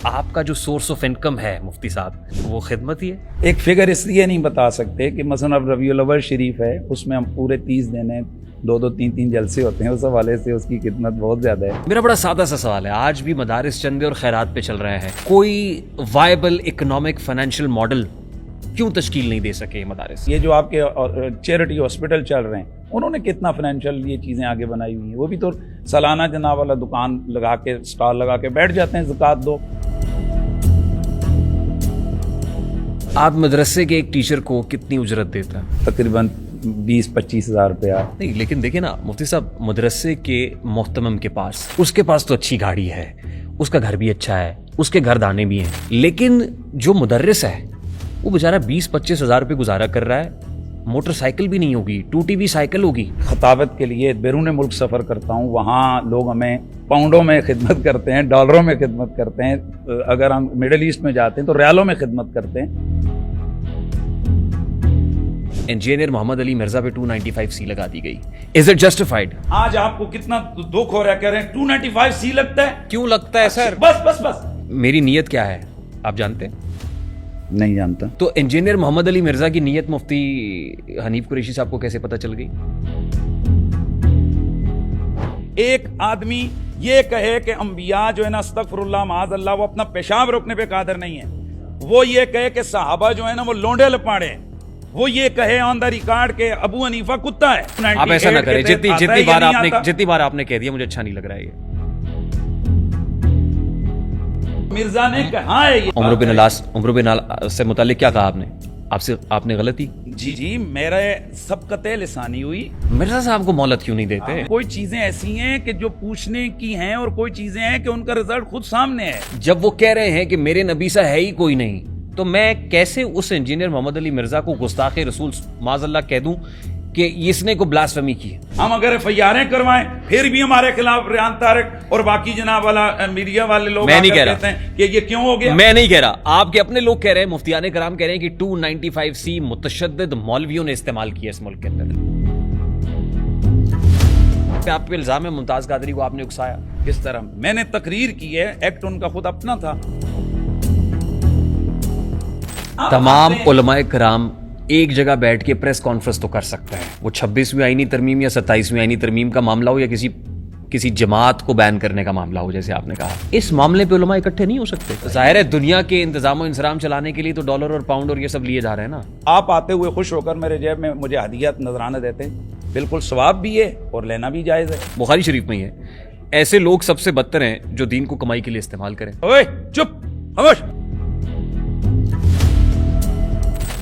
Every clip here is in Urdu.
آپ کا جو سورس آف انکم ہے مفتی صاحب وہ خدمت ہی ہے؟ ایک فگر اس لیے نہیں بتا سکتے کہ مثلا اب ربیع الاول شریف ہے، اس میں ہم پورے 30 دن ہیں، 2-3 جلسے ہوتے ہیں، اس حوالے سے اس کی خدمت بہت زیادہ ہے۔ میرا بڑا سادہ سا سوال ہے، آج بھی مدارس چندے اور خیرات پہ چل رہے ہیں، کوئی وائبل اکنامک فائنینشیل ماڈل کیوں تشکیل نہیں دے سکے مدارس؟ یہ جو آپ کے چیریٹی ہاسپٹل چل رہے ہیں، انہوں نے کتنا فائنینشیل یہ چیزیں آگے بنائی ہوئی ہیں، وہ بھی تو سالانہ جناب والا دکان لگا کے اسٹال لگا کے بیٹھ جاتے ہیں، زکوٰۃ دو۔ آپ مدرسے کے ایک ٹیچر کو کتنی اجرت دیتا ہے؟ تقریباً 20-25 ہزار روپیہ۔ نہیں، لیکن دیکھیں نا مفتی صاحب، مدرسے کے محتمم کے پاس تو اچھی گاڑی ہے، اس کا گھر بھی اچھا ہے، اس کے گھر دانے بھی ہیں، لیکن جو مدرس ہے وہ بیچارہ 20-25 ہزار روپے گزارا کر رہا ہے، موٹر سائیکل بھی نہیں ہوگی، ٹوٹی بھی سائیکل ہوگی۔ خطابت کے لیے بیرون ملک سفر کرتا ہوں، وہاں لوگ ہمیں پاؤنڈوں میں خدمت کرتے ہیں، ڈالروں میں خدمت کرتے ہیں، اگر ہم مڈل ایسٹ میں جاتے ہیں تو ریالوں میں خدمت کرتے ہیں۔ انجینئر محمد علی مرزا پہ 295C لگا دی گئی، از اٹ جسٹیفائڈ؟ آج آپ کو کتنا دکھ ہو رہا ہے، کہہ رہے ہیں 295C لگتا ہے؟ کیوں لگتا ہے سر؟ بس میری نیت کیا ہے آپ جانتے ہیں؟ نہیں جانتا۔ تو انجینئر محمد علی مرزا کی نیت مفتی حنیف قریشی صاحب کو کیسے پتہ چل گئی؟ ایک آدمی یہ کہے کہ انبیاء جو ہے نا استغفر اللہ معاذ اللہ وہ اپنا پیشاب روکنے پہ قادر نہیں ہے، وہ یہ کہے کہ صحابہ جو ہے نا وہ لونڈے لپاڑے ہیں، وہ یہ کہے آن دا ریکارڈ کہ ابو حنیفہ کتا ہے۔ آپ ایسا نہ کریں، جتنی بار آپ نے کہہ دیا مجھے اچھا نہیں لگ رہا ہے۔ یہ مرزا نے کہا ہے، عمر بن العاص سے متعلق کیا کہا آپ نے غلطی؟ جی میرے سبقت لسانی ہوئی۔ مرزا صاحب کو مہلت کیوں نہیں دیتے؟ کوئی چیزیں ایسی ہیں کہ جو پوچھنے کی ہیں اور کوئی چیزیں ہیں کہ ان کا رزلٹ خود سامنے ہے۔ جب وہ کہہ رہے ہیں کہ میرے نبی سا ہے ہی کوئی نہیں، تو میں کیسے اس انجینئر محمد علی مرزا کو گستاخ رسول معاذ اللہ کہہ دوں کہ اس نے کو بلاسفیمی کی ہے؟ ہم اگر FIR کروائیں پھر بھی ہمارے خلاف ریان طارق اور باقی جناب والا میڈیا والے لوگ میں نہیں کہہ رہا کہتے ہیں کہ یہ کیوں ہو گیا۔ میں نہیں کہہ رہا، آپ کے اپنے لوگ کہہ رہے ہیں، مفتیان کرام کہہ رہے ہیں کہ 295C متشدد مولویوں نے استعمال کیا اس ملک کے اندر۔ آپ پہ الزام ہے ممتاز قادری کو آپ نے اکسایا، کس طرح؟ میں نے تقریر کی ہے، ایکٹ ان کا خود اپنا تھا۔ تمام علماء کرام ایک جگہ بیٹھ کے پریس کانفرنس تو کر سکتے ہیں، وہ 26ویں آئینی ترمیم یا 27ویں آئینی ترمیم کا معاملہ ہو یا کسی جماعت کو بین کرنے کا معاملہ ہو، جیسے آپ نے کہا، اس معاملے پہ علماء اکٹھے نہیں ہو سکتے۔ ظاہر ہے دنیا کے انتظام و انصرام چلانے کے لیے تو ڈالر اور پاؤنڈ اور یہ سب لیے جا رہے ہیں نا۔ آپ آتے ہوئے خوش ہو کر میرے جیب میں مجھے ہدیات نذرانہ دیتے ہیں، بالکل ثواب بھی ہے اور لینا بھی جائز ہے۔ بخاری شریف میں ہی ہے، ایسے لوگ سب سے بدتر ہیں جو دین کو کمائی کے لیے استعمال کریں۔ اوے چپ، خاموش۔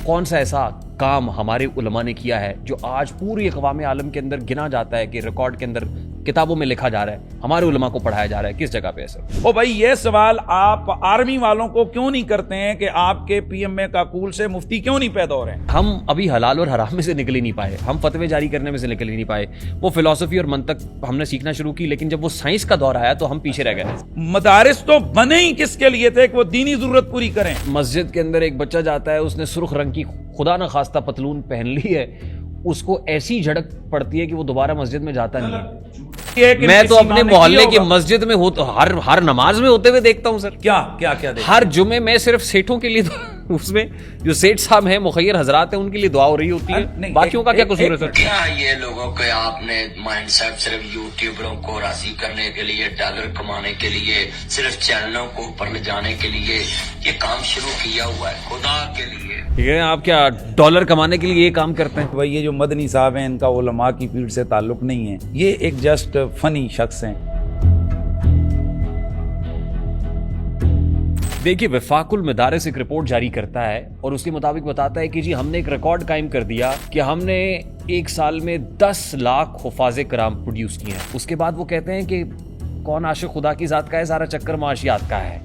کون سا ایسا کام ہمارے علماء نے کیا ہے جو آج پوری اقوام عالم کے اندر گنا جاتا ہے کہ ریکارڈ کے اندر کتابوں میں لکھا جا رہا ہے، ہمارے علماء کو پڑھایا جا رہا ہے؟ کس جگہ پہ ایسا؟ او بھائی یہ سوال آپ آرمی والوں کو کیوں نہیں کرتے ہیں کہ آپ کے PMA کاکول سے مفتی کیوں نہیں پیدا ہو رہے ہیں؟ ہم ابھی حلال اور حرام میں سے نکل ہی نہیں پائے، ہم فتوے جاری کرنے میں سے نکل ہی نہیں پائے۔ وہ فلسفی اور منطق ہم نے سیکھنا شروع کی، لیکن جب وہ سائنس کا دور آیا تو ہم پیچھے رہ گئے۔ مدارس تو بنے ہی کس کے لیے تھے کہ وہ دینی ضرورت پوری کریں۔ مسجد کے اندر ایک بچہ جاتا ہے، اس نے سرخ رنگ کی خدا نہ خواستہ پتلون پہن لی ہے، اس کو ایسی جھڑک پڑتی ہے کہ وہ دوبارہ مسجد میں جاتا نہیں ہے۔ میں تو اپنے محلے کی مسجد میں ہر نماز میں ہوتے ہوئے دیکھتا ہوں سر۔ کیا ہر جمعے میں صرف سیٹھوں کے لیے اس میں جو سیٹ صاحب ہیں، مخیر حضرات ہیں، ان کے لیے دعا ہو رہی ہوتی ہے، باقیوں کا کیا قصور ہے سر؟ کیا یہ لوگوں کے آپ نے مائنڈ سیٹ صرف یوٹیوبروں کو راضی کرنے کے لیے، ڈالر کمانے کے لیے، صرف چینلوں کو اوپر لے جانے کے لیے یہ کام شروع کیا ہوا ہے؟ خدا کے لیے ٹھیک ہے، آپ کیا ڈالر کمانے کے لیے یہ کام کرتے ہیں؟ بھائی یہ جو مدنی صاحب ہیں ان کا علماء کی فیلڈ سے تعلق نہیں ہے، یہ ایک جسٹ فنی شخص ہیں۔ دیکھیے وفاق المدارس ایک رپورٹ جاری کرتا ہے اور اس کے مطابق بتاتا ہے کہ جی ہم نے ایک ریکارڈ قائم کر دیا کہ ہم نے ایک سال میں 10 لاکھ حفاظ کرام پروڈیوس کیے ہیں۔ اس کے بعد وہ کہتے ہیں کہ کون عاشق خدا کی ذات کا ہے، سارا چکر معاشیات کا ہے۔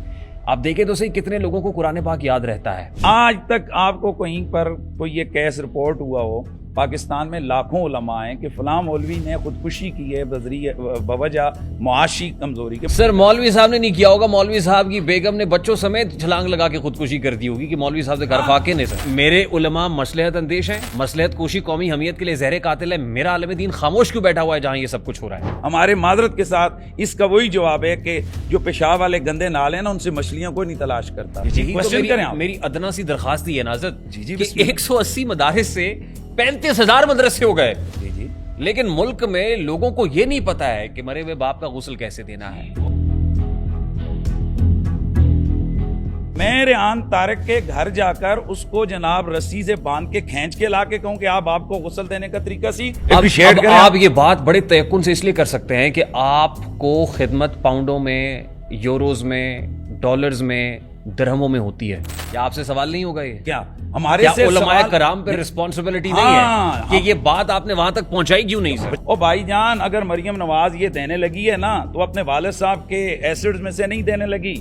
آپ دیکھیں تو صحیح کتنے لوگوں کو قرآن پاک یاد رہتا ہے۔ آج تک آپ کو کہیں پر کوئی یہ کیس رپورٹ ہوا ہو پاکستان میں لاکھوں علماء ہیں کہ فلاں مولوی نے خودکشی کی ہے بوجہ معاشی کمزوری کے. سر مولوی صاحب نے نہیں کیا ہوگا, مولوی صاحب کی بیگم نے بچوں سمیت چھلانگ لگا کے خودکشی کر دی ہوگی کہ مولوی صاحب سے گھر فاقے نہیں. سر میرے علماء مصلحت اندیش ہیں, مصلحت کوشی قومی حمیت کے لیے زہر قاتل ہے. میرا عالم دین خاموش کیوں بیٹھا ہوا ہے جہاں یہ سب کچھ ہو رہا ہے؟ ہمارے معذرت کے ساتھ اس کا وہی جواب ہے کہ جو پیشاب والے گندے نالے ہیں نا ان سے مچھلیاں کوئی نہیں تلاش کرتا. کوشچن کریں. میری ادنا سی درخواست یہ ہے ناظر کہ 180 مدارس سے 35,000 مدرسے ہو گئے, لیکن ملک میں لوگوں کو یہ نہیں پتا ہے کہ مرے ہوئے باپ کا غسل کیسے دینا ہے. میں ریحان طارق کے گھر جا کر اس کو جناب رسی سے باندھ کے کھینچ کے لا کے کہوں کہ آپ کو غسل دینے کا طریقہ آپ یہ بات بڑے تیقن سے اس لیے کر سکتے ہیں کہ آپ کو خدمت پاؤنڈوں میں, یوروز میں, ڈالرز میں, درہموں میں ہوتی ہے. کیا آپ سے سوال نہیں ہوگا یہ؟ کیا ہمارے علماء کرام پہ رسپانسبلٹی نہیں ہے کہ یہ بات آپ نے وہاں تک پہنچائی کیوں نہیں؟ سر او بھائی جان, اگر مریم نواز یہ دینے لگی ہے نا تو اپنے والد صاحب کے ایسڈز میں سے نہیں دینے لگی.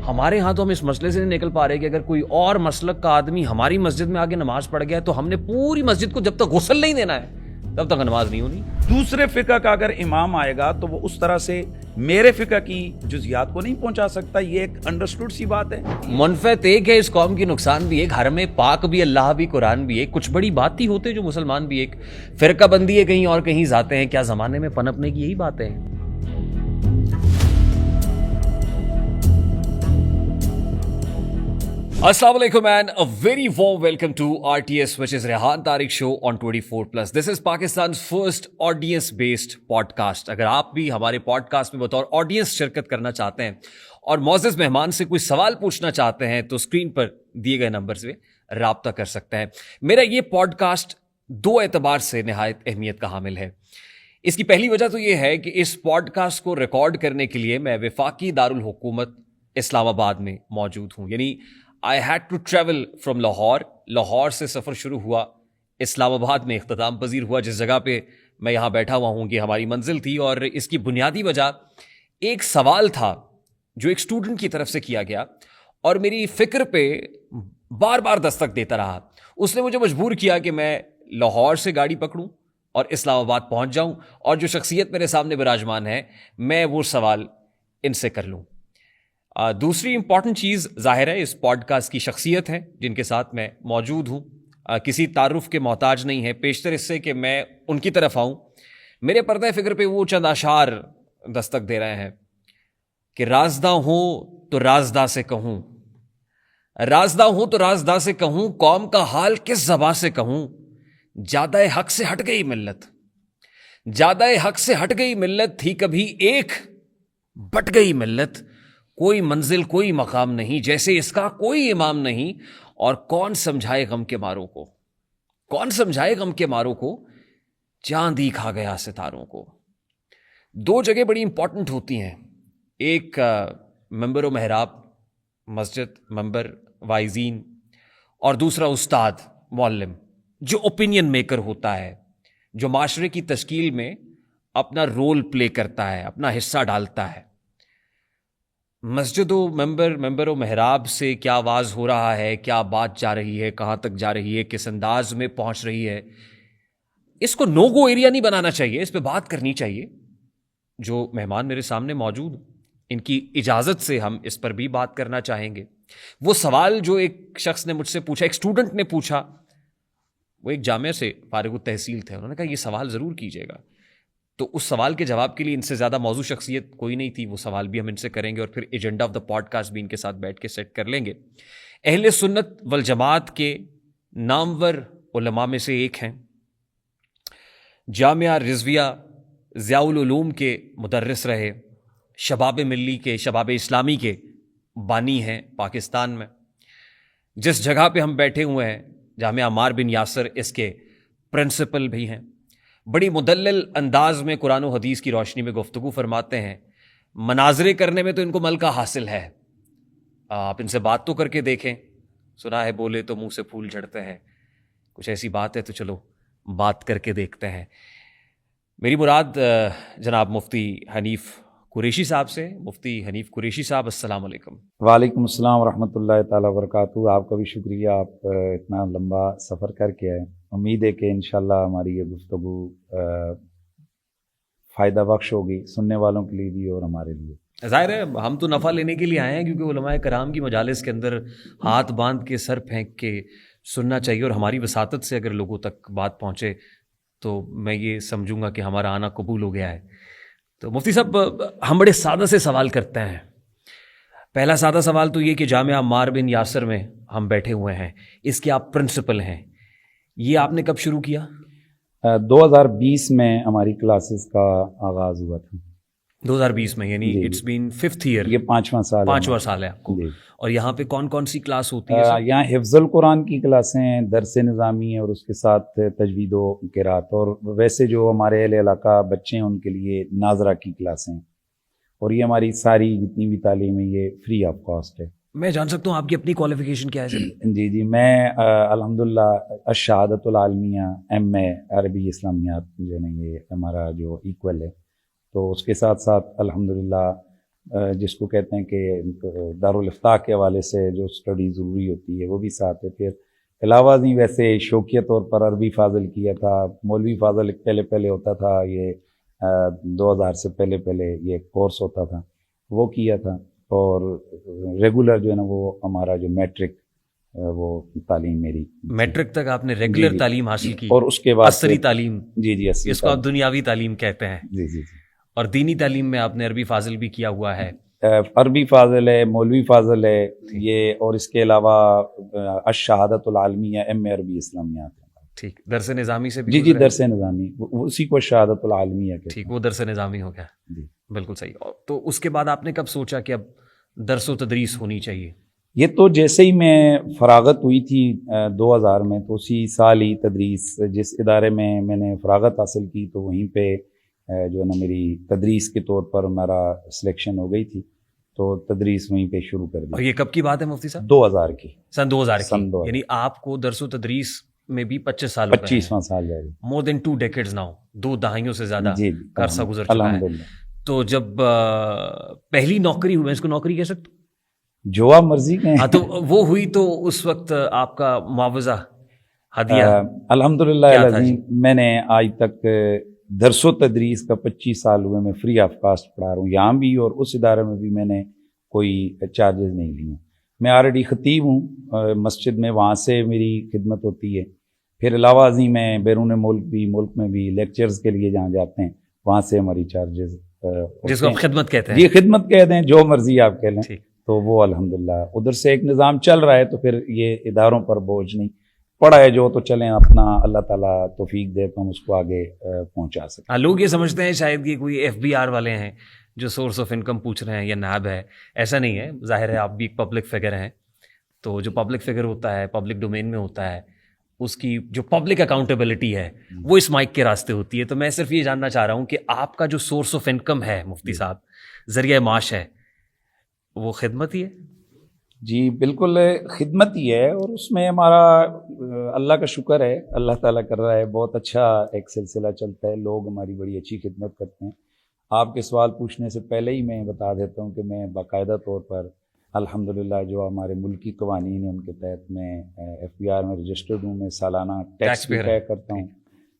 ہمارے ہاں تو ہم اس مسئلے سے نہیں نکل پا رہے کہ اگر کوئی اور مسلک کا آدمی ہماری مسجد میں آگے نماز پڑھ گیا تو ہم نے پوری مسجد کو جب تک غسل نہیں دینا ہے تب تک نماز نہیں ہونی. دوسرے فقہ کا اگر امام آئے گا تو وہ اس طرح سے میرے فقہ کی جزیات کو نہیں پہنچا سکتا. یہ ایک انڈرسٹوڈ سی بات ہے. منفعت ایک ہے اس قوم کی, نقصان بھی ایک. حرم پاک بھی, اللہ بھی, قرآن بھی ایک. کچھ بڑی بات ہی ہوتے جو مسلمان بھی ایک. فرقہ بندی ہے کہیں اور کہیں ذاتیں ہیں. کیا زمانے میں پنپنے کی یہی باتیں ہیں. Assalamu alaikum and a very warm welcome to RTS, which is Rehan Tariq Show on 24+. This is Pakistan's first audience-based podcast. اگر آپ بھی ہمارے پوڈ کاسٹ میں بطور آڈینس شرکت کرنا چاہتے ہیں اور معزز مہمان سے کوئی سوال پوچھنا چاہتے ہیں تو اسکرین پر دیے گئے نمبر سے رابطہ کر سکتے ہیں. میرا یہ پوڈ کاسٹ دو اعتبار سے نہایت اہمیت کا حامل ہے. اس کی پہلی وجہ تو یہ ہے کہ اس پوڈ کاسٹ کو ریکارڈ کرنے کے لیے میں وفاقی دارالحکومت اسلام آباد میں موجود ہوں. یعنی I had to travel from Lahore سے سفر شروع ہوا, اسلام آباد میں اختتام پذیر ہوا. جس جگہ پہ میں یہاں بیٹھا ہوا ہوں کہ ہماری منزل تھی, اور اس کی بنیادی وجہ ایک سوال تھا جو ایک اسٹوڈنٹ کی طرف سے کیا گیا اور میری فکر پہ بار بار دستک دیتا رہا. اس نے مجھے مجبور کیا کہ میں لاہور سے گاڑی پکڑوں اور اسلام آباد پہنچ جاؤں, اور جو شخصیت میرے سامنے براجمان ہے میں وہ سوال ان سے کر لوں. دوسری امپورٹنٹ چیز ظاہر ہے اس پوڈ کاسٹ کی شخصیت ہے جن کے ساتھ میں موجود ہوں. کسی تعارف کے محتاج نہیں ہے, پیشتر اس سے کہ میں ان کی طرف آؤں. میرے پردہ فکر پہ وہ چند اشعار دستک دے رہے ہیں کہ رازداں ہوں تو رازداں سے کہوں, رازداں ہوں تو رازداں سے کہوں, قوم کا حال کس زباں سے کہوں, جادہ حق سے ہٹ گئی ملت, جادہ حق سے ہٹ گئی ملت, تھی کبھی ایک بٹ گئی ملت, کوئی منزل کوئی مقام نہیں, جیسے اس کا کوئی امام نہیں, اور کون سمجھائے غم کے ماروں کو, کون سمجھائے غم کے ماروں کو, چاند ہی کھا گیا ستاروں کو. دو جگہ بڑی امپورٹنٹ ہوتی ہیں, ایک ممبر و محراب مسجد, ممبر وائزین, اور دوسرا استاد معلم جو اوپینین میکر ہوتا ہے, جو معاشرے کی تشکیل میں اپنا رول پلے کرتا ہے, اپنا حصہ ڈالتا ہے. مسجد و ممبر و محراب سے کیا آواز ہو رہا ہے, کیا بات جا رہی ہے, کہاں تک جا رہی ہے, کس انداز میں پہنچ رہی ہے, اس کو نو گو ایریا نہیں بنانا چاہیے, اس پہ بات کرنی چاہیے. جو مہمان میرے سامنے موجود, ان کی اجازت سے ہم اس پر بھی بات کرنا چاہیں گے. وہ سوال جو ایک شخص نے مجھ سے پوچھا, ایک اسٹوڈنٹ نے پوچھا, وہ ایک جامعہ سے فارغ التحصیل تھے, انہوں نے کہا یہ سوال ضرور کیجیے گا. تو اس سوال کے جواب کے لیے ان سے زیادہ موضوع شخصیت کوئی نہیں تھی. وہ سوال بھی ہم ان سے کریں گے اور پھر agenda of the podcast بھی ان کے ساتھ بیٹھ کے سیٹ کر لیں گے. اہل سنت والجماعت کے نامور علماء میں سے ایک ہیں, جامعہ رضویہ ضیاء العلوم کے مدرس رہے, شباب ملی کے, شباب اسلامی کے بانی ہیں پاکستان میں. جس جگہ پہ ہم بیٹھے ہوئے ہیں جامعہ عمار بن یاسر, اس کے پرنسپل بھی ہیں. بڑی مدلل انداز میں قرآن و حدیث کی روشنی میں گفتگو فرماتے ہیں. مناظرے کرنے میں تو ان کو ملکہ حاصل ہے, آپ ان سے بات تو کر کے دیکھیں. سنا ہے بولے تو منہ سے پھول جھڑتے ہیں, کچھ ایسی بات ہے تو چلو بات کر کے دیکھتے ہیں. میری مراد جناب مفتی حنیف قریشی صاحب سے. مفتی حنیف قریشی صاحب، السلام علیکم. وعلیکم السلام ورحمۃ اللہ تعالیٰ وبرکاتہ. آپ کا بھی شکریہ، آپ اتنا لمبا سفر کر کے آئے. امید ہے کہ انشاءاللہ ہماری یہ گفتگو فائدہ بخش ہوگی، سننے والوں کے لیے بھی اور ہمارے لیے. ظاہر ہے ہم تو نفع لینے کے لیے آئے ہیں، کیونکہ علماء کرام کی مجالس کے اندر ہاتھ باندھ کے سر پھینک کے سننا چاہیے، اور ہماری وساطت سے اگر لوگوں تک بات پہنچے تو میں یہ سمجھوں گا کہ ہمارا آنا قبول ہو گیا ہے. تو مفتی صاحب، ہم بڑے سادہ سے سوال کرتے ہیں. پہلا سادہ سوال تو یہ کہ جامعہ عمار بن یاسر میں ہم بیٹھے ہوئے ہیں، اس کے آپ پرنسپل ہیں. یہ آپ نے کب شروع کیا؟ 2020 میں ہماری کلاسز کا آغاز ہوا تھا. 2020 میں، یعنی اٹس بین 5th ایئر. یہ 5واں سال 5واں سال ہے آپ کو. اور یہاں پہ کون کون سی کلاس ہوتی ہے؟ یہاں حفظ القرآن کی کلاسیں، درس نظامی اور اس کے ساتھ تجوید و قرات، اور ویسے جو ہمارے اہل علاقہ بچے ہیں ان کے لیے ناظرہ کی کلاسیں. اور یہ ہماری ساری جتنی بھی تعلیم ہے یہ فری آف کاسٹ ہے. میں جان سکتا ہوں آپ کی اپنی کوالیفیکیشن کیا ہے؟ جی میں الحمدللہ الشہادۃ العالمیہ MA عربی اسلامیات جو ہے نا، یہ ہمارا جو ایکول ہے. تو اس کے ساتھ ساتھ الحمدللہ جس کو کہتے ہیں کہ دارالافتاء کے حوالے سے جو اسٹڈی ضروری ہوتی ہے وہ بھی ساتھ ہے. پھر علاوہ نہیں، ویسے شوقیہ طور پر عربی فاضل کیا تھا. مولوی فاضل پہلے ہوتا تھا، یہ 2000 سے پہلے یہ کورس ہوتا تھا، وہ کیا تھا. اور ریگولر جو ہے نا وہ ہمارا جو میٹرک وہ تعلیم میری میٹرک تک آپ نے ریگولر تعلیم حاصل کی، اور اس کے بعد عصری تعلیم. جی اس کو آپ دنیاوی تعلیم کہتے ہیں. جی. اور دینی تعلیم میں آپ نے عربی فاضل بھی کیا ہوا ہے. عربی فاضل ہے، مولوی فاضل ہے یہ، اور اس کے علاوہ الشہادۃ العالمیہ MA عربی اسلامیات. ٹھیک. درس نظامی سے بھی؟ جی درس نظامی، اسی کو شہادۃ العالمیہ کہتے ہیں. ٹھیک، وہ درس نظامی ہو گیا. جی بالکل صحیح. تو اس کے بعد آپ نے کب سوچا کہ اب درس و تدریس ہونی چاہیے؟ یہ تو جیسے ہی میں فراغت ہوئی تھی 2000 میں، تو اسی سال ہی تدریس، جس ادارے میں نے فراغت حاصل کی تو وہیں پہ جو ہے نا میری تدریس کے طور پر میرا سلیکشن ہو گئی تھی. تو تدریس وہیں پہ شروع کر دی. اور یہ کب کی بات ہے مفتی صاحب؟ 2000 کی. سن 2000 کی. یعنی آپ کو درس و تدریس میں بھی 25 سال 25واں سال جائے. مور دین 2 decades now، 2 دہائیوں سے زیادہ کا عرصہ گزر چکا ہے. الحمدللہ. تو جب پہلی نوکری ہوئی، میں اس کو نوکری کہہ سکتا ہوں؟ جو آپ مرضی کہیں. ہاں، تو وہ ہوئی تو اس وقت آپ کا معاوضہ ہدیہ الحمدللہ العظیم میں نے آج تک درس و تدریس کا 25 سال ہوئے میں فری آف کاسٹ پڑھا رہا ہوں یہاں بھی، اور اس ادارے میں بھی میں نے کوئی چارجز نہیں لیے. میں آلریڈی خطیب ہوں مسجد میں، وہاں سے میری خدمت ہوتی ہے. پھر علاوہ ازیں میں بیرون ملک میں بھی لیکچرز کے لیے جہاں جاتے ہیں وہاں سے ہماری چارجز، جس کو آپ خدمت کہتے ہیں. یہ خدمت کہتے ہیں، جو مرضی آپ کہہ لیں. تو وہ الحمدللہ ادھر سے ایک نظام چل رہا ہے، تو پھر یہ اداروں پر بوجھ نہیں پڑا ہے. جو تو چلیں اپنا اللہ تعالیٰ توفیق دے تو ہم اس کو آگے پہنچا سکیں. لوگ یہ سمجھتے ہیں شاید کہ کوئی FBR والے ہیں جو سورس آف انکم پوچھ رہے ہیں یا نائب ہے. ایسا نہیں ہے. ظاہر ہے آپ بھی ایک پبلک فگر ہیں، تو جو پبلک فگر ہوتا ہے، پبلک ڈومین میں ہوتا ہے، اس کی جو پبلک اکاؤنٹیبلٹی ہے وہ اس مائک کے راستے ہوتی ہے. تو میں صرف یہ جاننا چاہ رہا ہوں کہ آپ کا جو سورس آف انکم ہے مفتی صاحب، ذریعہ معاش ہے، وہ خدمت ہی ہے؟ جی بالکل خدمت ہی ہے، اور اس میں ہمارا اللہ کا شکر ہے، اللہ تعالیٰ کر رہا ہے، بہت اچھا ایک سلسلہ چلتا ہے. لوگ ہماری بڑی اچھی خدمت کرتے ہیں. آپ کے سوال پوچھنے سے پہلے ہی میں بتا دیتا ہوں کہ میں باقاعدہ طور پر الحمدللہ جو ہمارے ملکی قوانین ہیں ان کے تحت میں FBR میں رجسٹرڈ ہوں. میں سالانہ ٹیکس بھی طے کرتا ہوں،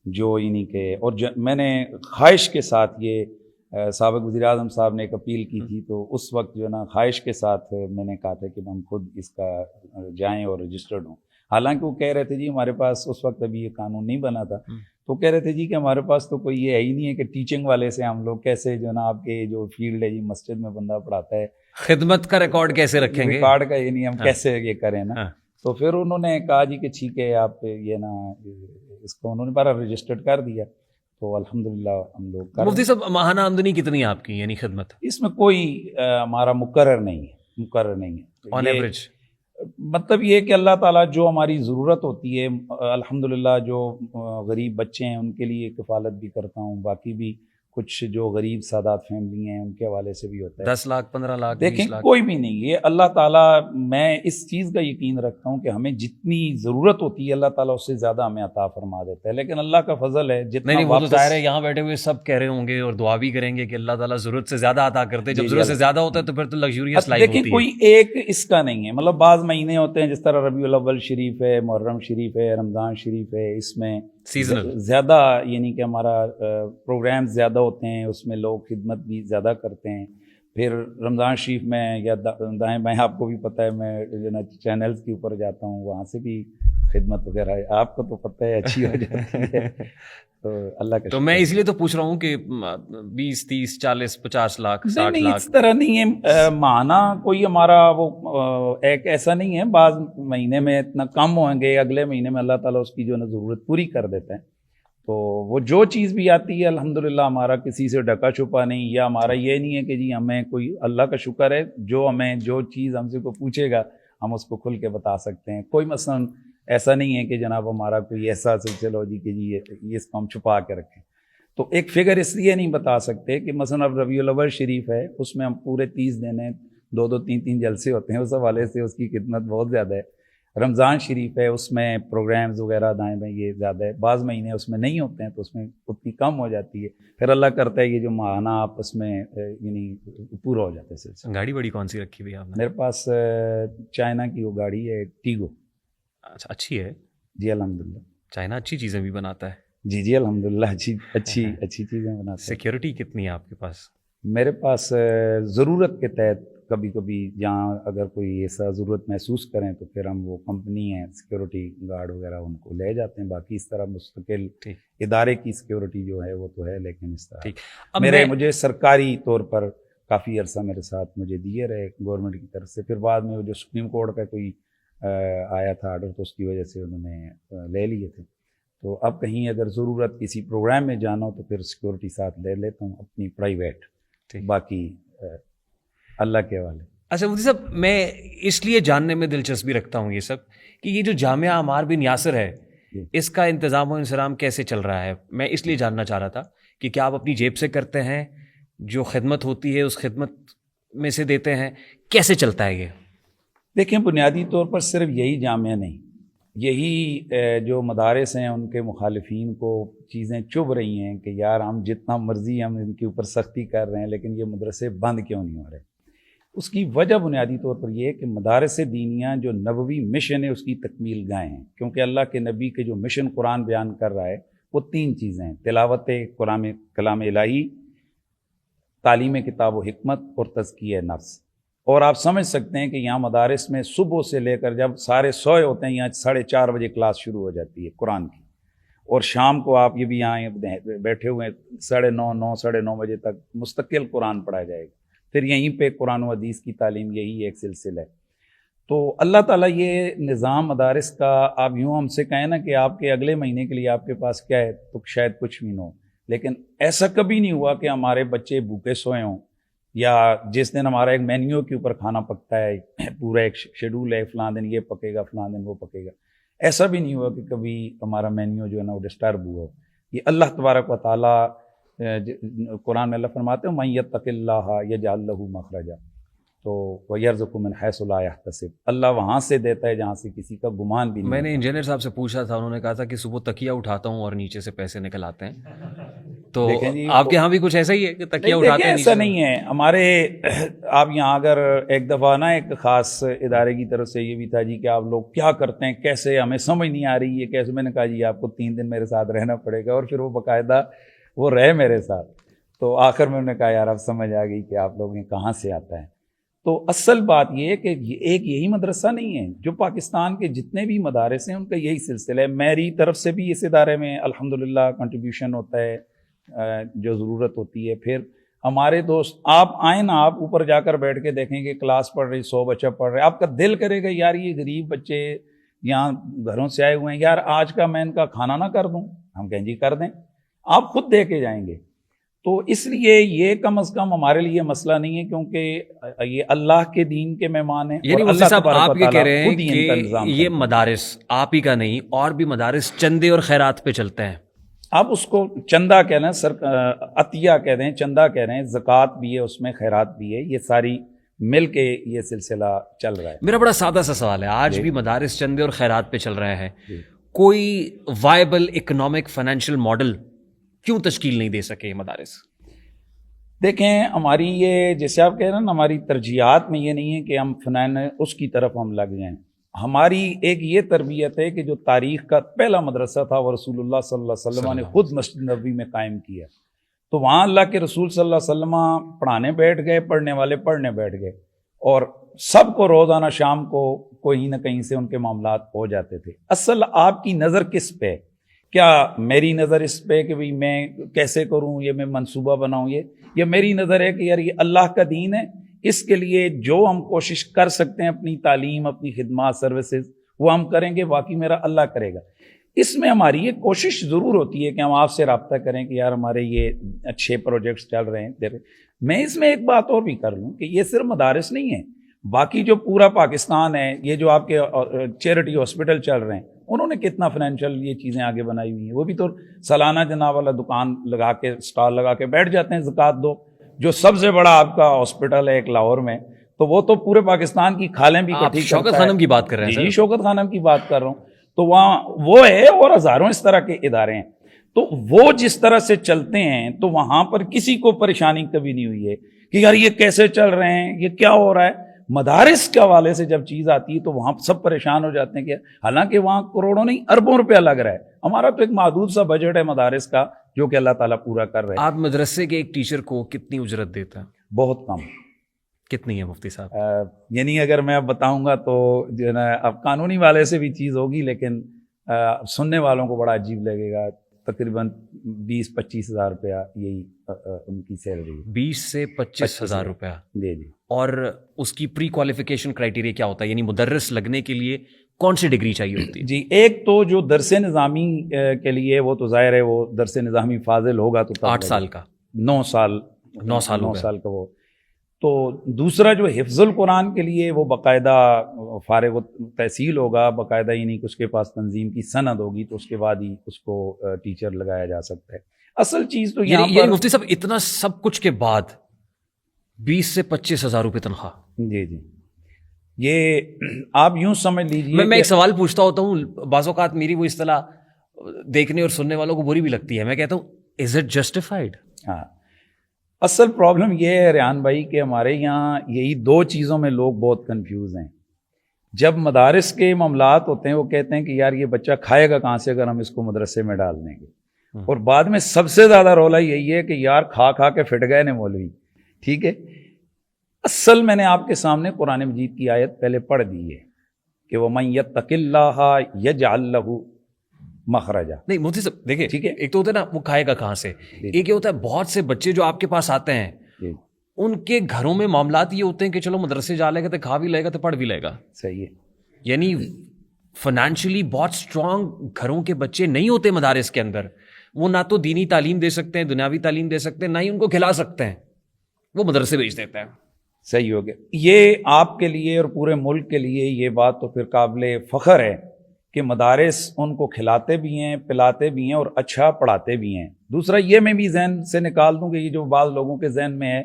جو انہیں کے، اور میں نے خواہش کے ساتھ یہ سابق وزیر اعظم صاحب نے ایک اپیل کی تھی، تو اس وقت جو ہے نا خواہش کے ساتھ میں نے کہا تھا کہ ہم خود اس کا جائیں اور رجسٹرڈ ہوں. حالانکہ وہ کہہ رہے تھے جی ہمارے پاس اس وقت ابھی یہ قانون نہیں بنا تھا، تو کہہ رہے تھے جی کہ ہمارے پاس تو کوئی یہ ہے ہی نہیں ہے کہ ٹیچنگ والے سے ہم لوگ کیسے جو ہے نا آپ کے جو فیلڈ ہے جی مسجد میں بندہ پڑھاتا ہے، خدمت کا ریکارڈ کیسے رکھیں گے، ریکارڈ کا یہ نہیں، ہم کیسے یہ کریں نا. تو پھر انہوں نے کہا جی کہ ٹھیک ہے آپ یہ نا اس کو انہوں نے بارہ رجسٹرڈ کر دیا. تو الحمدللہ ہم لوگ. مفتی صاحب ماہانہ آمدنی کتنی ہے آپ کی، یعنی خدمت؟ اس میں کوئی ہمارا مقرر نہیں ہے. آن ایوریج مطلب یہ کہ اللہ تعالیٰ جو ہماری ضرورت ہوتی ہے، الحمدللہ جو غریب بچے ہیں ان کے لیے کفالت بھی کرتا ہوں، باقی بھی کچھ جو غریب سادات فیملی ہیں ان کے حوالے سے بھی ہوتا ہے. 10 لاکھ 15 لاکھ 20 دیکھیں لاکھ کوئی بھی نہیں, یہ اللہ تعالیٰ, میں اس چیز کا یقین رکھتا ہوں کہ ہمیں جتنی ضرورت ہوتی ہے اللہ تعالیٰ اس سے زیادہ ہمیں عطا فرما دیتا ہے, لیکن اللہ کا فضل ہے جتنا نہیں وہ تو واپس. ظاہر ہے یہاں بیٹھے ہوئے سب کہہ رہے ہوں گے اور دعا بھی کریں گے کہ اللہ تعالیٰ ضرورت سے زیادہ عطا کرتے ہیں. جب ضرورت سے زیادہ ہوتا ہے تو پھر تو لگژریس لائف ہوتی ہے. دیکھیں کوئی ایک اس کا نہیں ہے, مطلب بعض مہینے ہوتے ہیں جس طرح ربیع الاول شریف ہے, محرم شریف ہے, رمضان شریف ہے, اس میں سیزنل زیادہ یعنی کہ ہمارا پروگرام زیادہ ہوتے ہیں, اس میں لوگ خدمت بھی زیادہ کرتے ہیں. پھر رمضان شریف میں یا دائیں بائیں آپ کو بھی پتہ ہے میں چینلز کے اوپر جاتا ہوں, وہاں سے بھی خدمت وغیرہ ہے, آپ کو تو پتہ ہے اچھی ہو جاتی ہے. تو اللہ کا تو میں اس لیے تو پوچھ رہا ہوں کہ 20 30 40 50 لاکھ 60 نہیں, لاکھ اس طرح نہیں ہے معنی کوئی ہمارا وہ ایک ایسا نہیں ہے. بعض مہینے میں اتنا کم ہوں گے, اگلے مہینے میں اللہ تعالیٰ اس کی جو ہے نا ضرورت پوری کر دیتا ہے. تو وہ جو چیز بھی آتی ہے الحمدللہ ہمارا کسی سے ڈکا چھپا نہیں, یا ہمارا یہ نہیں ہے کہ جی ہمیں کوئی, اللہ کا شکر ہے جو ہمیں جو چیز ہم سے کوئی پوچھے گا ہم اس کو کھل کے بتا سکتے ہیں. کوئی مثلاً ایسا نہیں ہے کہ جناب ہمارا کوئی ایسا سلسلہ ہو جی کہ جی یہ اس کو ہم چھپا کے رکھیں. تو ایک فگر اس لیے نہیں بتا سکتے کہ مثلا اب ربیع الاول شریف ہے, اس میں ہم پورے 30 دن ہیں, 2 3 جلسے ہوتے ہیں, اس حوالے سے اس کی خدمت بہت زیادہ ہے. رمضان شریف ہے, اس میں پروگرامز وغیرہ دائیں بائیں یہ زیادہ ہے. بعض مہینے اس میں نہیں ہوتے ہیں تو اس میں اتنی کم ہو جاتی ہے. پھر اللہ کرتا ہے یہ جو ماہانہ آپس میں یعنی پورا ہو جاتا ہے سلسلہ. گاڑی بڑی کون سی رکھی ہوئی آپ نے؟ میرے پاس چائنا کی وہ گاڑی ہے ٹیگو. اچھا اچھی ہے جی الحمدللہ. چائنا اچھی چیزیں بھی بناتا ہے. جی الحمدللہ اچھی چیزیں بناتے ہیں. سیکیورٹی کتنی ہے آپ کے پاس؟ میرے پاس ضرورت کے تحت کبھی کبھی جہاں اگر کوئی ایسا ضرورت محسوس کریں تو پھر ہم وہ کمپنی ہیں سیکیورٹی گارڈ وغیرہ ان کو لے جاتے ہیں. باقی اس طرح مستقل ادارے کی سیکیورٹی جو ہے وہ تو ہے, لیکن اس طرح مجھے سرکاری طور پر کافی عرصہ میرے ساتھ مجھے دیے رہے گورنمنٹ کی طرف سے. پھر بعد میں وہ جو سپریم کورٹ کا کوئی آیا تھا آرڈر تو اس کی وجہ سے انہوں نے لے لیے تھے. تو اب کہیں اگر ضرورت کسی پروگرام میں جانا ہو تو پھر سیکیورٹی ساتھ لے لیتا ہوں اپنی پرائیویٹ, باقی اللہ کے حوالے. اچھا مفتی صاحب, میں اس لیے جاننے میں دلچسپی رکھتا ہوں یہ سب کہ یہ جو جامعہ عمار بن یاسر ہے اس کا انتظام و انصرام کیسے چل رہا ہے. میں اس لیے جاننا چاہ رہا تھا کہ کیا آپ اپنی جیب سے کرتے ہیں, جو خدمت ہوتی ہے اس خدمت میں سے دیتے ہیں, کیسے چلتا ہے یہ؟ دیکھیں بنیادی طور پر صرف یہی جامعہ نہیں, یہی جو مدارس ہیں ان کے مخالفین کو چیزیں چبھ رہی ہیں کہ یار ہم جتنا مرضی ہم ان کے اوپر سختی کر رہے ہیں لیکن یہ مدرسے بند کیوں نہیں ہو رہے. اس کی وجہ بنیادی طور پر یہ ہے کہ مدارس دینیہ جو نبوی مشن ہے اس کی تکمیل گاہیں ہیں, کیونکہ اللہ کے نبی کے جو مشن قرآن بیان کر رہا ہے وہ 3 چیزیں ہیں: تلاوت کلام الہی, تعلیم کتاب و حکمت اور تزکیہ نفس. اور آپ سمجھ سکتے ہیں کہ یہاں مدارس میں صبح سے لے کر جب سارے سوئے ہوتے ہیں یہاں 4:30 بجے کلاس شروع ہو جاتی ہے قرآن کی, اور شام کو آپ یہ بھی یہاں بیٹھے ہوئے ہیں 9:30 9:30 بجے تک مستقل قرآن پڑھا جائے گا. پھر یہیں پہ قرآن و حدیث کی تعلیم, یہی ایک سلسلہ ہے. تو اللہ تعالیٰ یہ نظام مدارس کا, آپ یوں ہم سے کہیں نا کہ آپ کے اگلے مہینے کے لیے آپ کے پاس کیا ہے تو شاید کچھ بھی نہ ہو, لیکن ایسا کبھی نہیں ہوا کہ ہمارے بچے بھوکے سوئے ہوں, یا جس دن ہمارا ایک مینیو کے اوپر کھانا پکتا ہے, پورا ایک شیڈول ہے, فلاں دن یہ پکے گا فلاں دن وہ پکے گا, ایسا بھی نہیں ہوا کہ کبھی ہمارا مینیو جو ہے نا وہ ڈسٹرب ہوا ہو. یہ اللہ تبارک و تعالیٰ قرآن میں اللہ فرماتے ہیں مَن یتق اللہ یجعل لہ مخرجا, تو وَیرزقہ من حیث لا یحتسب, اللہ وہاں سے دیتا ہے جہاں سے کسی کا گمان بھی نہیں. میں نے انجینئر صاحب سے پوچھا تھا, انہوں نے کہا تھا کہ صبح تکیہ اٹھاتا ہوں اور نیچے سے پیسے نکل آتے ہیں. تو آپ کے ہاں بھی کچھ ایسا ہی ہے کہ تکیہ اٹھاتے ہیں؟ ایسا نہیں ہے ہمارے. آپ یہاں اگر ایک دفعہ نا ایک خاص ادارے کی طرف سے یہ بھی تھا جی کہ آپ لوگ کیا کرتے ہیں, کیسے, ہمیں سمجھ نہیں آ رہی ہے کیسے. میں نے کہا جی آپ کو 3 دن میرے ساتھ رہنا پڑے گا, اور پھر وہ باقاعدہ وہ رہے میرے ساتھ. تو آخر میں انہوں نے کہا یار اب سمجھ آ گئی کہ آپ لوگ کہاں سے آتا ہے. تو اصل بات یہ ہے کہ ایک یہی مدرسہ نہیں ہے, جو پاکستان کے جتنے بھی مدارس ہیں ان کا یہی سلسلہ ہے. میری طرف سے بھی اس ادارے میں الحمدللہ کنٹریبیوشن ہوتا ہے جو ضرورت ہوتی ہے. پھر ہمارے دوست, آپ آئیں نا, آپ اوپر جا کر بیٹھ کے دیکھیں گے کلاس پڑھ رہی 100 بچہ پڑھ رہے, آپ کا دل کرے گا یار یہ غریب بچے یہاں گھروں سے آئے ہوئے ہیں, یار آج کا میں ان کا کھانا نہ کر دوں. ہم کہیں جی کر دیں, آپ خود دے کے جائیں گے. تو اس لیے یہ کم از کم ہمارے لیے مسئلہ نہیں ہے, کیونکہ یہ اللہ کے دین کے مہمان ہیں. یعنی مفتی صاحب آپ یہ کہہ رہے ہیں کہ یہ مدارس آپ ہی کا نہیں, اور بھی مدارس چندے اور خیرات پہ چلتے ہیں؟ آپ اس کو چندہ کہہ رہے ہیں، عطیہ کہہ رہے ہیں، چندہ کہہ رہے ہیں، زکوٰۃ بھی ہے اس میں، خیرات بھی ہے، یہ ساری مل کے یہ سلسلہ چل رہا ہے. میرا بڑا سادہ سا سوال ہے، آج بھی مدارس چندے اور خیرات پہ چل رہے ہیں، کوئی وائبل اکنامک فائنینشیل ماڈل کیوں تشکیل نہیں دے سکے یہ مدارس؟ دیکھیں ہماری یہ جیسے آپ کہہ رہے ہیں نا، ہماری ترجیحات میں یہ نہیں ہے کہ ہم فنان اس کی طرف ہم لگ جائیں. ہماری ایک یہ تربیت ہے کہ جو تاریخ کا پہلا مدرسہ تھا وہ رسول اللہ صلی اللہ علیہ وسلم نے خود مسجد نبوی میں قائم کیا. تو وہاں اللہ کے رسول صلی اللہ علیہ وسلم پڑھانے بیٹھ گئے، پڑھنے والے پڑھنے بیٹھ گئے، اور سب کو روزانہ شام کو کوئی نہ کہیں سے ان کے معاملات ہو جاتے تھے. اصل آپ کی نظر کس پہ؟ کیا میری نظر اس پہ کہ بھئی میں کیسے کروں، یہ میں منصوبہ بناؤں، یہ میری نظر ہے کہ یار یہ اللہ کا دین ہے، اس کے لیے جو ہم کوشش کر سکتے ہیں اپنی تعلیم، اپنی خدمات، سروسز، وہ ہم کریں گے، باقی میرا اللہ کرے گا. اس میں ہماری یہ کوشش ضرور ہوتی ہے کہ ہم آپ سے رابطہ کریں کہ یار ہمارے یہ اچھے پروجیکٹس چل رہے ہیں. میں اس میں ایک بات اور بھی کر لوں کہ یہ صرف مدارس نہیں ہے، باقی جو پورا پاکستان ہے، یہ جو آپ کے چیریٹی ہاسپٹل چل رہے ہیں، انہوں نے کتنا فائنینشیل یہ چیزیں آگے بنائی ہوئی ہیں. وہ بھی تو سالانہ جناب والا دکان لگا کے، اسٹال لگا کے بیٹھ جاتے ہیں، زکوٰۃ دو. جو سب سے بڑا آپ کا ہاسپٹل ہے ایک لاہور میں، تو وہ تو پورے پاکستان کی کھالیں بھی اکٹھی کرتا ہے. شوکت خانم کی بات کر رہے ہیں؟ جی شوکت خانم کی بات کر رہا ہوں. تو وہاں وہ ہے، اور ہزاروں اس طرح کے ادارے ہیں. تو وہ جس طرح سے چلتے ہیں تو وہاں پر کسی کو پریشانی کبھی نہیں ہوئی ہے کہ یار یہ کیسے چل رہے ہیں، یہ کیا ہو رہا ہے. مدارس کے حوالے سے جب چیز آتی ہے تو وہاں سب پریشان ہو جاتے ہیں کہ حالانکہ وہاں کروڑوں نہیں اربوں روپیہ لگ رہا ہے. ہمارا تو ایک محدود سا بجٹ ہے مدارس کا جو کہ اللہ تعالیٰ پورا کر رہے ہیں. آپ مدرسے کے ایک ٹیچر کو کتنی اجرت دیتا ہے؟ بہت کم. کتنی ہے مفتی صاحب؟ یعنی اگر میں اب بتاؤں گا تو جو ہے نا اب قانونی والے سے بھی چیز ہوگی، لیکن سننے والوں کو بڑا عجیب لگے گا. تقریباً 20-25 ہزار روپیہ یہی ان کی سیلری. 20 سے 25 ہزار روپیہ؟ جی جی. اور اس کی پری کوالیفیکیشن کرائیٹیریا کیا ہوتا ہے؟ یعنی مدرس لگنے کے لیے کون سی ڈگری چاہیے ہوتی ہے؟ جی ایک تو جو درس نظامی کے لیے وہ تو ظاہر ہے وہ درس نظامی فاضل ہوگا تو 8 سال کا، 9 سال کا وہ. تو دوسرا جو حفظ القرآن کے لیے وہ باقاعدہ فارغ تحصیل ہوگا، باقاعدہ یعنی کہ اس کے پاس تنظیم کی سند ہوگی، تو اس کے بعد ہی اس کو ٹیچر لگایا جا سکتا ہے. اصل چیز تو یہاں پر مفتی صاحب اتنا سب کچھ کے بعد 20 سے 25 ہزار روپے تنخواہ؟ جی جی. یہ آپ یوں سمجھ لیجیے. میں ایک سوال پوچھتا ہوتا ہوں، بعض اوقات میری وہ اصطلاح دیکھنے اور سننے والوں کو بری بھی لگتی ہے. میں کہتا ہوں از اٹ جسٹیفائڈ؟ ہاں، اصل پرابلم یہ ہے ریحان بھائی کہ ہمارے یہاں یہی 2 چیزوں میں لوگ بہت کنفیوز ہیں. جب مدارس کے معاملات ہوتے ہیں وہ کہتے ہیں کہ یار یہ بچہ کھائے گا کہاں سے اگر ہم اس کو مدرسے میں ڈال دیں گے. اور بعد میں سب سے زیادہ رولا یہی ہے کہ یار کھا کھا کے پھٹ گئے نے مولوی. ٹھیک ہے، اصل میں نے آپ کے سامنے قرآن مجید کی آیت پہلے پڑھ دی ہے کہ وَمَن يَتَّقِ اللَّهَ يَجْعَلْ لَهُ مخرجا. نہیں مفتی صاحب دیکھیں، ٹھیک ہے، ایک تو ہوتا ہے نا وہ کھائے گا کہاں سے، ایک یہ ہوتا ہے بہت سے بچے جو آپ کے پاس آتے ہیں ان کے گھروں میں معاملات یہ ہوتے ہیں کہ چلو مدرسے جا لے گا تو کھا بھی لے گا تو پڑھ بھی لے گا. صحیح ہے. یعنی فائنینشلی بہت اسٹرانگ گھروں کے بچے نہیں ہوتے مدارس کے اندر. وہ نہ تو دینی تعلیم دے سکتے ہیں، دنیاوی تعلیم دے سکتے ہیں، نہ ہی ان کو کھلا سکتے ہیں، وہ مدرسے بھیج دیتے ہیں. صحیح ہو گیا. یہ آپ کے لیے اور پورے ملک کے لیے یہ بات تو پھر قابل فخر ہے کہ مدارس ان کو کھلاتے بھی ہیں، پلاتے بھی ہیں اور اچھا پڑھاتے بھی ہیں. دوسرا یہ میں بھی ذہن سے نکال دوں کہ یہ جو بعض لوگوں کے ذہن میں ہے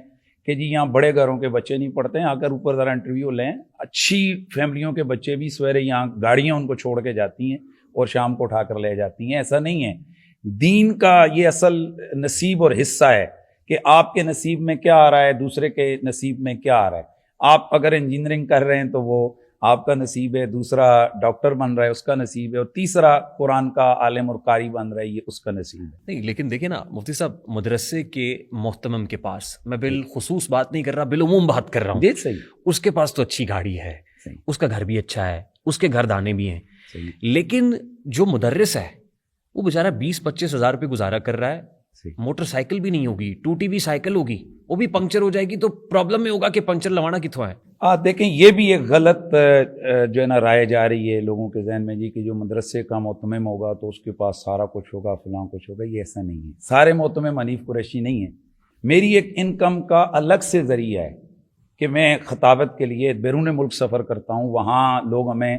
کہ جی یہاں بڑے گھروں کے بچے نہیں پڑھتے ہیں، اگر اوپر ذرا انٹرویو لیں، اچھی فیملیوں کے بچے بھی سویرے یہاں گاڑیاں ان کو چھوڑ کے جاتی ہیں اور شام کو اٹھا کر لے جاتی ہیں. ایسا نہیں ہے. دین کا یہ اصل نصیب اور حصہ ہے کہ آپ کے نصیب میں کیا آ رہا ہے، دوسرے کے نصیب میں کیا آ رہا ہے. آپ اگر انجینئرنگ کر رہے ہیں تو وہ آپ کا نصیب ہے، دوسرا ڈاکٹر بن رہا ہے اس کا نصیب ہے، اور تیسرا قرآن کا عالم اور قاری بن رہا ہے یہ اس کا نصیب ہے. نہیں لیکن دیکھیں نا مفتی صاحب، مدرسے کے محتمم کے پاس، میں بالخصوص بات نہیں کر رہا، بالعموم بات کر رہا ہوں، جی صحیح، اس کے پاس تو اچھی گاڑی ہے، اس کا گھر بھی اچھا ہے، اس کے گھر دانے بھی ہیں، صحیح. لیکن جو مدرس ہے وہ بیچارہ 20-25 ہزار روپے گزارا کر رہا ہے. موٹر سائیکل بھی نہیں ہوگی، ٹوٹی بھی سائیکل ہوگی، وہ بھی پنکچر ہو جائے گی تو پرابلم میں ہوگا کہ پنکچر لوانا کتوں ہے. دیکھیں یہ بھی ایک غلط جو ہے نا رائے جا رہی ہے لوگوں کے ذہن میں جی کہ جو مدرسے کا محتمم ہوگا تو اس کے پاس سارا کچھ ہوگا، فلاں کچھ ہوگا. یہ ایسا نہیں ہے. سارے محتمم حنیف قریشی نہیں ہیں. میری ایک انکم کا الگ سے ذریعہ ہے کہ میں خطابت کے لیے بیرون ملک سفر کرتا ہوں، وہاں لوگ ہمیں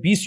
20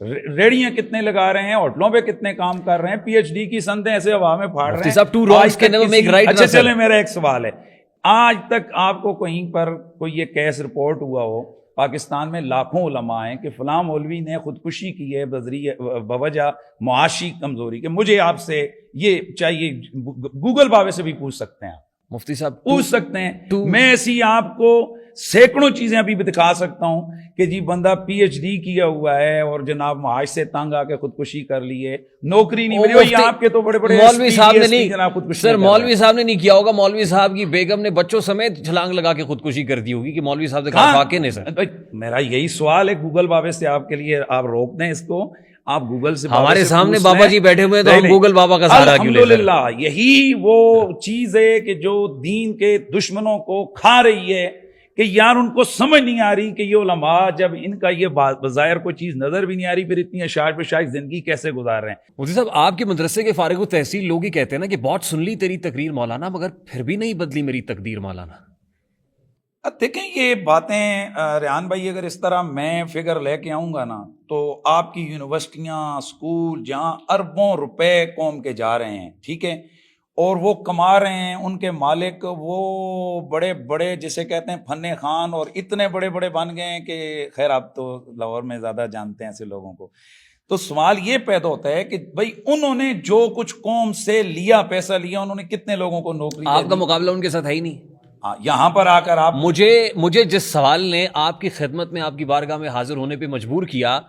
ریڑیاں کتنے لگا رہے ہیں, ہوٹلوں پہ کتنے کام کر رہے ہیں, پی ایچ ڈی کی سندیں ایسے ہوا میں پھاڑ رہے ہیں. صاحب, two wrongs can never make right. اچھا چلے, میرا ایک سوال ہے, آج تک آپ کو کہیں پر کوئی یہ کیس رپورٹ ہوا ہو پاکستان میں لاکھوں علماء ہیں کہ فلاں مولوی نے خودکشی کی ہے بوجہ معاشی کمزوری کے, مجھے آپ سے یہ چاہیے, گوگل بابے سے بھی پوچھ سکتے ہیں آپ, مفتی صاحب پوچھ سکتے ہیں, میں ایسی آپ کو سینکڑوں چیزیں ابھی بھی دکھا سکتا ہوں کہ جی بندہ پی ایچ ڈی کیا ہوا ہے اور جناب معاش سے تنگ آ کے خودکشی کر لی ہے, نوکری نہیں ملی. وہی آپ کے تو بڑے بڑے مولوی صاحب نے نہیں, سر مولوی صاحب صاحب نے نہیں کیا ہوگا, مولوی صاحب کی بیگم نے بچوں سمیت چھلانگ لگا کے خودکشی کر دی ہوگی کہ مولوی صاحب نے کہا واقع نہیں سر. میرا یہی سوال ہے گوگل بابے سے آپ کے لیے, آپ روک دیں اس کو, آپ گوگل سے ہمارے سامنے بابا جی بیٹھے ہوئے تو ہم گوگل بابا کا سہارا کیوں لے؟ الحمدللہ یہی وہ چیز ہے کہ جو دین کے دشمنوں کو کھا رہی ہے کہ یار ان کو سمجھ نہیں آ رہی کہ یہ علماء جب ان کا یہ بظاہر کوئی چیز نظر بھی نہیں آ رہی, پھر اتنی اشاعت پہ شاعت زندگی کیسے گزار رہے ہیں. مفتی صاحب, آپ کے مدرسے کے فارغ التحصیل لوگ ہی کہتے ہیں نا کہ بہت سن لی تیری تقریر مولانا, مگر پھر بھی نہیں بدلی میری تقدیر مولانا. دیکھیں یہ باتیں ریحان بھائی, اگر اس طرح میں فگر لے کے آؤں گا نا تو آپ کی یونیورسٹیاں, اسکول جہاں اربوں روپے قوم کے جا رہے ہیں, ٹھیک ہے, اور وہ کما رہے ہیں, ان کے مالک وہ بڑے بڑے جسے کہتے ہیں فن خان, اور اتنے بڑے بڑے بن گئے ہیں کہ خیر آپ تو لاہور میں زیادہ جانتے ہیں ایسے لوگوں کو. تو سوال یہ پیدا ہوتا ہے کہ بھائی انہوں نے جو کچھ قوم سے لیا, پیسہ لیا, انہوں نے کتنے لوگوں کو نوکری, آپ کا مقابلہ ان کے ساتھ ہے ہی نہیں. یہاں پر آ کر آپ مجھے جس سوال نے آپ کی خدمت میں, آپ کی بارگاہ میں حاضر ہونے پہ مجبور کیا,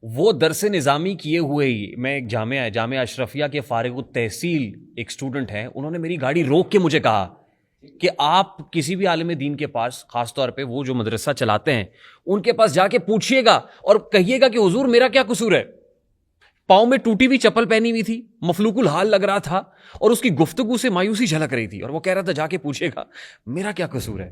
وہ درس نظامی کیے ہوئے ہی, میں ایک جامعہ اشرفیہ کے فارغ التحصیل ایک اسٹوڈنٹ ہیں, انہوں نے میری گاڑی روک کے مجھے کہا کہ آپ کسی بھی عالم دین کے پاس, خاص طور پہ وہ جو مدرسہ چلاتے ہیں, ان کے پاس جا کے پوچھیے گا اور کہیے گا کہ حضور میرا کیا قصور ہے. پاؤں میں ٹوٹی ہوئی چپل پہنی ہوئی تھی, مفلوق الحال لگ رہا تھا, اور اس کی گفتگو سے مایوسی جھلک رہی تھی, اور وہ کہہ رہا تھا جا کے پوچھے گا میرا کیا قصور ہے.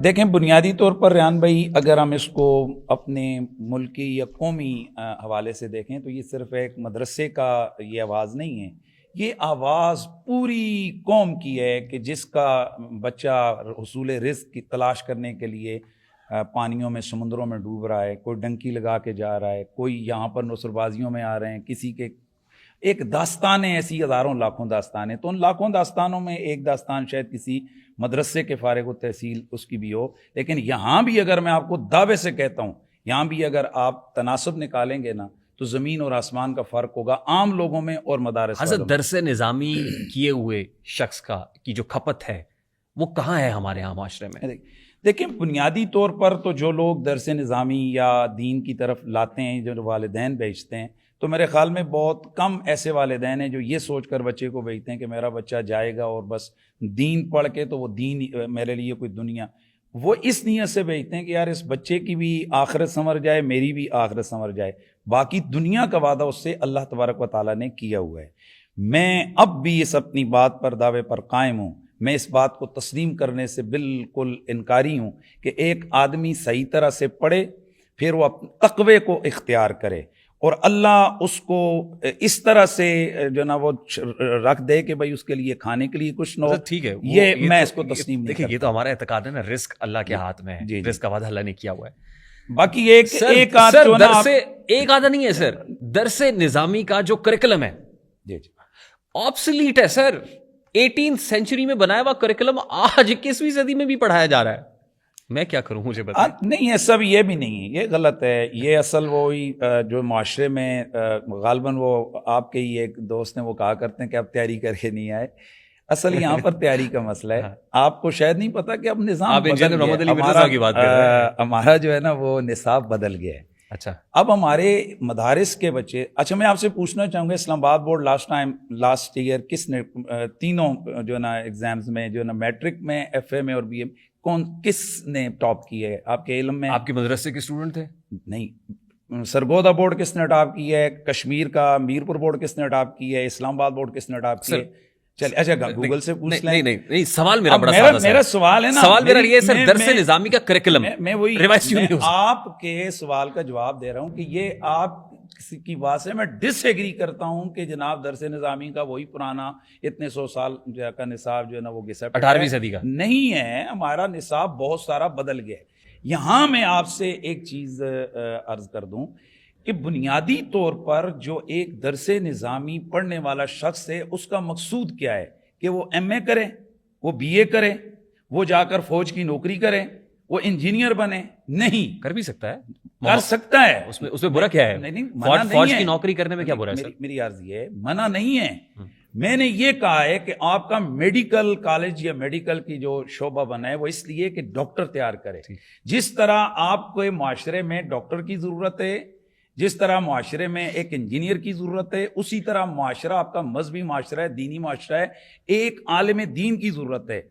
دیکھیں بنیادی طور پر ریحان بھائی, اگر ہم اس کو اپنے ملکی یا قومی حوالے سے دیکھیں تو یہ صرف ایک مدرسے کا یہ آواز نہیں ہے, یہ آواز پوری قوم کی ہے کہ جس کا بچہ حصول رزق کی تلاش کرنے کے لیے پانیوں میں, سمندروں میں ڈوب رہا ہے, کوئی ڈنکی لگا کے جا رہا ہے, کوئی یہاں پر نصر بازیوں میں آ رہے ہیں, کسی کے ایک داستانیں ایسی ہزاروں لاکھوں داستانیں, تو ان لاکھوں داستانوں میں ایک داستان شاید کسی مدرسے کے فارغ التحصیل اس کی بھی ہو. لیکن یہاں بھی اگر میں آپ کو دعوے سے کہتا ہوں, یہاں بھی اگر آپ تناسب نکالیں گے نا تو زمین اور آسمان کا فرق ہوگا عام لوگوں میں اور مدارس. حضرت درس نظامی کیے ہوئے شخص کا کی جو کھپت ہے وہ کہاں ہے ہمارے یہاں معاشرے میں؟ دیکھیں بنیادی طور پر تو جو لوگ درس نظامی یا دین کی طرف لاتے ہیں, جو والدین بھیجتے ہیں, تو میرے خیال میں بہت کم ایسے والدین ہیں جو یہ سوچ کر بچے کو بھیجتے ہیں کہ میرا بچہ جائے گا اور بس دین پڑھ کے تو وہ دین میرے لیے کوئی دنیا, وہ اس نیت سے بھیجتے ہیں کہ یار اس بچے کی بھی آخرت سنور جائے, میری بھی آخرت سنور جائے, باقی دنیا کا وعدہ اس سے اللہ تبارک و تعالیٰ نے کیا ہوا ہے. میں اب بھی اس اپنی بات پر, دعوے پر قائم ہوں, میں اس بات کو تسلیم کرنے سے بالکل انکاری ہوں کہ ایک آدمی صحیح طرح سے پڑھے, پھر وہ تقوی کو اختیار کرے, اور اللہ اس کو اس طرح سے جو نا وہ رکھ دے کہ بھائی اس کے لیے کھانے کے لیے کچھ نہ ہو. ٹھیک ہے, یہ میں اس کو تسلیم نہیں دیکھیں, یہ تو ہمارا اعتقاد ہے نا, رزق اللہ کے ہاتھ میں ہے, رزق کا وعدہ اللہ نے کیا ہوا ہے. باقی ایک آدھا نہیں ہے سر, درس نظامی کا جو کریکلم ہے آبسلیٹ ہے سر. 18 سینچری میں بنایا ہوا کریکلم آج 21ویں صدی میں بھی پڑھایا جا رہا ہے. میں کیا کروں, مجھے بتا. نہیں ایسا بھی یہ بھی نہیں ہے, یہ غلط ہے. یہ اصل وہی جو معاشرے میں غالباً وہ آپ کے ہی ایک دوست نے وہ کہا کرتے ہیں کہ آپ تیاری کر کے نہیں آئے. اصل یہاں پر تیاری کا مسئلہ ہے. آپ کو شاید نہیں پتا کہ اب نظام ہمارا جو ہے نا وہ نصاب بدل گیا ہے. اچھا, اب ہمارے مدارس کے بچے, اچھا میں آپ سے پوچھنا چاہوں گا, اسلام آباد بورڈ لاسٹ ایئر کس نے تینوں جو نا ایگزامز میں, جو نا میٹرک میں, ایف اے میں اور بی اے کس نے ٹاپ کی ہے آپ کے علم میں؟ آپ کے مدرسے کے اسٹوڈنٹ تھے؟ نہیں. سرگودا بورڈ کس نے ٹاپ کی ہے, کشمیر کا میرپور بورڈ کس نے ٹاپ کی ہے, اسلام آباد بورڈ کس نے ٹاپ کی ہے؟ چلیے اچھا گوگل سے پوچھ لیں. نہیں سوال میرا بڑا سادہ ہے. میرا سوال ہے نا, سوال میرا یہ سر, درس نظامی کا کریکلم میں وہی آپ کے سوال کا جواب دے رہا ہوں کہ یہ آپ کسی کی بات سے میں ڈس ایگری کرتا ہوں کہ جناب درس نظامی کا وہی پرانا اتنے 100 سال کا نصاب جو ہے نا وہ 18ویں صدی کا نہیں ہے. ہمارا نصاب بہت سارا بدل گیا ہے. یہاں میں آپ سے ایک چیز عرض کر دوں کہ بنیادی طور پر جو ایک درس نظامی پڑھنے والا شخص ہے اس کا مقصود کیا ہے کہ وہ ایم اے کرے, وہ بی اے کرے, وہ جا کر فوج کی نوکری کرے, وہ انجینئر بنے؟ نہیں. کر بھی سکتا ہے, کر سکتا ہے, اس میں برا کیا ہے؟ نہیں, منع نہیں فوج ہے. کی نوکری کرنے میں کیا برا ہے سر؟ میری عرض یہ ہے, منع نہیں ہے. میں نے یہ کہا ہے کہ آپ کا میڈیکل کالج یا میڈیکل کی جو شعبہ بنا ہے وہ اس لیے کہ ڈاکٹر تیار کرے. جس طرح آپ کو معاشرے میں ڈاکٹر کی ضرورت ہے, جس طرح معاشرے میں ایک انجینئر کی ضرورت ہے, اسی طرح معاشرہ آپ کا مذہبی معاشرہ ہے, دینی معاشرہ ہے, ایک عالم دین کی ضرورت ہے.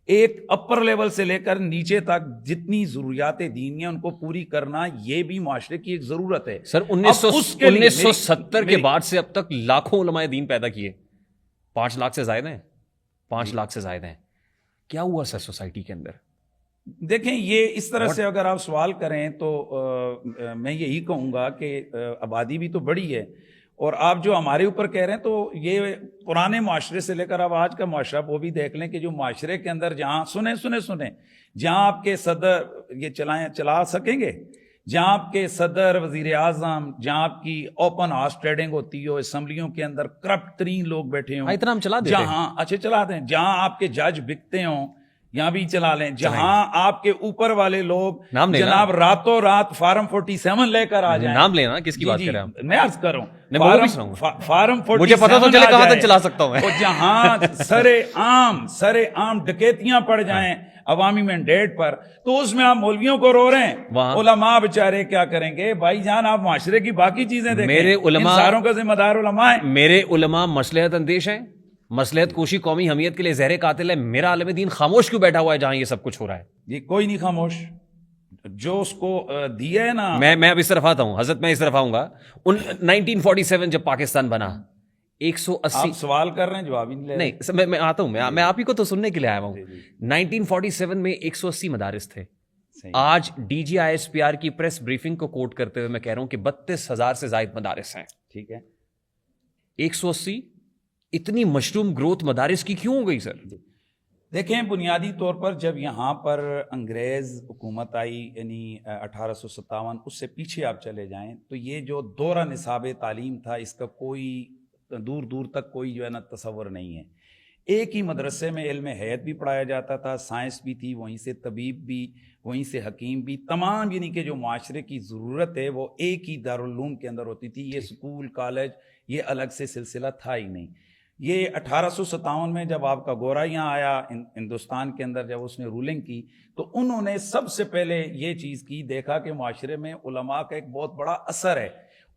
ایک اپر لیول سے لے کر نیچے تک جتنی ضروریات دین ہیں ان کو پوری کرنا یہ بھی معاشرے کی ایک ضرورت ہے. سر 1970 کے بعد سے اب تک لاکھوں علماء دین پیدا کیے, 5 لاکھ سے زائد ہیں, 5 لاکھ سے زائد ہیں. کیا ہوا سر سوسائٹی کے اندر؟ دیکھیں یہ اس طرح سے اگر آپ سوال کریں تو میں یہی کہوں گا کہ آبادی بھی تو بڑی ہے, اور آپ جو ہمارے اوپر کہہ رہے ہیں تو یہ پرانے معاشرے سے لے کر اب آج کا معاشرہ وہ بھی دیکھ لیں کہ جو معاشرے کے اندر جہاں سنیں جہاں آپ کے صدر یہ چلا سکیں گے, جہاں آپ کے صدر, وزیر اعظم, جہاں آپ کی اوپن ہارس ٹریڈنگ ہوتی ہو, اسمبلیوں کے اندر کرپٹ ترین لوگ بیٹھے ہوں, اتنا ہم چلا دیتے ہیں. جہاں اچھے چلا دیں, جہاں آپ کے جج بکتے ہوں یہاں بھی چلا لیں, جہاں آپ کے اوپر والے لوگ جناب راتوں رات فارم 47 لے کر آ جائیں. نام لینا, کس کی بات کر رہے ہیں؟ میں عرض کروں فارم 47 مجھے پتا تو چلے کہاں تک چلا سکتا ہوں. جہاں سر عام ڈکیتیاں پڑ جائیں عوامی مینڈیٹ پر, تو اس میں آپ مولویوں کو رو رہے ہیں, علماء بےچارے کیا کریں گے؟ بھائی جان آپ معاشرے کی باقی چیزیں دیکھیں, میرے علماء ساروں کا ذمہ دار علماء ہیں. میرے علماء مصلحت اندیش ہیں, مصلحت کوشی قومی حمیت کے لیے زہر قاتل ہے. میرا عالم دین خاموش کیوں بیٹھا ہوا ہے جہاں یہ سب کچھ ہو رہا ہے؟ یہ کوئی نہیں خاموش, جو اس کو دیا ہے نا. میں اب اس طرف آتا ہوں حضرت, میں اس طرف آؤں گا. 1947 جب پاکستان بنا, 180 آپ سوال کر رہے ہیں جواب ہی نہیں. نہیں میں آتا ہوں, میں آپ ہی کو تو سننے کے لیے آیا ہوں. 1947 میں 180 مدارس تھے. آج D G I S P R کی پریس بریفنگ کو کوٹ کرتے ہوئے میں کہہ رہا ہوں کہ 32,000 سے زائد مدارس ہیں. ٹھیک ہے, 180 اتنی مشروم گروتھ مدارس کی کیوں ہو گئی سر؟ دیکھیں بنیادی طور پر جب یہاں پر انگریز حکومت آئی, یعنی 1857, اس سے پیچھے آپ چلے جائیں تو یہ جو دورہ نصاب تعلیم تھا اس کا کوئی دور تک کوئی جو ہے نا تصور نہیں ہے. ایک ہی مدرسے میں علم حیات بھی پڑھایا جاتا تھا, سائنس بھی تھی, وہیں سے طبیب بھی, وہیں سے حکیم بھی, تمام یعنی کہ جو معاشرے کی ضرورت ہے وہ ایک ہی دارالعلوم کے اندر ہوتی تھی. یہ سکول کالج یہ الگ سے سلسلہ تھا ہی نہیں. یہ 1857 میں جب آپ کا گورا یہاں آیا ہندوستان کے اندر, جب اس نے رولنگ کی تو انہوں نے سب سے پہلے یہ چیز کی, دیکھا کہ معاشرے میں علماء کا ایک بہت بڑا اثر ہے.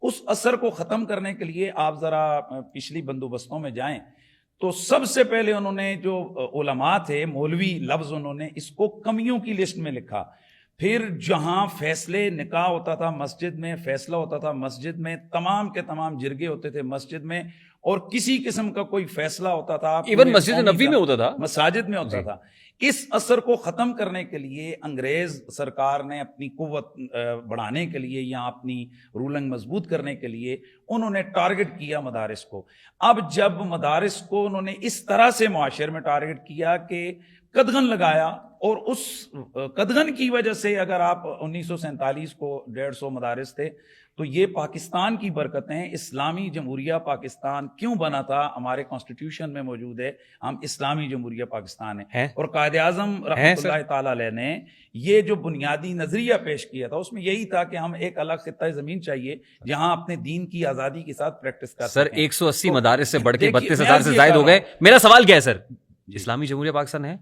اس اثر کو ختم کرنے کے لیے آپ ذرا پچھلی بندوبستوں میں جائیں تو سب سے پہلے انہوں نے جو علماء تھے, مولوی لفظ انہوں نے اس کو کمیوں کی لسٹ میں لکھا. پھر جہاں فیصلے نکاح ہوتا تھا مسجد میں, فیصلہ ہوتا تھا مسجد میں, تمام کے تمام جرگے ہوتے تھے مسجد میں, اور کسی قسم کا کوئی فیصلہ ہوتا تھا ایون مسجد نبوی میں ہوتا تھا, مساجد میں ہوتا تھا. اس اثر کو ختم کرنے کے لیے انگریز سرکار نے اپنی قوت بڑھانے کے لیے یا اپنی رولنگ مضبوط کرنے کے لیے انہوں نے ٹارگٹ کیا مدارس کو. اب جب مدارس کو انہوں نے اس طرح سے معاشرے میں ٹارگٹ کیا کہ قدغن لگایا, اور اس قدغن کی وجہ سے اگر آپ 1947 کو 150 مدارس تھے, تو یہ پاکستان کی برکتیں. اسلامی جمہوریہ پاکستان کیوں بنا تھا ہمارے کانسٹیٹیوشن میں موجود ہے, ہم اسلامی جمہوریہ پاکستان ہیں. اور قائد اعظم رحمۃ اللہ تعالی علیہ نے یہ جو بنیادی نظریہ پیش کیا تھا اس میں یہی تھا کہ ہم ایک الگ خطہ زمین چاہیے جہاں اپنے دین کی آزادی کے ساتھ پریکٹس کر سکیں. سر 180 مدارس سے بڑھ کے 32,000 سے زائد ہو گئے. میرا سوال کیا ہے سر, اسلامی جمہوریہ پاکستان ہے؟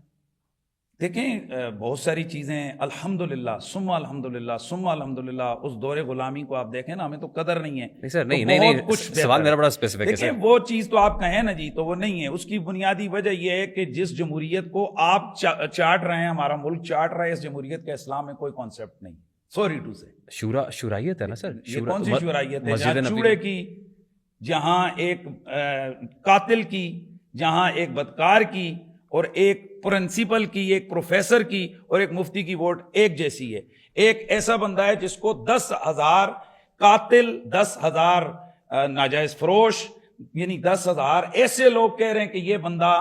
دیکھیں بہت ساری چیزیں الحمدللہ ثم الحمدللہ ثم الحمدللہ, اس دور غلامی کو آپ دیکھیں نا, ہمیں تو قدر نہیں ہے. نہیں سر, نہیں سوال میرا بڑا اسپیسیفک ہے سر. وہ چیز تو آپ کہیں نا جی, تو وہ نہیں ہے. اس کی بنیادی وجہ یہ ہے کہ جس جمہوریت کو آپ چاٹ رہے ہیں, ہمارا ملک چاٹ رہا ہے, اس جمہوریت کا اسلام میں کوئی کانسیپٹ نہیں. سوری ٹو سے شورائیت ہے نا سر, یہ کون سی شورائیت ہے؟ جہاں چوڑے کی, جہاں ایک قاتل کی, جہاں ایک بدکار کی, اور ایک پرنسپل کی, ایک پروفیسر کی, اور ایک مفتی کی ووٹ ایک جیسی ہے. ایک ایسا بندہ ہے جس کو 10,000 قاتل, 10,000 ناجائز فروش, یعنی 10,000 ایسے لوگ کہہ رہے ہیں کہ یہ بندہ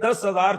10,000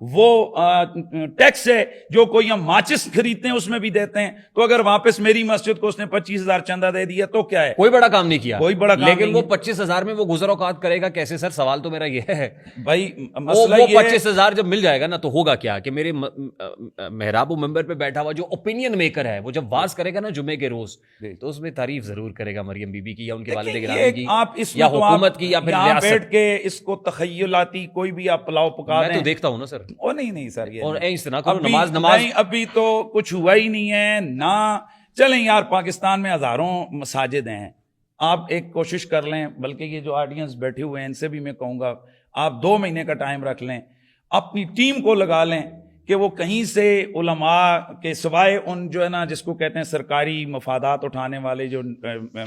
وہ ٹیکس ہے جو کوئی ہم ماچس خریدتے ہیں اس میں بھی دیتے ہیں. تو اگر واپس میری مسجد کو اس نے 25,000 چندہ دے دیا تو کیا ہے؟ کوئی بڑا کام نہیں کیا, کوئی بڑا کام لیکن نہیں وہ 25,000 میں وہ گزر اوقات کرے گا کیسے سر؟ سوال تو میرا یہ ہے بھائی. وہ مسئلہ یہ 25,000 جب مل جائے گا نا تو ہوگا کیا کہ میرے محراب و ممبر پہ بیٹھا ہوا جو اوپینین میکر ہے وہ جب واز کرے گا نا جمعے کے روز تو اس میں تعریف ضرور کرے گا مریم بی بی کی یا ان کے والد گرامی کی آپ اس یا حکومت کی یا پھر ریاست. بیٹھ کے اس کو تخیلاتی کوئی بھی آپ پلاؤ پکا میں دیں. تو دیکھتا ہوں نا سر. او نہیں سر, یہ اور ایسے نہ کرو, ابھی نماز نہیں, ابھی تو کچھ ہوا ہی نہیں ہے نا. چلیں یار, پاکستان میں ہزاروں مساجد ہیں, آپ ایک کوشش کر لیں, بلکہ یہ جو آڈینس بیٹھے ہوئے ہیں ان سے بھی میں کہوں گا آپ 2 مہینے کا ٹائم رکھ لیں, اپنی ٹیم کو لگا لیں کہ وہ کہیں سے علماء کے سوائے ان جو ہے نا جس کو کہتے ہیں سرکاری مفادات اٹھانے والے جو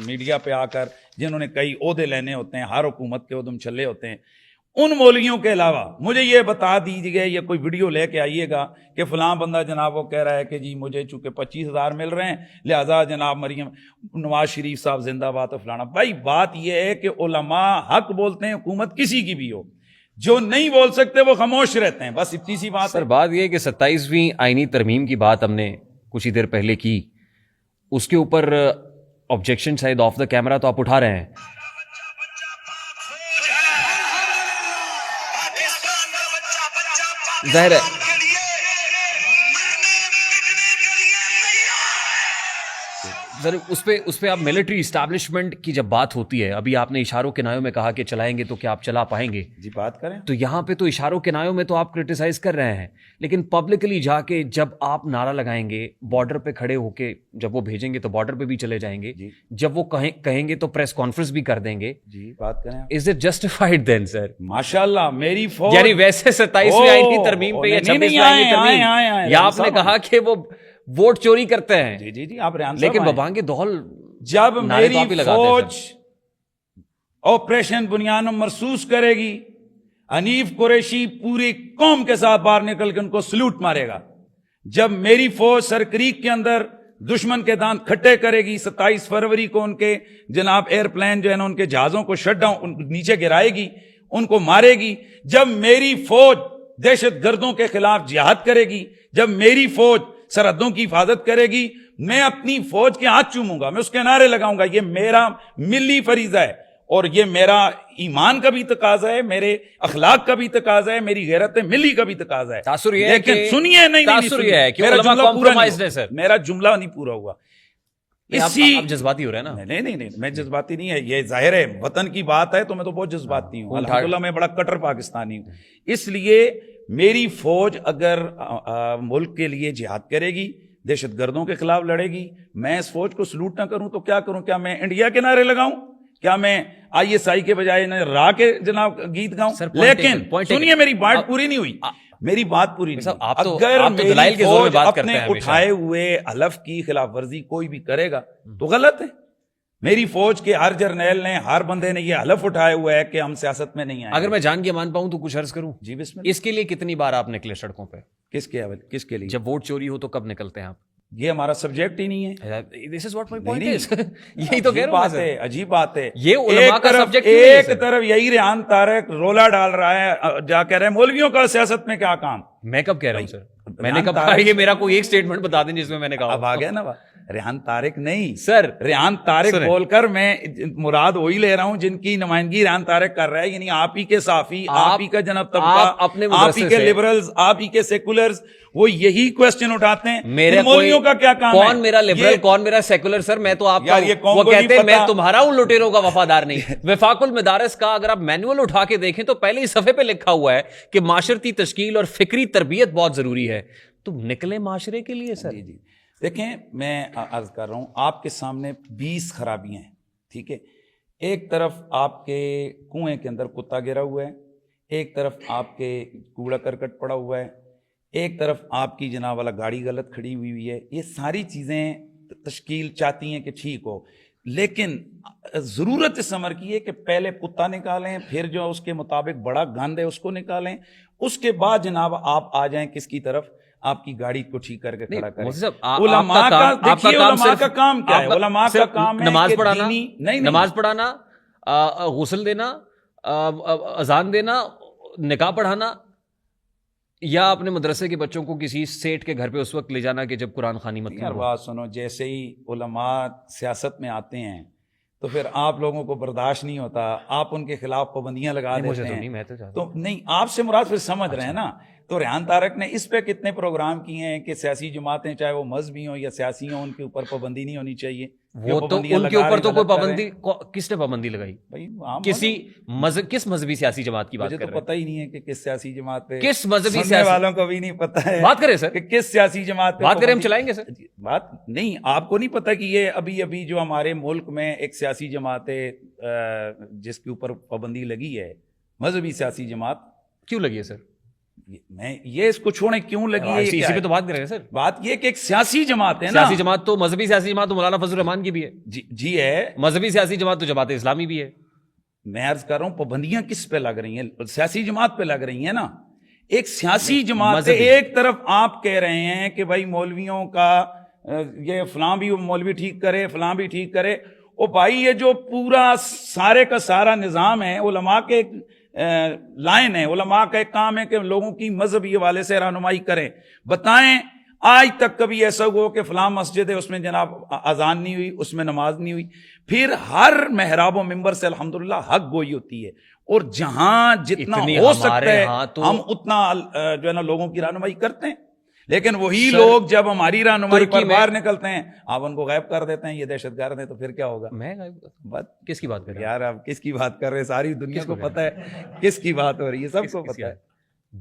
میڈیا پہ آ کر جنہوں نے کئی عہدے لینے ہوتے ہیں, ہر حکومت کے عہدم چلے ہوتے ہیں, ان مولویوں کے علاوہ مجھے یہ بتا دیجیے یا کوئی ویڈیو لے کے آئیے گا کہ فلاں بندہ جناب وہ کہہ رہا ہے کہ جی مجھے چونکہ 25,000 مل رہے ہیں لہذا جناب مریم نواز شریف صاحب زندہ باد فلانا. بھائی بات یہ ہے کہ علماء حق بولتے ہیں, حکومت کسی کی بھی ہو, جو نہیں بول سکتے وہ خاموش رہتے ہیں, بس اتنی سی بات. سر بات یہ ہے کہ 27ویں آئینی ترمیم کی بات ہم نے کچھ ہی دیر پہلے کی, اس کے اوپر آبجیکشن شاید آف دا کیمرہ تو آپ اٹھا رہے ہیں. ظاہر ہے سر اس پہ آپ ملٹری اسٹیبلشمنٹ کی جب بات ہوتی ہے, ابھی آپ نے اشاروں کنایوں میں کہا کہ چلائیں گے تو کیا آپ چلا پائیں گے؟ جی بات کریں. تو یہاں پہ تو اشاروں کنایوں میں تو آپ کرٹیسائز کر رہے ہیں, لیکن پبلکلی جا کے جب آپ نعرہ لگائیں گے, بارڈر پہ کھڑے ہو کے جب وہ بھیجیں گے تو بارڈر پہ بھی چلے جائیں گے, جب وہ کہیں گے تو پریس کانفرنس بھی کر دیں گے. جی بات کریں. از اٹ جسٹیفائڈ دین سر؟ ماشاءاللہ میری فوج یعنی ویسے 27ویں آئینی ترمیم پہ یا 26ویں آئینی ترمیم یا آپ نے کہا کہ وہ ووٹ چوری کرتے ہیں. جی جی جی آپ ریحان صاحب, لیکن ببانگ دہل جب میری فوج آپریشن بنیان مرصوص کرے گی, حنیف قریشی پوری قوم کے ساتھ باہر نکل کے ان کو سلوٹ مارے گا. جب میری فوج سرکریک کے اندر دشمن کے دانت کھٹے کرے گی, 27 فروری کو ان کے جناب ایئرپلین جو ہے نا ان کے جہازوں کو شٹ ڈاؤن نیچے گرائے گی, ان کو مارے گی. جب میری فوج دہشت گردوں کے خلاف جہاد کرے گی, جب میری فوج سرحدوں کی حفاظت کرے گی, میں اپنی فوج کے ہاتھ چوموں گا, میں اس کے نعرے لگاؤں گا. یہ میرا ملی فریضہ ہے اور یہ میرا ایمان کا بھی تقاضا ہے, میرے اخلاق کا بھی تقاضا ہے, میری غیرت ملی کا بھی تقاضا ہے. تاثر یہ ہے لیکن کہ سنیے, میرا جملہ نہیں پورا ہوا. آپ جذباتی ہو رہے ہیں نا؟ نہیں میں جذباتی نہیں ہے, یہ ظاہر ہے وطن کی بات ہے تو میں تو بہت جذباتی ہوں. الحمدللہ میں بڑا کٹر پاکستانی ہوں. اس لیے میری فوج اگر ملک کے لیے جہاد کرے گی, دہشت گردوں کے خلاف لڑے گی, میں اس فوج کو سلوٹ نہ کروں تو کیا کروں؟ کیا میں انڈیا کے نعرے لگاؤں؟ کیا میں ISI کے بجائے را کے جناب گیت گاؤں؟ لیکن سنیے, میری بات پوری نہیں ہوئی, میری بات پوری نہیں. اگر میری فوج اپنے اٹھائے ہوئے حلف کی خلاف ورزی کوئی بھی کرے گا تو غلط ہے. میری فوج کے ہر جرنیل نے, ہر بندے نے یہ حلف اٹھایا ہوا ہے کہ ہم سیاست میں نہیں آئیں. اگر میں جان کے مان پاؤں تو کچھ عرض کروں؟ جی بسم اللہ. اس کے لیے کتنی بار آپ نکلے سڑکوں پہ؟ کس کے لیے؟ جب ووٹ چوری ہو تو کب نکلتے ہیں آپ؟ یہ ہمارا سبجیکٹ ہی نہیں ہے. This is what my point is. یہی تو کہہ رہا ہوں. عجیب بات ہے. یہ علماء کا سبجیکٹ ایک طرف یہی ریحان طارق رولا ڈال رہا ہے, جا کہہ رہے ہیں مولویوں کا سیاست میں کیا کام. میں کب کہہ رہا ہوں سر؟ میں نے کب کہا؟ یہ میرا کوئی ایک سٹیٹمنٹ بتا دیں جس میں میں نے کہا. اب آ گیا نا ریحان طارق نہیں سر, ریحان طارق بول کر میں مراد وہی لے رہا ہوں جن کی نمائندگی ریحان طارق کر رہا ہے, یعنی آپ ہی کے صافی, آپ ہی کا جناب طبقہ, آپ ہی کے لبرلز, آپ ہی کے سیکولرز, وہ یہی کوسچن اٹھاتے ہیں. مولویوں کا کیا کام ہے؟ کون میرا لبرل, کون میرا سیکولر؟ سر میں تو آپ وہ کہتے ہیں میں تمہارا ان لٹیروں کا وفادار نہیں. وفاق المدارس کا اگر آپ مینول اٹھا کے دیکھیں تو پہلے ہی صفحے پہ لکھا ہوا ہے کہ معاشرتی تشکیل اور فکری تربیت بہت ضروری ہے. تم نکلے معاشرے کے لیے سر. جی دیکھیں, میں عرض کر رہا ہوں آپ کے سامنے 20 خرابیاں ہیں, ٹھیک ہے. ایک طرف آپ کے کنویں کے اندر کتا گرا ہوا ہے, ایک طرف آپ کے کوڑا کرکٹ پڑا ہوا ہے, ایک طرف آپ کی جناب والا گاڑی غلط کھڑی ہوئی ہے. یہ ساری چیزیں تشکیل چاہتی ہیں کہ ٹھیک ہو, لیکن ضرورت اس عمر کی ہے کہ پہلے کتا نکالیں, پھر جو اس کے مطابق بڑا گند ہے اس کو نکالیں, اس کے بعد جناب آپ آ جائیں کس کی طرف, آپ کی گاڑی کو ٹھیک کر کے کھڑا کریں. علماء کا کام کیا ہے؟ علماء کا کام ہے نماز پڑھانا, نماز پڑھانا, غسل دینا, اذان دینا, نکاح پڑھانا. یا اپنے مدرسے کے بچوں کو کسی سیٹ کے گھر پہ اس وقت لے جانا کہ جب قرآن خوانی مت یار کرو. بات سنو، جیسے ہی علماء سیاست میں آتے ہیں تو پھر آپ لوگوں کو برداشت نہیں ہوتا، آپ ان کے خلاف پابندیاں لگا مجھے دیتے تو ہیں. نہیں، میں تو چاہتا تو نہیں، آپ سے مراد پھر سمجھ رہے ہیں نا. تو ریحان طارق نے اس پہ کتنے پروگرام کیے ہیں کہ سیاسی جماعتیں چاہے وہ مذہبی ہوں یا سیاسی ہوں، ان کے اوپر پابندی نہیں ہونی چاہیے. وہ تو ان کے اوپر تو کوئی پابندی، کس نے پابندی لگائی؟ کسی کس مذہبی سیاسی جماعت کی بات مجھے کر تو رہے ہیں؟ پتہ ہی نہیں ہے کہ کس سیاسی جماعت پہ، کس مذہبی سننے سیاسی والوں کو بھی نہیں پتہ ہے. بات کریں سر، کہ کس سیاسی جماعت پہ بات کریں، ہم پابندی- چلائیں گے سر. بات نہیں، آپ کو نہیں پتا کہ یہ ابھی جو ہمارے ملک میں ایک سیاسی جماعت ہے جس کے اوپر پابندی لگی ہے، مذہبی سیاسی جماعت. کیوں لگی ہے سر؟ میں یہ اس کو چھوڑیں کیوں لگی ہے، اسی پہ تو بات کر رہے ہیں سر. بات یہ کہ ایک سیاسی جماعت ہے نا. سیاسی جماعت تو مذہبی سیاسی جماعت تو مولانا فضل الرحمان کی بھی ہے. جی ہے. مذہبی سیاسی جماعت تو جماعت اسلامی بھی ہے. میں عرض کر رہا ہوں پابندیاں کس پہ لگ رہی ہیں؟ سیاسی جماعت پہ لگ رہی ہیں نا. ایک سیاسی جماعت ہے. ایک طرف آپ کہہ رہے ہیں کہ بھائی مولویوں کا یہ فلاں بھی مولوی ٹھیک کرے، فلاں بھی ٹھیک کرے. او بھائی یہ جو پورا سارے کا سارا نظام ہے، علماء کے لائن ہے، علماء کا ایک کام ہے کہ لوگوں کی مذہبی حوالے سے رہنمائی کریں. بتائیں آج تک کبھی ایسا ہوا کہ فلاں مسجد ہے اس میں جناب اذان نہیں ہوئی، اس میں نماز نہیں ہوئی؟ پھر ہر محراب و ممبر سے الحمدللہ حق گوئی ہوتی ہے، اور جہاں جتنا ہو سکتا ہے ہم اتنا جو ہے نا لوگوں کی رہنمائی کرتے ہیں. لیکن وہی لوگ جب ہماری رہنمائی پر باہر نکلتے ہیں آپ ان کو غائب کر دیتے ہیں، یہ دہشت گرد ہیں. تو پھر کیا ہوگا؟ میں بات کس کی بات کر رہے ہیں یار؟ آپ کس کی بات کر رہے ہیں؟ ساری دنیا کو پتہ ہے کس کی بات ہو رہی ہے، سب کو پتہ ہے.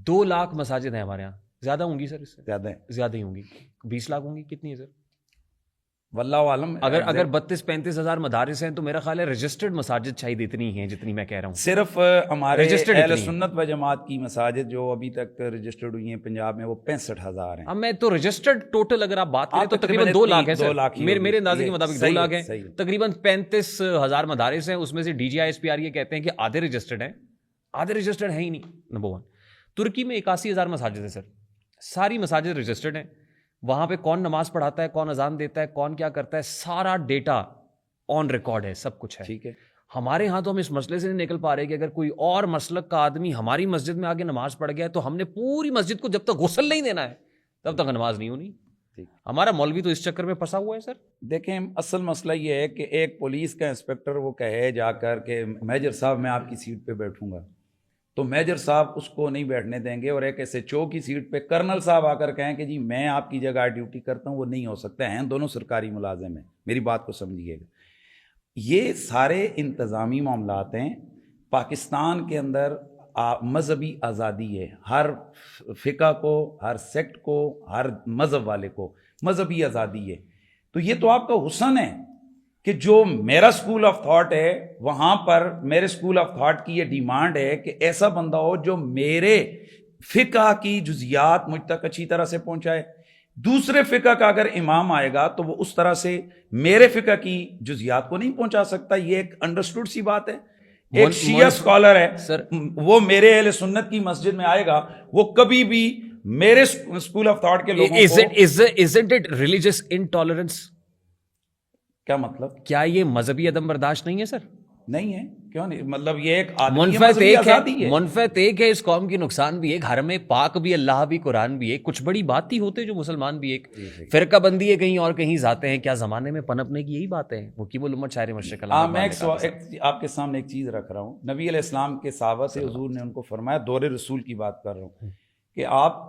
2 لاکھ مساجد ہیں ہمارے یہاں. زیادہ ہوں گی سر؟ اس سے زیادہ ہیں، زیادہ ہی ہوں گی. 20 لاکھ ہوں گی؟ کتنی ہے سر؟ واللہ عالم. اگر 32-35 ہزار مدارس ہیں تو میرا خیال ہے رجسٹرڈ مساجد شاید اتنی ہیں جتنی میں کہہ رہا ہوں. صرف ہمارے اہل سنت و جماعت کی مساجد جو ابھی تک رجسٹرڈ ہوئی ہیں پنجاب میں وہ 65,000 ہیں. اب میں تو رجسٹرڈ ٹوٹل اگر آپ بات کریں تو تقریباً 2 لاکھ ہے سر. میرے اندازے کے مطابق 2 لاکھ ہیں. تقریباً 35,000 مدارس ہیں. اس میں سے DGISPR یہ کہتے ہیں کہ آدھے رجسٹرڈ ہیں، آدھے رجسٹرڈ ہیں ہی نہیں. نمبر 1. ترکی میں 81,000 مساجد ہیں سر. ساری مساجد رجسٹرڈ ہیں. وہاں پہ کون نماز پڑھاتا ہے، کون اذان دیتا ہے، کون کیا کرتا ہے، سارا ڈیٹا آن ریکارڈ ہے، سب کچھ ہے. ٹھیک ہے. ہمارے ہاں تو ہم اس مسئلے سے نہیں نکل پا رہے کہ اگر کوئی اور مسلک کا آدمی ہماری مسجد میں آگے نماز پڑھ گیا ہے تو ہم نے پوری مسجد کو جب تک غسل نہیں دینا ہے تب تک نماز نہیں ہونی. ہمارا مولوی تو اس چکر میں پھنسا ہوا ہے سر. دیکھیں اصل مسئلہ یہ ہے کہ ایک پولیس کا انسپکٹر وہ کہے جا کر کہ میجر صاحب میں آپ کی سیٹ پہ بیٹھوں گا، تو میجر صاحب اس کو نہیں بیٹھنے دیں گے. اور ایک SHO کی سیٹ پہ کرنل صاحب آ کر کہیں کہ جی میں آپ کی جگہ ڈیوٹی کرتا ہوں، وہ نہیں ہو سکتا ہے. دونوں سرکاری ملازم ہیں. میری بات کو سمجھیے گا. یہ سارے انتظامی معاملات ہیں. پاکستان کے اندر مذہبی آزادی ہے، ہر فقہ کو، ہر سیکٹ کو، ہر مذہب والے کو مذہبی آزادی ہے. تو یہ تو آپ کا حسن ہے کہ جو میرا سکول آف تھاٹ ہے وہاں پر میرے سکول آف تھاٹ کی یہ ڈیمانڈ ہے کہ ایسا بندہ ہو جو میرے فقہ کی جزیات مجھ تک اچھی طرح سے پہنچائے. دوسرے فقہ کا اگر امام آئے گا تو وہ اس طرح سے میرے فقہ کی جزیات کو نہیں پہنچا سکتا. یہ ایک انڈرسٹوڈ سی بات ہے. ایک شیعہ اسکالر ہے سر، وہ میرے اہل سنت کی مسجد میں آئے گا، وہ کبھی بھی میرے سکول آف تھاٹ کے لوگوں کو isn't it religious intolerance؟ کیا مطلب؟ کیا یہ مذہبی عدم برداشت نہیں ہے سر؟ نہیں ہے. کیوں نہیں؟ مطلب یہ ایک منفعت ایک ہے، اس قوم کی نقصان بھی ایک، حرم پاک بھی، اللہ بھی، قرآن بھی ایک. کچھ بڑی بات ہی ہوتے جو مسلمان بھی ایک. فرقہ بندی ہے کہیں اور کہیں ذاتیں ہیں. کیا زمانے میں پنپنے کی یہی بات ہے؟ وہ کی وہ لمت شاعر مشرق. میں آپ کے سامنے ایک چیز رکھ رہا ہوں. نبی علیہ السلام کے صحابہ سے حضور نے ان کو فرمایا، دور رسول کی بات کر رہا ہوں، کہ آپ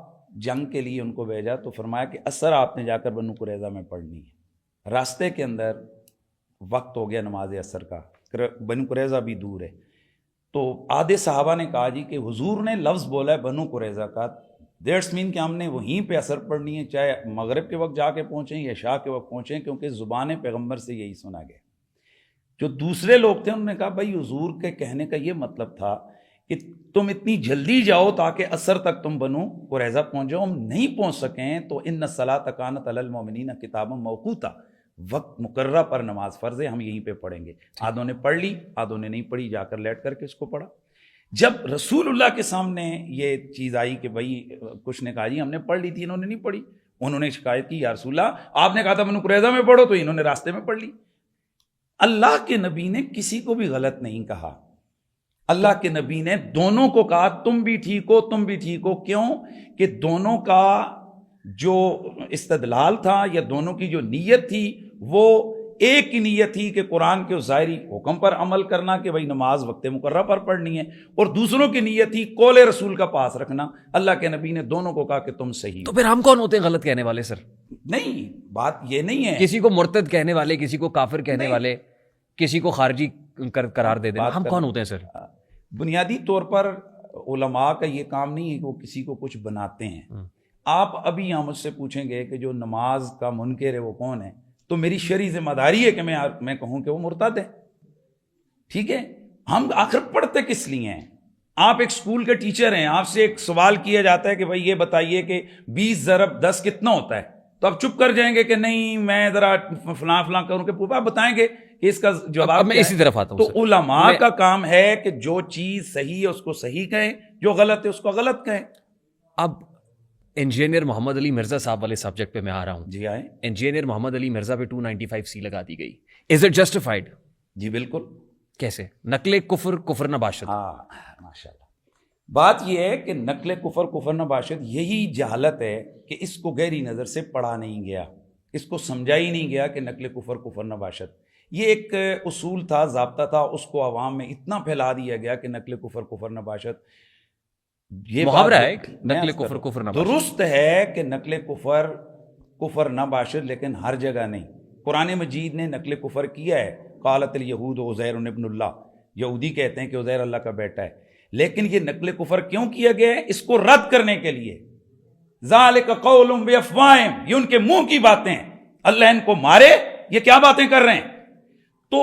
جنگ کے لیے ان کو بھیجا تو فرمایا کہ اثر آپ نے جا کر بنو قریظہ میں پڑھنی ہے. راستے کے اندر وقت ہو گیا نماز اثر کا، بنو قریظہ بھی دور ہے. تو آدھے صحابہ نے کہا جی کہ حضور نے لفظ بولا ہے بنو قریظہ کا، دیٹس مین کہ ہم نے وہیں پہ اثر پڑھنی ہے، چاہے مغرب کے وقت جا کے پہنچیں یا عشاء کے وقت پہنچیں، کیونکہ زبان پیغمبر سے یہی سنا گیا. جو دوسرے لوگ تھے انہوں نے کہا بھائی حضور کے کہنے کا یہ مطلب تھا کہ تم اتنی جلدی جاؤ تاکہ عصر تک تم بنو قریظہ پہنچ جاؤ. ہم نہیں پہنچ سکیں تو ان الصلاۃ کانت علی المؤمنین کتابا موقوتا، وقت مقررہ پر نماز فرض ہے، ہم یہیں پہ پڑھیں گے. آدھوں نے پڑھ لی، آدھوں نے نہیں پڑھی، جا کر لیٹ کر کے اس کو پڑھا. جب رسول اللہ کے سامنے یہ چیز آئی کہ بھائی کچھ نے کہا جی ہم نے پڑھ لی تھی، انہوں نے نہیں پڑھی، انہوں نے شکایت کی یا رسول اللہ آپ نے کہا تھا بنو قریظہ میں پڑھو، تو انہوں نے راستے میں پڑھ لی. اللہ کے نبی نے کسی کو بھی غلط نہیں کہا. اللہ کے نبی نے دونوں کو کہا تم بھی ٹھیک ہو تم بھی ٹھیک ہو. کیوں کہ دونوں کا جو استدلال تھا یا دونوں کی جو نیت تھی وہ ایک ہی نیت تھی کہ قرآن کے ظاہری حکم پر عمل کرنا کہ بھائی نماز وقت مقررہ پر پڑھنی ہے, اور دوسروں کی نیت تھی قول رسول کا پاس رکھنا. اللہ کے نبی نے دونوں کو کہا کہ تم صحیح. تو پھر ہم کون ہوتے ہیں غلط کہنے والے سر؟ نہیں, بات یہ نہیں ہے. کسی کو مرتد کہنے والے, کسی کو کافر کہنے والے, کسی کو خارجی قرار دے دینا, ہم کون ہوتے ہیں سر؟ بنیادی طور پر علماء کا یہ کام نہیں ہے کہ وہ کسی کو کچھ بناتے ہیں. آپ ابھی یہاں مجھ سے پوچھیں گے کہ جو نماز کا منکر ہے وہ کون ہے, تو میری شرعی ذمہ داری ہے کہ میں کہوں کہ وہ مرتد ہے. ٹھیک ہے, ہم آخر پڑھتے کس لیے ہیں؟ آپ ایک اسکول کے ٹیچر ہیں, آپ سے ایک سوال کیا جاتا ہے کہ بھائی یہ بتائیے کہ 20 ضرب 10 کتنا ہوتا ہے, تو آپ چپ کر جائیں گے کہ نہیں میں ذرا فلاں کروں, کہ پوپا بتائیں گے کہ اس کا جواب. میں اسی طرف آتا ہوں. تو علماء کا کام ہے کہ جو چیز صحیح ہے اس کو صحیح کہیں, جو غلط ہے اس کو غلط کہیں. اب انجینئر محمد علی مرزا صاحب والے سبجیکٹ پہ میں آ رہا ہوں. جی آئے. انجینئر محمد علی مرزا پہ 295C لگا دی گئی. Is it justified? جی بالکل. کیسے؟ نقل کفر کفر نباشت. ہاں ماشاءاللہ. بات یہ ہے کہ نقل کفر کفر نباشت یہی جہالت ہے کہ اس کو گہری نظر سے پڑھا نہیں گیا, اس کو سمجھا ہی نہیں گیا کہ نقل کفر کفر نباشت یہ ایک اصول تھا, ضابطہ تھا, اس کو عوام میں اتنا پھیلا دیا گیا کہ نقل کفر کفر نباشت یہ محاورہ ہے. نقل کفر کفر نباشت درست ہے کہ نقل کفر کفر نباشت, لیکن ہر جگہ نہیں. قرآن مجید نے نقل کفر کیا ہے. قالت الیہود عزیر ابن اللہ, یہودی کہتے ہیں کہ عزیر اللہ کا بیٹا ہے, لیکن یہ نقل کفر کیوں کیا گیا ہے؟ اس کو رد کرنے کے لیے. ذالک قولہم بافواہہم, یہ ان کے منہ کی باتیں ہیں, اللہ ان کو مارے, یہ کیا باتیں کر رہے ہیں. تو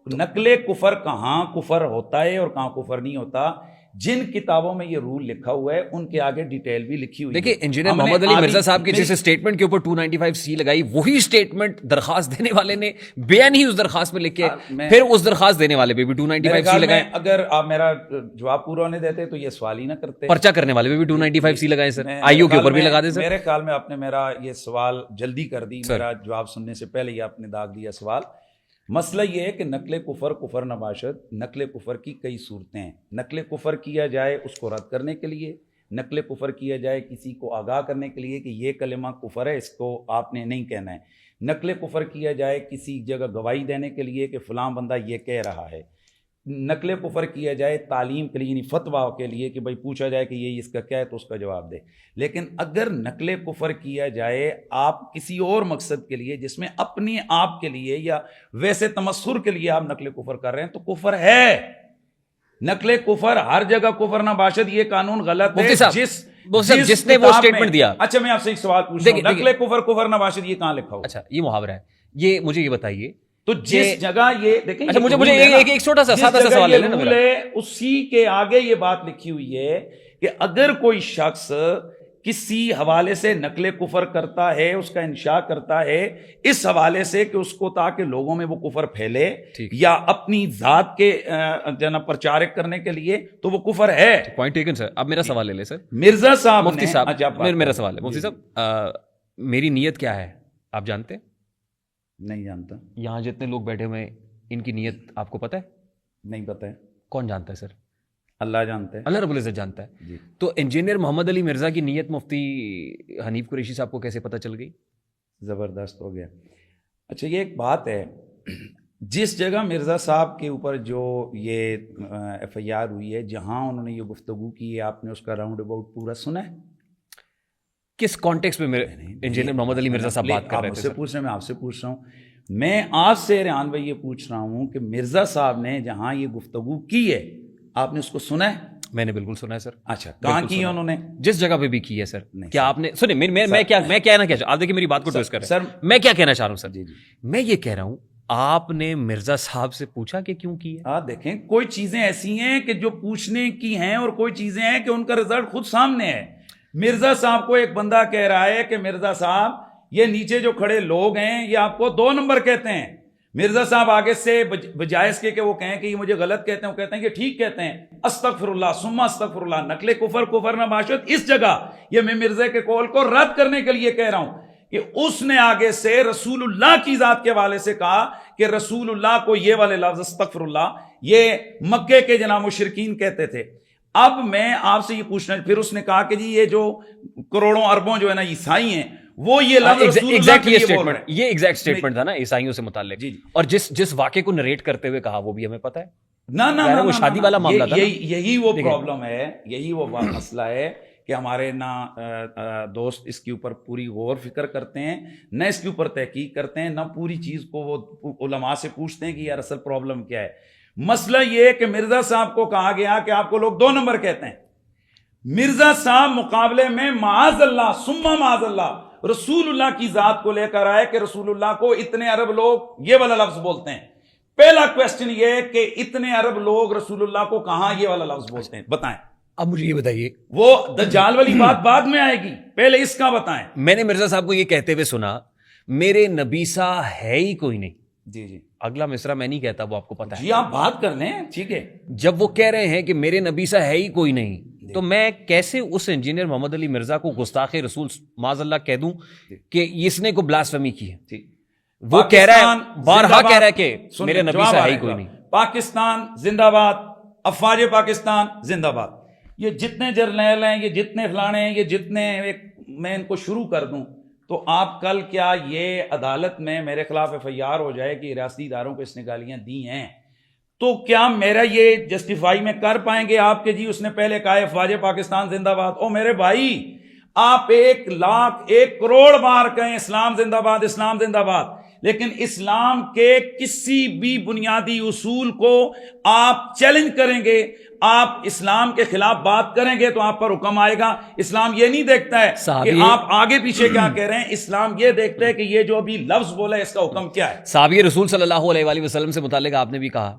نقل کفر کہاں کفر ہوتا ہے اور کہاں کفر نہیں ہوتا, جن کتابوں میں یہ رول لکھا ہوا ہے ان کے آگے ڈیٹیل بھی لکھی ہوئی ہے. دیکھیں انجینئر محمد علی مرزا صاحب کی جس اسٹیٹمنٹ کے اوپر 295C لگائی, وہی اسٹیٹمنٹ درخواست دینے والے نے بیان ہی اس درخواست میں لکھ کے پھر اس درخواست دینے والے پہ بھی 295C لگائے. اگر آپ میرا جواب پورا ہونے دیتے تو یہ سوال ہی نہ کرتے. پرچہ کرنے والے پہ بھی 295C لگائے سر, آئیو کے اوپر بھی لگا دیں سر. میرے خیال میں آپ نے میرا یہ سوال جلدی کر دی, میرا جواب سننے سے پہلے ہی آپ نے داغ دیا سوال. مسئلہ یہ ہے کہ نقل کفر کفر نباشت, نقل کفر کی کئی صورتیں ہیں. نقل کفر کیا جائے اس کو رد کرنے کے لیے, نقل کفر کیا جائے کسی کو آگاہ کرنے کے لیے کہ یہ کلمہ کفر ہے, اس کو آپ نے نہیں کہنا ہے. نقل کفر کیا جائے کسی جگہ گواہی دینے کے لیے کہ فلاں بندہ یہ کہہ رہا ہے. نقل کفر کیا جائے تعلیم کے لیے, یعنی فتویٰ کے لیے کہ بھائی پوچھا جائے کہ یہ اس کا کیا ہے تو اس کا جواب دے. لیکن اگر نقل کفر کیا جائے آپ کسی اور مقصد کے لیے, جس میں اپنے آپ کے لیے یا ویسے تمسخر کے لیے آپ نقل کفر کر رہے ہیں, تو کفر ہے. نقل کفر ہر جگہ کفر نباشت, یہ قانون غلط ہے. جس نے وہ اسٹیٹمنٹ دیا. اچھا میں آپ سے ایک سوال پوچھتا ہوں, نقل کفر کفر نباشت یہ کہاں لکھا ہوا؟ اچھا یہ محاورہ ہے, یہ مجھے یہ بتائیے. تو جس جگہ یہ دیکھیں, اچھا مجھے ایک چھوٹا سا سادہ سا سوال لے لینا میرا. اسی کے آگے یہ بات لکھی ہوئی ہے کہ اگر کوئی شخص کسی حوالے سے نقل کفر کرتا ہے, اس کا انشاء کرتا ہے اس حوالے سے کہ اس کو تاکہ لوگوں میں وہ کفر پھیلے یا اپنی ذات کے جناب پرچارک کرنے کے لیے, تو وہ کفر ہے. پوائنٹ ٹیکن سر. اب میرا سوال لے لیں سر. مرزا صاحب مفتی صاحب میرا سوال ہے. مفتی صاحب میری نیت کیا ہے آپ جانتے ہیں؟ نہیں جانتا. یہاں جتنے لوگ بیٹھے ہوئے ہیں ان کی نیت آپ کو پتہ ہے؟ نہیں پتہ ہے. کون جانتا ہے سر؟ اللہ جانتا ہے, اللہ رب العزت جانتا ہے. جی. تو انجینئر محمد علی مرزا کی نیت مفتی حنیف قریشی صاحب کو کیسے پتہ چل گئی؟ زبردست ہو گیا. اچھا یہ ایک بات ہے, جس جگہ مرزا صاحب کے اوپر جو یہ FIR ہوئی ہے, جہاں انہوں نے یہ گفتگو کی ہے, آپ نے اس کا راؤنڈ اباؤٹ پورا سنا ہے؟ کس کانٹیکس میں انجینئر محمد علی مرزا صاحب بات کر رہے تھے؟ پوچھ رہے, میں آپ سے پوچھ رہا ہوں. میں آپ سے ریحان بھائی یہ پوچھ رہا ہوں کہ مرزا صاحب نے جہاں یہ گفتگو کی ہے آپ نے اس کو سنا ہے؟ میں نے بالکل سنا ہے سر. اچھا کہاں کی ہے انہوں نے؟ جس جگہ پہ بھی کی ہے سر. کیا آپ نے سنیں میں کہنا کیا آپ دیکھیں میری بات کو ٹویسٹ کر رہے ہیں. میں کیا کہنا چاہ رہا ہوں سر, میں یہ کہہ رہا ہوں آپ نے مرزا صاحب سے پوچھا کہ کیوں کی ہے؟ دیکھیں کوئی چیزیں ایسی ہیں کہ جو پوچھنے کی ہیں اور کوئی چیزیں ہیں کہ ان کا رزلٹ خود سامنے ہے. مرزا صاحب کو ایک بندہ کہہ رہا ہے کہ مرزا صاحب یہ نیچے جو کھڑے لوگ ہیں یہ آپ کو 2 نمبر کہتے ہیں. مرزا صاحب آگے سے بجائے اس کے کہ وہ کہیں کہ یہ مجھے غلط کہتے ہیں, وہ کہتے ہیں کہ ٹھیک کہتے ہیں. استغفر اللہ ثم استغفر اللہ. نقل کفر کفر نباشت اس جگہ یہ میں مرزا کے قول کو رد کرنے کے لیے کہہ رہا ہوں کہ اس نے آگے سے رسول اللہ کی ذات کے حوالے سے کہا کہ رسول اللہ کو یہ والے لفظ استغفر اللہ یہ مکے کے جناب مشرکین کہتے تھے. اب میں آپ سے یہ پوچھنا, پھر اس نے کہا کہ جی یہ جو کروڑوں اربوں جو ہے نا عیسائی ہیں وہ یہ لفظ رسول اللہ کے لیے بول رہے ہیں. یہ ایگزیکٹ اسٹیٹمنٹ تھا نا عیسائیوں سے متعلق, اور جس واقعے کو نریٹ کرتے ہوئے کہا وہ بھی ہمیں پتہ ہے. نہ وہ شادی والا معاملہ تھا. یہی وہ پرابلم ہے, یہی وہ مسئلہ ہے کہ ہمارے نہ دوست اس کے اوپر پوری غور فکر کرتے ہیں, نہ اس کے اوپر تحقیق کرتے ہیں, نہ پوری چیز کو وہ علماء سے پوچھتے ہیں کہ یار اصل پرابلم کیا ہے. مسئلہ یہ کہ مرزا صاحب کو کہا گیا کہ آپ کو لوگ 2 نمبر کہتے ہیں. مرزا صاحب مقابلے میں معاذ اللہ ثم معاذ اللہ رسول اللہ کی ذات کو لے کر آئے کہ رسول اللہ کو اتنے عرب لوگ یہ والا لفظ بولتے ہیں. پہلا کوسچن یہ کہ اتنے عرب لوگ رسول اللہ کو کہاں یہ والا لفظ بولتے ہیں, بتائیں. اب مجھے یہ بتائیے, وہ دجال والی بات بعد میں آئے گی, پہلے اس کا بتائیں. میں نے مرزا صاحب کو یہ کہتے ہوئے سنا میرے نبی سا ہے ہی کوئی نہیں. جی اگلا مصرع میں نہیں کہتا, وہ آپ کو پتا ہے. جی آپ بات کر لیں, ٹھیک ہے. جب وہ کہہ رہے ہیں کہ میرے نبی سا ہے ہی کوئی نہیں, تو میں کیسے اس انجینئر محمد علی مرزا کو گستاخ رسول معاذ اللہ کہہ دوں کہ اس نے کو بلاسفیمی کی ہے. وہ کہہ رہا ہے, بارہا کہہ رہا ہے کہ میرے نبی سا ہے ہی کوئی نہیں. پاکستان زندہ باد, افواج پاکستان زندہ باد. یہ جتنے جرنیل ہیں, یہ جتنے فلانے ہیں, یہ جتنے, میں ان کو شروع کر دوں تو آپ کل کیا یہ عدالت میں میرے خلاف FIR ہو جائے کہ ریاستی اداروں کو اس نے گالیاں دی ہیں, تو کیا میرا یہ جسٹیفائی میں کر پائیں گے آپ کہ جی اس نے پہلے کہا افواج پاکستان زندہ باد؟ او میرے بھائی, آپ 1 لاکھ 1 کروڑ بار کہیں اسلام زندہ باد, اسلام زندہ باد, لیکن اسلام کے کسی بھی بنیادی اصول کو آپ چیلنج کریں گے, آپ اسلام کے خلاف بات کریں گے تو آپ پر حکم آئے گا. اسلام یہ نہیں دیکھتا ہے کہ آپ آگے پیچھے کیا کہہ رہے ہیں, اسلام یہ دیکھتا ہے کہ یہ جو ابھی لفظ بولا ہے اس کا حکم کیا ہے. صحابی رسول صلی اللہ علیہ وآلہ وسلم سے متعلق آپ نے بھی کہا,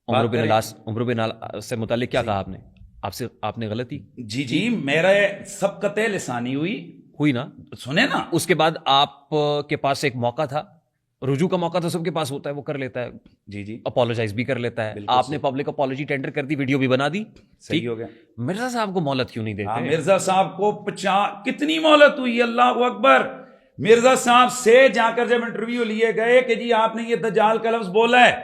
عمر بن العاص سے متعلق کیا کہا آپ نے؟ آپ نے غلطی. جی میرا سبقت لسانی ہوئی نا, سنیں نا. اس کے بعد آپ کے پاس ایک موقع تھا, رجوع کا موقع تو سب کے پاس ہوتا ہے, وہ کر لیتا ہے. جی اپولوجائز بھی کر لیتا ہے. آپ نے پبلک اپولوجی ٹینڈر کر دی, ویڈیو بھی بنا دی, صحیح ہو گیا. مرزا صاحب کو مہلت کیوں نہیں دیتے؟ مرزا صاحب کو کتنی مہلت ہوئی, اللہ اکبر. مرزا صاحب سے جا کر جب انٹرویو لیے گئے کہ جی آپ نے یہ دجال کا لفظ بولا ہے,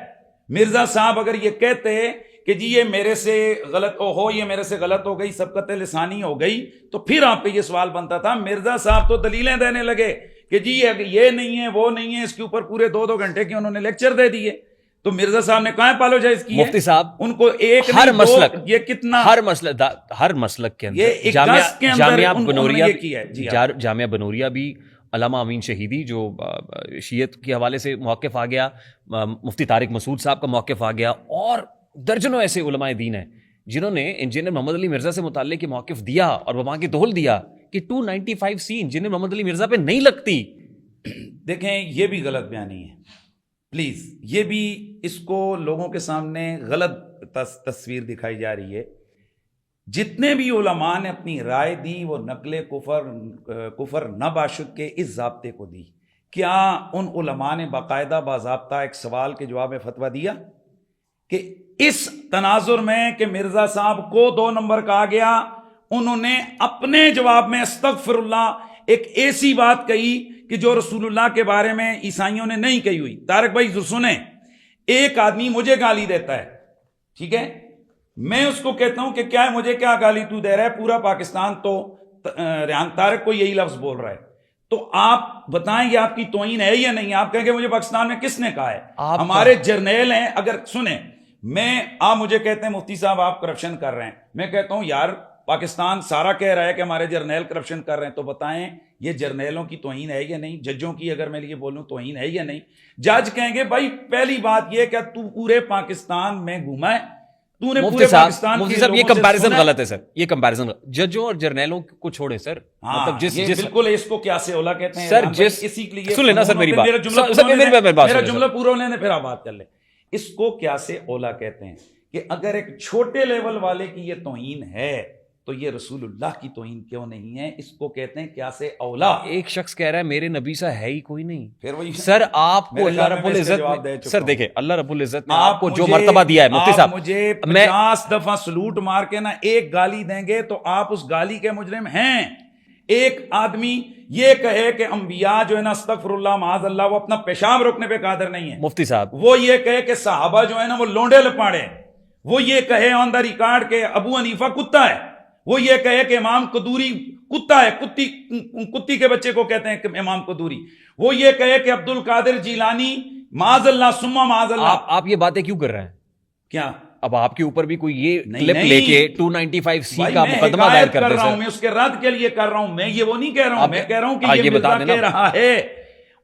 مرزا صاحب اگر یہ کہتے کہ جی یہ میرے سے غلط ہو, یہ میرے سے غلط ہو گئی, سبقت لسانی ہو گئی, تو پھر آپ پہ یہ سوال بنتا تھا. مرزا صاحب تو دلیلیں دینے لگے کہ جی یہ نہیں ہے, وہ نہیں ہے, اس کے اوپر پورے 2 گھنٹے کے انہوں نے لیکچر دے دیے. تو مرزا صاحب نے کہاں اپولوجائز کی؟ مفتی صاحب ان کو ایک ہر مسلک, یہ کتنا ہر مسلک کے اندر جامعہ بنوریا بھی علامہ امین شہیدی جو شیعت کے حوالے سے موقف آ گیا, مفتی طارق مسعود صاحب کا موقف آ گیا, اور درجنوں ایسے علماء دین ہیں جنہوں نے انجینئر محمد علی مرزا سے متعلق موقف دیا اور وہاں کے دہل دیا کہ 295C انجینئر محمد علی مرزا پہ نہیں لگتی. دیکھیں یہ بھی غلط بیانی ہے, پلیز یہ بھی اس کو لوگوں کے سامنے غلط تصویر دکھائی جا رہی ہے. جتنے بھی علماء نے اپنی رائے دی وہ نقل کفر نہ باشد کے اس ضابطے کو دی. کیا ان علماء نے باقاعدہ باضابطہ ایک سوال کے جواب میں فتویٰ دیا کہ اس تناظر میں کہ مرزا صاحب کو 2 نمبر کہا گیا, انہوں نے اپنے جواب میں استغفر اللہ ایک ایسی بات کہی کہ جو رسول اللہ کے بارے میں عیسائیوں نے نہیں کہی ہوئی. طارق بھائی سنیں, ایک آدمی مجھے گالی دیتا ہے, ٹھیک ہے, میں اس کو کہتا ہوں کہ کیا ہے, مجھے کیا گالی تو دے رہا ہے, پورا پاکستان تو ریحان طارق کو یہی لفظ بول رہا ہے, تو آپ بتائیں یہ آپ کی توہین ہے یا نہیں؟ آپ کہیں کہ مجھے پاکستان میں کس نے کہا ہے؟ ہمارے جرنیل ہیں. اگر سنیں, آپ مجھے کہتے ہیں مفتی صاحب آپ کرپشن کر رہے ہیں, میں کہتا ہوں یار پاکستان سارا کہہ رہا ہے کہ ہمارے جرنیل کرپشن کر رہے ہیں, تو بتائیں یہ جرنیلوں کی توہین ہے یا نہیں؟ ججوں کی اگر میں یہ بولوں توہین ہے یا نہیں؟ جج کہیں گے بھائی پہلی بات یہ کہ تو پورے پاکستان میں گھوما ہے, تو نے پورے پاکستان مفتی صاحب یہ کمپیریزن غلط ہے سر, یہ کمپیریزن ججوں اور جرنیلوں کو چھوڑے سر. مطلب بالکل اس کو کیا سے اولا کہتے ہیں سر, اسی کے لیے سن لینا سر میری بات, میرا جملہ پورا ہونے پھر آپ بات کر لیں. اس کو کیا سے اولا کہتے ہیں کہ اگر ایک چھوٹے لیول والے کی یہ توہین ہے تو یہ رسول اللہ کی توہین کیوں نہیں ہے؟ اس کو کہتے ہیں کیا سے اولا. ایک شخص کہہ رہا ہے میرے نبی سا ہے ہی کوئی نہیں, پھر وہی سر آپ کو اللہ رب العزت, سر دیکھیں اللہ رب العزت نے آپ کو جو مرتبہ دیا ہے, مفتی صاحب مجھے 50 دفعہ سلوٹ مار کے نا ایک گالی دیں گے تو آپ اس گالی کے مجرم ہیں. ایک آدمی یہ کہے کہ انبیاء جو ہے نا استغفر اللہ معاذ اللہ وہ اپنا پیشاب روکنے پہ قادر نہیں ہے، مفتی صاحب وہ یہ کہے کہ صحابہ جو ہے نا وہ لونڈے لپاڑے، وہ یہ کہے آن دا ریکارڈ کہ ابو حنیفہ کتا ہے، وہ یہ کہے کہ امام قدوری کتا ہے، کتی کے بچے کو کہتے ہیں کہ امام قدوری، وہ یہ کہے کہ عبد القادر جیلانی معاذ اللہ ثم معاذ اللہ. آپ یہ باتیں کیوں کر رہے ہیں؟ کیا اب آپ کے اوپر بھی کوئی یہ نہیں، کلپ لے کے 295C کا مقدمہ دائر کر دے رہا ہوں، سر. میں اس کے رد کے لیے کر رہا ہوں، میں یہ وہ نہیں کہہ رہا ہوں، میں کہہ رہا ہوں کہ یہ یہ بتا مرزا دینا کہہ رہا ہے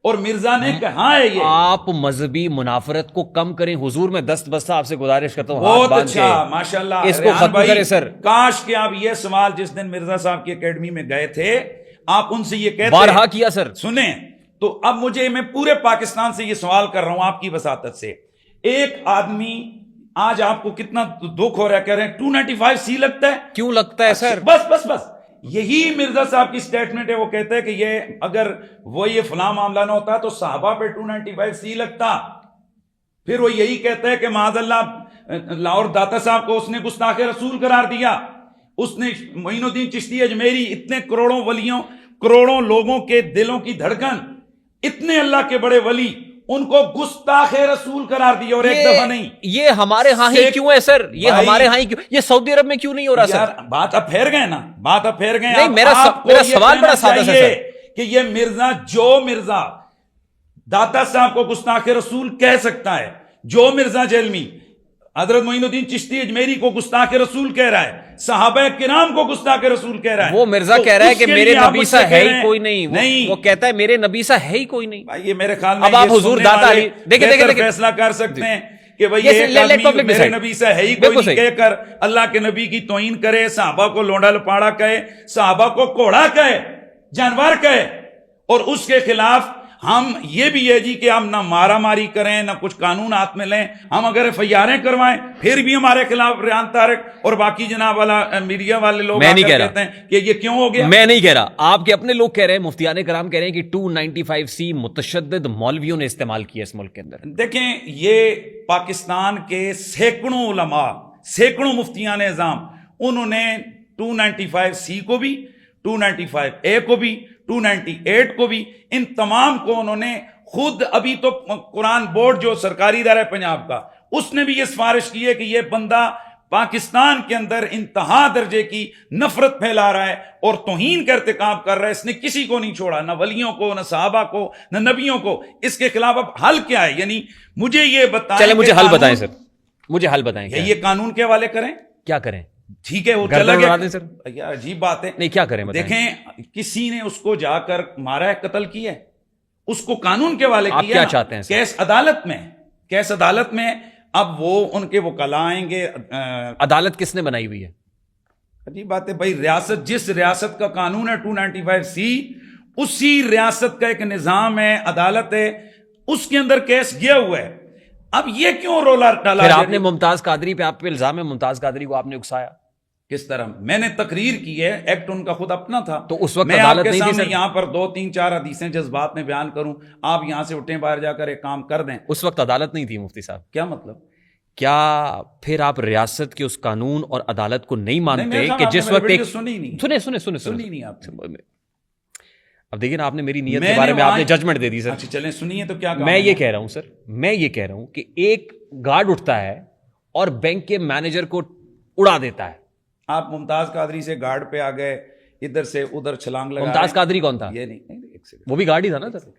اور مرزا نے کہا ہے یہ. آپ مذہبی منافرت کو کم کریں حضور، میں دست بستہ آپ سے گزارش کرتا ہوں، بہت اچھا ماشاءاللہ، اس کو ختم کریں سر. کاش کہ آپ یہ سوال جس دن مرزا صاحب کی اکیڈمی میں گئے تھے آپ ان سے یہ کہتے بارہا کیا سر. سنیں تو اب میں پورے پاکستان سے یہ سوال کر رہا ہوں آپ کی وساطت سے. ایک آدمی آج آپ کو کتنا دکھ ہو رہا ہے، کہہ رہے ہیں 295C لگتا ہے، کیوں لگتا ہے سر؟ بس یہی مرزا صاحب کی سٹیٹمنٹ ہے. وہ کہتے ہیں کہ یہ اگر وہ یہ فلاں معاملہ نہ ہوتا تو صحابہ پہ 295C لگتا. پھر وہ یہی کہتے ہیں کہ معاذ اللہ لاہور داتا صاحب کو اس نے گستاخ رسول قرار دیا، اس نے معین الدین چشتی اجمیری، اتنے کروڑوں ولیوں، کروڑوں لوگوں کے دلوں کی دھڑکن، اتنے اللہ کے بڑے ولی، ان کو گستاخ رسول قرار دیا. اور ایک دفعہ نہیں، یہ ہمارے ہاں ہی کیوں ہے سر؟ یہ ہمارے ہاں ہی کیوں؟ یہ سعودی عرب میں کیوں نہیں ہو رہا سر؟ بات اب پھیر گئے نا، بات اب پھیر گئے. نہیں، میرا سوال بڑا سادہ ہے سر کہ یہ مرزا داتا صاحب کو گستاخ رسول کہہ سکتا ہے، جو مرزا جیلمی حضرت معین الدین چشتی اجمیری کو گستاخ رسول کہہ رہا ہے، صحابہ کرام کو گستاخ رسول کہہ رہا ہے، وہ مرزا کہہ رہا ہے کہ میرے نبی سا ہے ہی کوئی نہیں. وہ کہتا ہے میرے نبی سا ہے ہی کوئی نہیں. یہ میرے خیال میں اب آپ حضور داتا علی دیکھیں فیصلہ کر سکتے ہیں کہ بھئی ایک آدمی میرے نبی سے ہے ہی کوئی نہیں کہہ کر اللہ کے نبی کی توہین کرے، صحابہ کو لونڈا لپاڑا کہے، صحابہ کو کوڑا کہے، جانور کہے، اور اس کے خلاف ہم یہ بھی ہے جی کہ ہم نہ مارا ماری کریں، نہ کچھ قانون ہاتھ میں لیں. ہم اگر FIR کروائیں پھر بھی ہمارے خلاف ریحان طارق اور باقی جناب والا میڈیا والے لوگ کہتے ہیں کہ یہ کیوں ہو گیا. میں نہیں کہہ رہا، آپ کے اپنے لوگ کہہ رہے ہیں، مفتیان کرام کہہ رہے ہیں کہ 295C متشدد مولویوں نے استعمال کیا اس ملک کے اندر. دیکھیں یہ پاکستان کے سینکڑوں علماء، سینکڑوں مفتیان اعظام، انہوں نے 295C کو بھی، 295A کو بھی، 298 کو بھی، ان تمام کو انہوں نے خود، ابھی تو قرآن بورڈ جو سرکاری ادارہ ہے پنجاب کا، اس نے بھی یہ سفارش کی ہے کہ یہ بندہ پاکستان کے اندر انتہا درجے کی نفرت پھیلا رہا ہے اور توہین کا ارتکاب کر رہا ہے. اس نے کسی کو نہیں چھوڑا، نہ ولیوں کو، نہ صحابہ کو، نہ نبیوں کو. اس کے خلاف اب حل کیا ہے؟ یعنی مجھے یہ بتائیں. چلے مجھے حل بتائیں سر، مجھے حل بتائیں. یہ قانون کے حوالے کریں، کیا کریں؟ ٹھیک ہے وہ چلا گیا سر، یار عجیب بات ہے. نہیں کیا کریں؟ دیکھیں کسی نے اس کو جا کر مارا ہے، قتل کیا ہے، اس کو قانون کے حوالے کیا. آپ کیا چاہتے ہیں؟ کیس عدالت میں، کیس عدالت میں. اب وہ ان کے وکلاء آئیں گے. عدالت کس نے بنائی ہوئی ہے؟ عجیب بات ہے بھائی، ریاست، جس ریاست کا قانون ہے 295C، اسی ریاست کا ایک نظام ہے، عدالت ہے، اس کے اندر کیس گیا ہوا ہے. اب یہ کیوں رولا ڈالا؟ پھر آپ نے ممتاز قادری پہ، آپ پہ الزام ہے ممتاز قادری کو آپ نے اکسایا. کس طرح؟ میں نے تقریر کی ہے، ایکٹ ان کا خود اپنا تھا. تو اس وقت میں آپ عدالت کے نہیں تھی سامنے سر؟ یہاں پر 2 3 4 حدیثیں جذبات میں بیان کروں، آپ یہاں سے اٹھیں باہر جا کر ایک کام کر دیں. اس وقت عدالت نہیں تھی مفتی صاحب. کیا مطلب؟ کیا پھر آپ ریاست کے اس قانون اور عدالت کو نہیں مانتے کہ جس وقت ایک سنی نہیں، سنی نہیں آپ نے. اب دیکھیں آپ نے میری نیت کے بارے میں آپ نے ججمنٹ دے دی سر. اچھا چلیں سنیے تو کیا میں یہ کہہ رہا ہوں سر، میں یہ کہہ رہا ہوں کہ ایک گارڈ اٹھتا ہے اور بینک کے مینیجر کو اڑا دیتا ہے. آپ ممتاز قادری سے گارڈ پہ آ گئے، ادھر سے ادھر چھلانگ لگا. ممتاز قادری کون تھا؟ یہ نہیں، ایک سیکنڈ، وہ بھی گارڈ ہی تھا نا سر.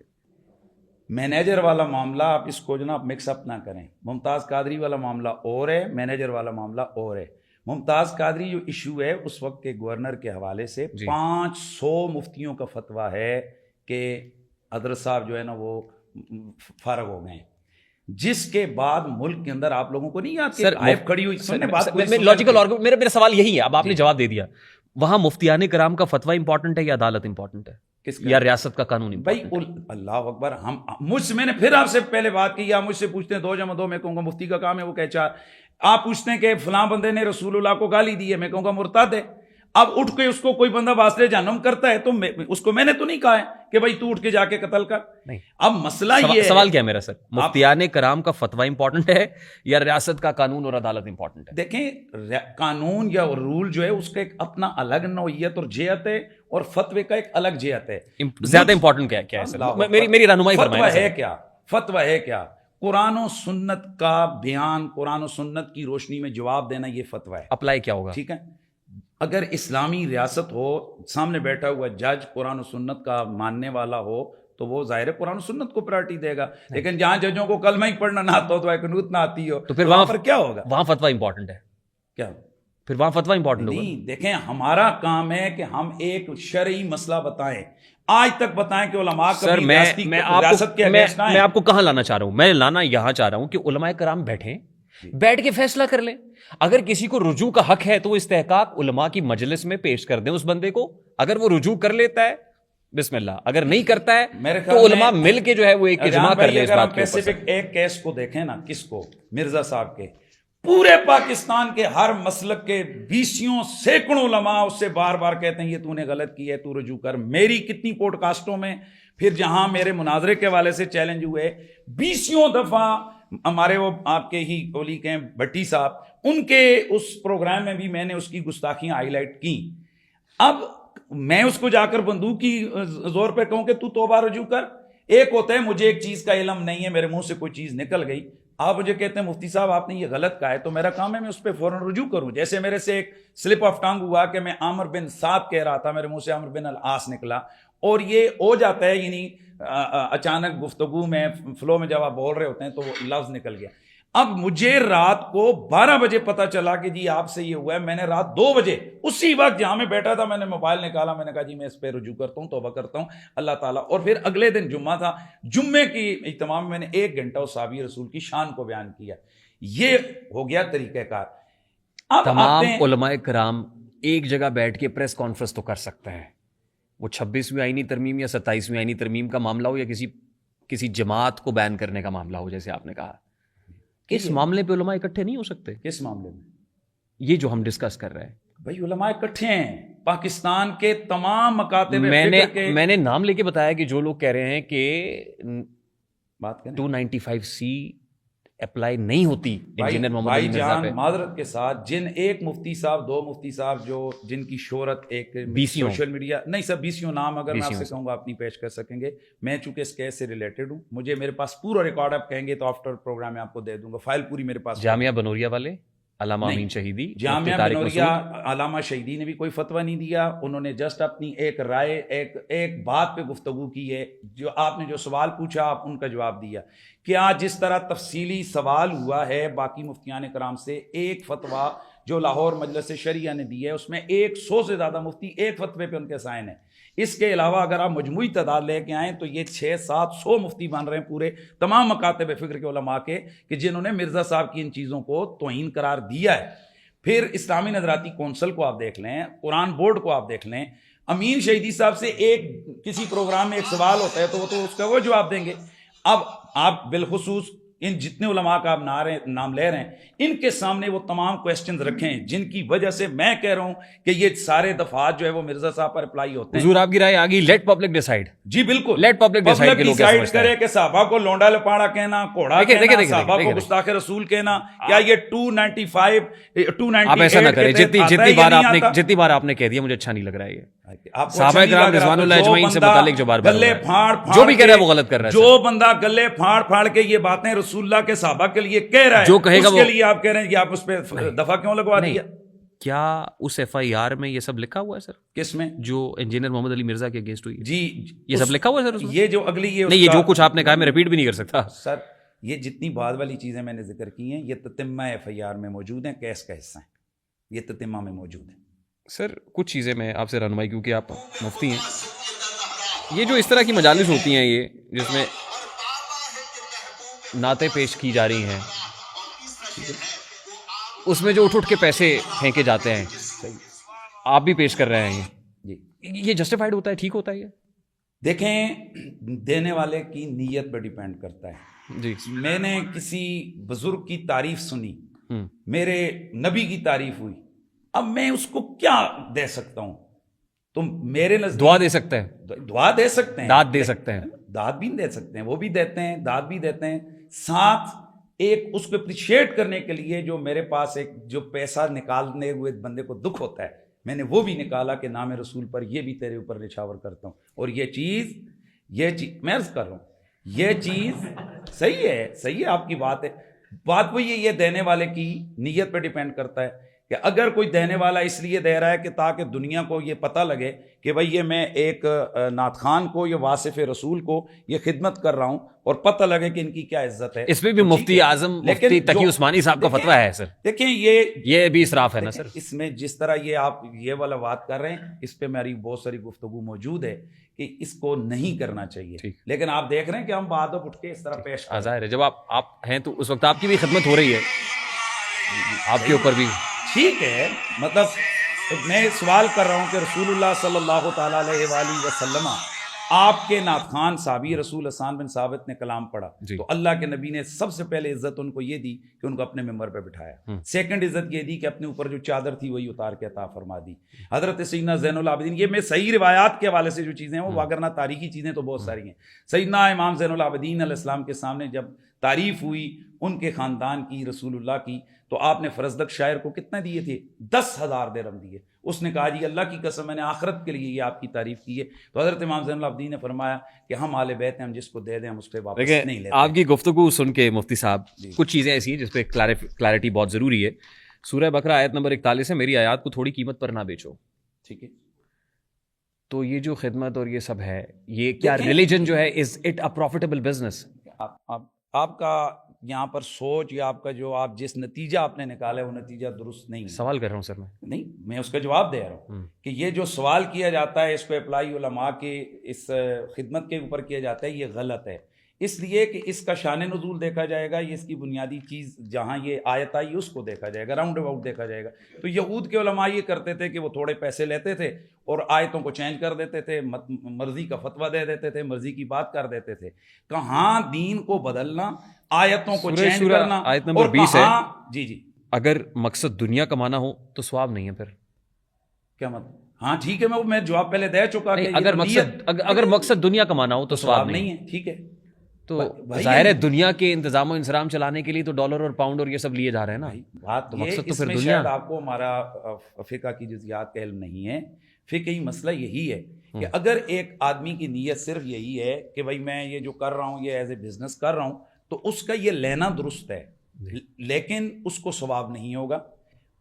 مینیجر والا معاملہ آپ اس کو جناب مکس اپ نہ کریں. ممتاز قادری والا معاملہ اور ہے، مینیجر والا معاملہ اور ہے. ممتاز قادری جو ایشو ہے اس وقت کے گورنر کے حوالے سے 500 مفتیوں کا فتویٰ ہے کہ حضرت صاحب جو ہے نا وہ فارغ ہو گئے، جس کے بعد ملک کے اندر آپ لوگوں کو نہیں یاد کہ آئف کھڑی ہوئی. لاجیکل اور میرا سوال یہی ہے، اب آپ نے جواب دے دیا. وہاں مفتیان کرام کا فتویٰ امپورٹنٹ ہے یا عدالت امپورٹنٹ ہے؟ یا ریاست کا قانون؟ بھائی اللہ اکبر، ہم مجھ سے، میں نے پھر آپ سے پہلے بات کی، آپ مجھ سے پوچھتے ہیں 2 جمع 2، میں کہوں گا مفتی کا کام ہے وہ کہے 4. آپ پوچھتے ہیں کہ فلاں بندے نے رسول اللہ کو گالی دی ہے، میں کہوں گا مرتد ہے. اب اٹھ کے اس کو کوئی بندہ واسطے جہنم کرتا ہے تو اس کو میں نے تو نہیں کہا ہے کہ بھائی تو اٹھ کے جا کے قتل کر. نہیں. اب مسئلہ یہ سوال کیا ہے میرا سر, مفتیان کرام کا فتویٰ امپورٹنٹ ہے یا ریاست کا قانون اور عدالت امپورٹنٹ ہے؟ دیکھیں قانون یا رول جو ہے اس کا ایک اپنا الگ نوعیت اور جہت ہے, اور فتوے کا ایک الگ جہت ہے. زیادہ امپورٹنٹ کیا ہے سر؟ میری رہنمائی فرمائیں. فتویٰ ہے کیا؟ قرآن و سنت کا بیان, قرآن و سنت کی روشنی میں جواب دینا, یہ فتویٰ ہے. اپلائی کیا ہوگا؟ ٹھیک ہے, اگر اسلامی ریاست ہو, سامنے بیٹھا ہوا جج قرآن و سنت کا ماننے والا ہو, تو وہ ظاہر قرآن و سنت کو پرائرٹی دے گا. لیکن جہاں ججوں کو کلمہ ہی پڑھنا نہ آتا ہو, تو قنوت نہ آتی ہو, تو پھر وہاں پر کیا ہوگا؟ وہاں فتویٰ امپورٹنٹ ہے. کیا پھر وہاں فتویٰ امپورٹنٹ ہوگا؟ نہیں, دیکھیں ہمارا کام ہے کہ ہم ایک شرعی مسئلہ بتائیں. آج تک بتائیں کہ علماء سر میں آپ کو کہاں لانا چاہ رہا ہوں؟ میں لانا یہاں چاہ رہا ہوں کہ علماء کرام بیٹھ کے فیصلہ کر لیں. اگر کسی کو رجوع کا حق ہے تو وہ استحقاق علماء کی مجلس میں پیش کر دیں اس بندے کو. اگر وہ رجوع کر لیتا ہے بسم اللہ, اگر نہیں کرتا ہے تو علماء مل کے جو ہے وہ ایک اجماع کر لیں اس بات کے اوپر. ایک کیس کو دیکھیں نا, کس کو؟ مرزا صاحب کے. پورے پاکستان کے ہر مسلک کے 20 سینکڑوں علماء اس سے بار بار کہتے ہیں یہ تو نے غلط کی ہے, تو رجوع کر. میری کتنی پوڈ کاسٹوں میں, پھر جہاں میرے مناظرے کے حوالے سے چیلنج ہوئے 20 دفعہ, ہمارے وہ آپ کے ہی کولی کے بھٹی صاحب, ان کے اس پروگرام میں بھی میں نے اس کی گستاخیاں ہائی لائٹ کی. اب میں اس کو جا کر بندوق کی زور پہ کہوں کہ تو توبہ رجوع کر. ایک ہوتا ہے مجھے ایک چیز کا علم نہیں ہے, میرے منہ سے کوئی چیز نکل گئی, آپ مجھے کہتے ہیں مفتی صاحب آپ نے یہ غلط کہا ہے, تو میرا کام ہے میں اس پہ فوراً رجوع کروں. جیسے میرے سے ایک سلپ آف ٹنگ ہوا کہ میں عامر بن سعد کہہ رہا تھا, میرے منہ سے عامر بن العاص نکلا, اور یہ ہو جاتا ہے, یعنی اچانک گفتگو میں فلو میں جب آپ بول رہے ہوتے ہیں تو وہ لفظ نکل گیا. اب مجھے رات کو 12 بجے پتا چلا کہ جی آپ سے یہ ہوا ہے. میں نے رات 2 بجے اسی وقت جہاں میں بیٹھا تھا میں نے موبائل نکالا, میں نے کہا جی میں اس پہ رجوع کرتا ہوں, توبہ کرتا ہوں اللہ تعالیٰ. اور پھر اگلے دن جمعہ تھا, جمعے کی اجتماع میں نے 1 گھنٹہ اس صحابی رسول کی شان کو بیان کیا. یہ ہو گیا طریقہ کار. اب تمام علماء کرام ایک جگہ بیٹھ کے پریس کانفرنس تو کر سکتے ہیں. وہ 26ویں آئینی ترمیم یا 27ویں آئینی ترمیم کا معاملہ ہو یا کسی جماعت کو بین کرنے کا معاملہ ہو, جیسے آپ نے کہا, اس معاملے پہ علماء اکٹھے نہیں ہو سکتے. کس معاملے میں؟ یہ جو ہم ڈسکس کر رہے ہیں. بھائی علماء اکٹھے ہیں پاکستان کے تمام مکاتب. میں نے نام لے کے بتایا کہ جو لوگ کہہ رہے ہیں کہ بات کریں 295C اپلائی نہیں ہوتی انجینئر محمد علی مرزا پہ. معذرت کے ساتھ جن ایک مفتی صاحب 2 مفتی صاحب جو جن کی شہرت ایک سوشل میڈیا نہیں سب 20 نام اگر میں آپ سے کہوں گا آپ نہیں پیش کر سکیں گے. میں چونکہ اس کیس سے ریلیٹڈ ہوں, مجھے میرے پاس پورا ریکارڈ آپ کہیں گے تو آفٹر پروگرام میں آپ کو دے دوں گا, فائل پوری میرے پاس. جامعہ بنوریا والے علامہ امین شہیدی, جامعہ بنوریا علامہ شہیدی نے بھی کوئی فتویٰ نہیں دیا. انہوں نے جسٹ اپنی ایک رائے ایک بات پہ گفتگو کی ہے. جو آپ نے جو سوال پوچھا آپ ان کا جواب دیا. کیا جس طرح تفصیلی سوال ہوا ہے باقی مفتیان کرام سے, ایک فتویٰ جو لاہور مجلس شریعہ نے دی ہے اس میں 100 سے زیادہ مفتی ایک فتوے پہ ان کے سائن ہیں. اس کے علاوہ اگر آپ مجموعی تعداد لے کے آئیں تو یہ 600-700 مفتی بن رہے ہیں پورے تمام مکاتب فکر کے علماء کے, کہ جنہوں نے مرزا صاحب کی ان چیزوں کو توہین قرار دیا ہے. پھر اسلامی نظراتی کونسل کو آپ دیکھ لیں, قرآن بورڈ کو آپ دیکھ لیں. امین شہیدی صاحب سے ایک کسی پروگرام میں ایک سوال ہوتا ہے تو وہ تو اس کا وہ جواب دیں گے. اب آپ بالخصوص ان جتنے علماء کا آپ نام لے رہے ہیں ان کے سامنے وہ تمام کویسچنز رکھیں جن کی وجہ سے میں کہہ رہا ہوں کہ یہ سارے دفعات جو ہے وہ مرزا صاحب پر اپلائی ہوتے ہیں. حضور آپ کی رائے آگی, لیٹ پبلک ڈیسائیڈ. جی بالکل, لیٹ پبلک ڈیسائیڈ کرے کہ صحابہ کو لونڈا لپاڑا کہنا, کوڑا کہنا, صحابہ کو گستاخ رسول کہنا, کیا یہ 295 آپ ایسا نہ کریں. جتنی بار آپ نے کہہ دیا مجھے اچھا نہیں لگ رہا ہے. یہ صحابہ کرام رضوان اللہ اجمعین سے متعلق جو بار بار جو بھی کہہ رہا ہے وہ غلط کر رہا ہے. جو بندہ گلے پھاڑ پھاڑ کے یہ باتیں رسول اللہ کے صحابہ کے لیے کہہ رہا ہے, جو کہے گا اس کے لیے آپ کہہ رہے ہیں کہ آپ اس پہ دفعہ کیوں لگوا دیا؟ کیا اس FIR میں یہ سب لکھا ہوا ہے سر؟ کس میں؟ جو انجینئر محمد علی مرزا کے اگینسٹ ہوئی. جی یہ سب لکھا ہوا ہے سر؟ یہ جو اگلی یہ جو کچھ آپ نے کہا میں ریپیٹ بھی نہیں کر سکتا سر. یہ جتنی بعد والی چیزیں میں نے ذکر کی ہیں یہ تتمہ FIR میں موجود ہیں, کیس کا حصہ ہیں, یہ تتمہ میں موجود ہیں. سر کچھ چیزیں میں آپ سے رہنمائی, کیونکہ آپ مفتی ہیں, یہ جو اس طرح کی مجالس ہوتی ہیں یہ جس میں نعتیں پیش کی جا رہی ہیں, اس میں جو اٹھ کے پیسے پھینکے جاتے ہیں, آپ بھی پیش کر رہے ہیں, یہ جسٹیفائڈ ہوتا ہے, ٹھیک ہوتا ہے؟ یہ دیکھیں دینے والے کی نیت پہ ڈیپینڈ کرتا ہے. جی میں نے کسی بزرگ کی تعریف سنی, میرے نبی کی تعریف ہوئی, اب میں اس کو کیا دے سکتا ہوں؟ تم میرے نزدیک دعا دے سکتے ہیں, دعا دے سکتے ہیں, داد دے سکتے ہیں, داد بھی دے سکتے ہیں, وہ بھی دیتے ہیں, داد بھی دیتے ہیں. ساتھ ایک اس کو اپریشیٹ کرنے کے لیے جو میرے پاس ایک جو پیسہ نکالنے ہوئے بندے کو دکھ ہوتا ہے, میں نے وہ بھی نکالا کہ نام رسول پر یہ بھی تیرے اوپر نچھاور کرتا ہوں. اور یہ چیز میں عرض کر رہا ہوں, یہ چیز صحیح ہے, آپ کی بات ہے. بات وہی ہے, یہ دینے والے کی نیت پہ ڈیپینڈ کرتا ہے کہ اگر کوئی دینے والا اس لیے دے رہا ہے کہ تاکہ دنیا کو یہ پتہ لگے کہ بھئی یہ میں ایک نعت خان کو یا واصف رسول کو یہ خدمت کر رہا ہوں اور پتہ لگے کہ ان کی کیا عزت ہے. اس میں بھی مفتی اعظم مفتی تقی عثمانی صاحب کا فتویٰ ہے سر. دیکھیں یہ بھی اسراف ہے نا سر. اس میں جس طرح یہ آپ یہ والا بات کر رہے ہیں, اس پہ میری بہت ساری گفتگو موجود ہے کہ اس کو نہیں کرنا چاہیے, لیکن آپ دیکھ رہے ہیں کہ ہم بعد میں اٹھ کے اس طرح پیش ظاہر ہے جب آپ ہیں تو اس وقت آپ کی بھی خدمت ہو رہی ہے, آپ کے اوپر بھی ٹھیک ہے. مطلب میں سوال کر رہا ہوں کہ رسول اللہ صلی اللہ تعالیٰ علیہ وآلہ وسلم آپ کے نعت خان صحابی رسول حسان بن ثابت نے کلام پڑھا تو اللہ کے نبی نے سب سے پہلے عزت ان کو یہ دی کہ ان کو اپنے ممبر پہ بٹھایا. سیکنڈ عزت یہ دی کہ اپنے اوپر جو چادر تھی وہی اتار کے عطا فرما دی. حضرت سیدنا زین العابدین, یہ میں صحیح روایات کے حوالے سے جو چیزیں ہیں وہ وگرنہ تاریخی چیزیں تو بہت ساری ہیں. سیدنا امام زین العابدین علیہ السلام کے سامنے جب تعریف ہوئی ان کے خاندان کی رسول اللہ کی, تو آپ نے فرزدق شاعر کو کتنا دیے تھے؟ 10,000 درہم دیے. اس نے کہا جی اللہ کی قسم میں نے آخرت کے لیے یہ آپ کی تعریف کی ہے. تو حضرت امام زین العابدین نے فرمایا کہ ہم آل بیت ہیں, ہم جس کو دے دیں ہم اس پہ واپس نہیں لیتے. آپ کی گفتگو سن کے مفتی صاحب کچھ چیزیں ایسی ہیں جس پہ کلیئرٹی بہت ضروری ہے. سورہ بقرہ آیت نمبر 41 ہے, میری آیات کو تھوڑی قیمت پر نہ بیچو. ٹھیک ہے, تو یہ جو خدمت اور یہ سب ہے, یہ کیا ریلیجن جو ہے is it a profitable business? آپ کا یہاں پر سوچ یا آپ کا جو آپ جس نتیجہ آپ نے نکالا ہے وہ نتیجہ درست نہیں ہے. سوال کر رہا ہوں سر میں اس کا جواب دے رہا ہوں کہ یہ جو سوال کیا جاتا ہے اس کو اپلائی علماء کے اس خدمت کے اوپر کیا جاتا ہے, یہ غلط ہے. اس لیے کہ اس کا شان نزول دیکھا جائے گا, یہ اس کی بنیادی چیز جہاں یہ آیت آئی اس کو دیکھا جائے گا, راؤنڈ اباؤٹ دیکھا جائے گا. تو یہود کے علماء یہ کرتے تھے کہ وہ تھوڑے پیسے لیتے تھے اور آیتوں کو چینج کر دیتے تھے, مرضی کا فتویٰ دے دیتے تھے, مرضی کی بات کر دیتے تھے. کہاں دین کو بدلنا, آیتوں کو چینج کرنا. آیت نمبر 20 ہے, جی اگر مقصد دنیا کمانا ہو تو ثواب نہیں ہے. پھر کیا مطلب؟ ہاں ٹھیک ہے, میں جواب پہلے دے چکا کہ اگر مقصد دنیا کمانا ہو تو ثواب نہیں ہے. ٹھیک ہے, تو ظاہر ہے دنیا کے انتظام و انصرام چلانے کے لیے تو ڈالر اور پاؤنڈ اور یہ سب لیے جا رہے ہیں نا. بات تو مقصد تو اس پھر میں دنیا. شاید آپ کو ہمارا فقہ کی جزیات کا علم نہیں ہے. فقہی مسئلہ یہی ہے کہ اگر ایک آدمی کی نیت صرف یہی ہے کہ بھائی میں یہ جو کر رہا ہوں یہ ایز اے بزنس کر رہا ہوں, تو اس کا یہ لینا درست ہے, لیکن اس کو ثواب نہیں ہوگا.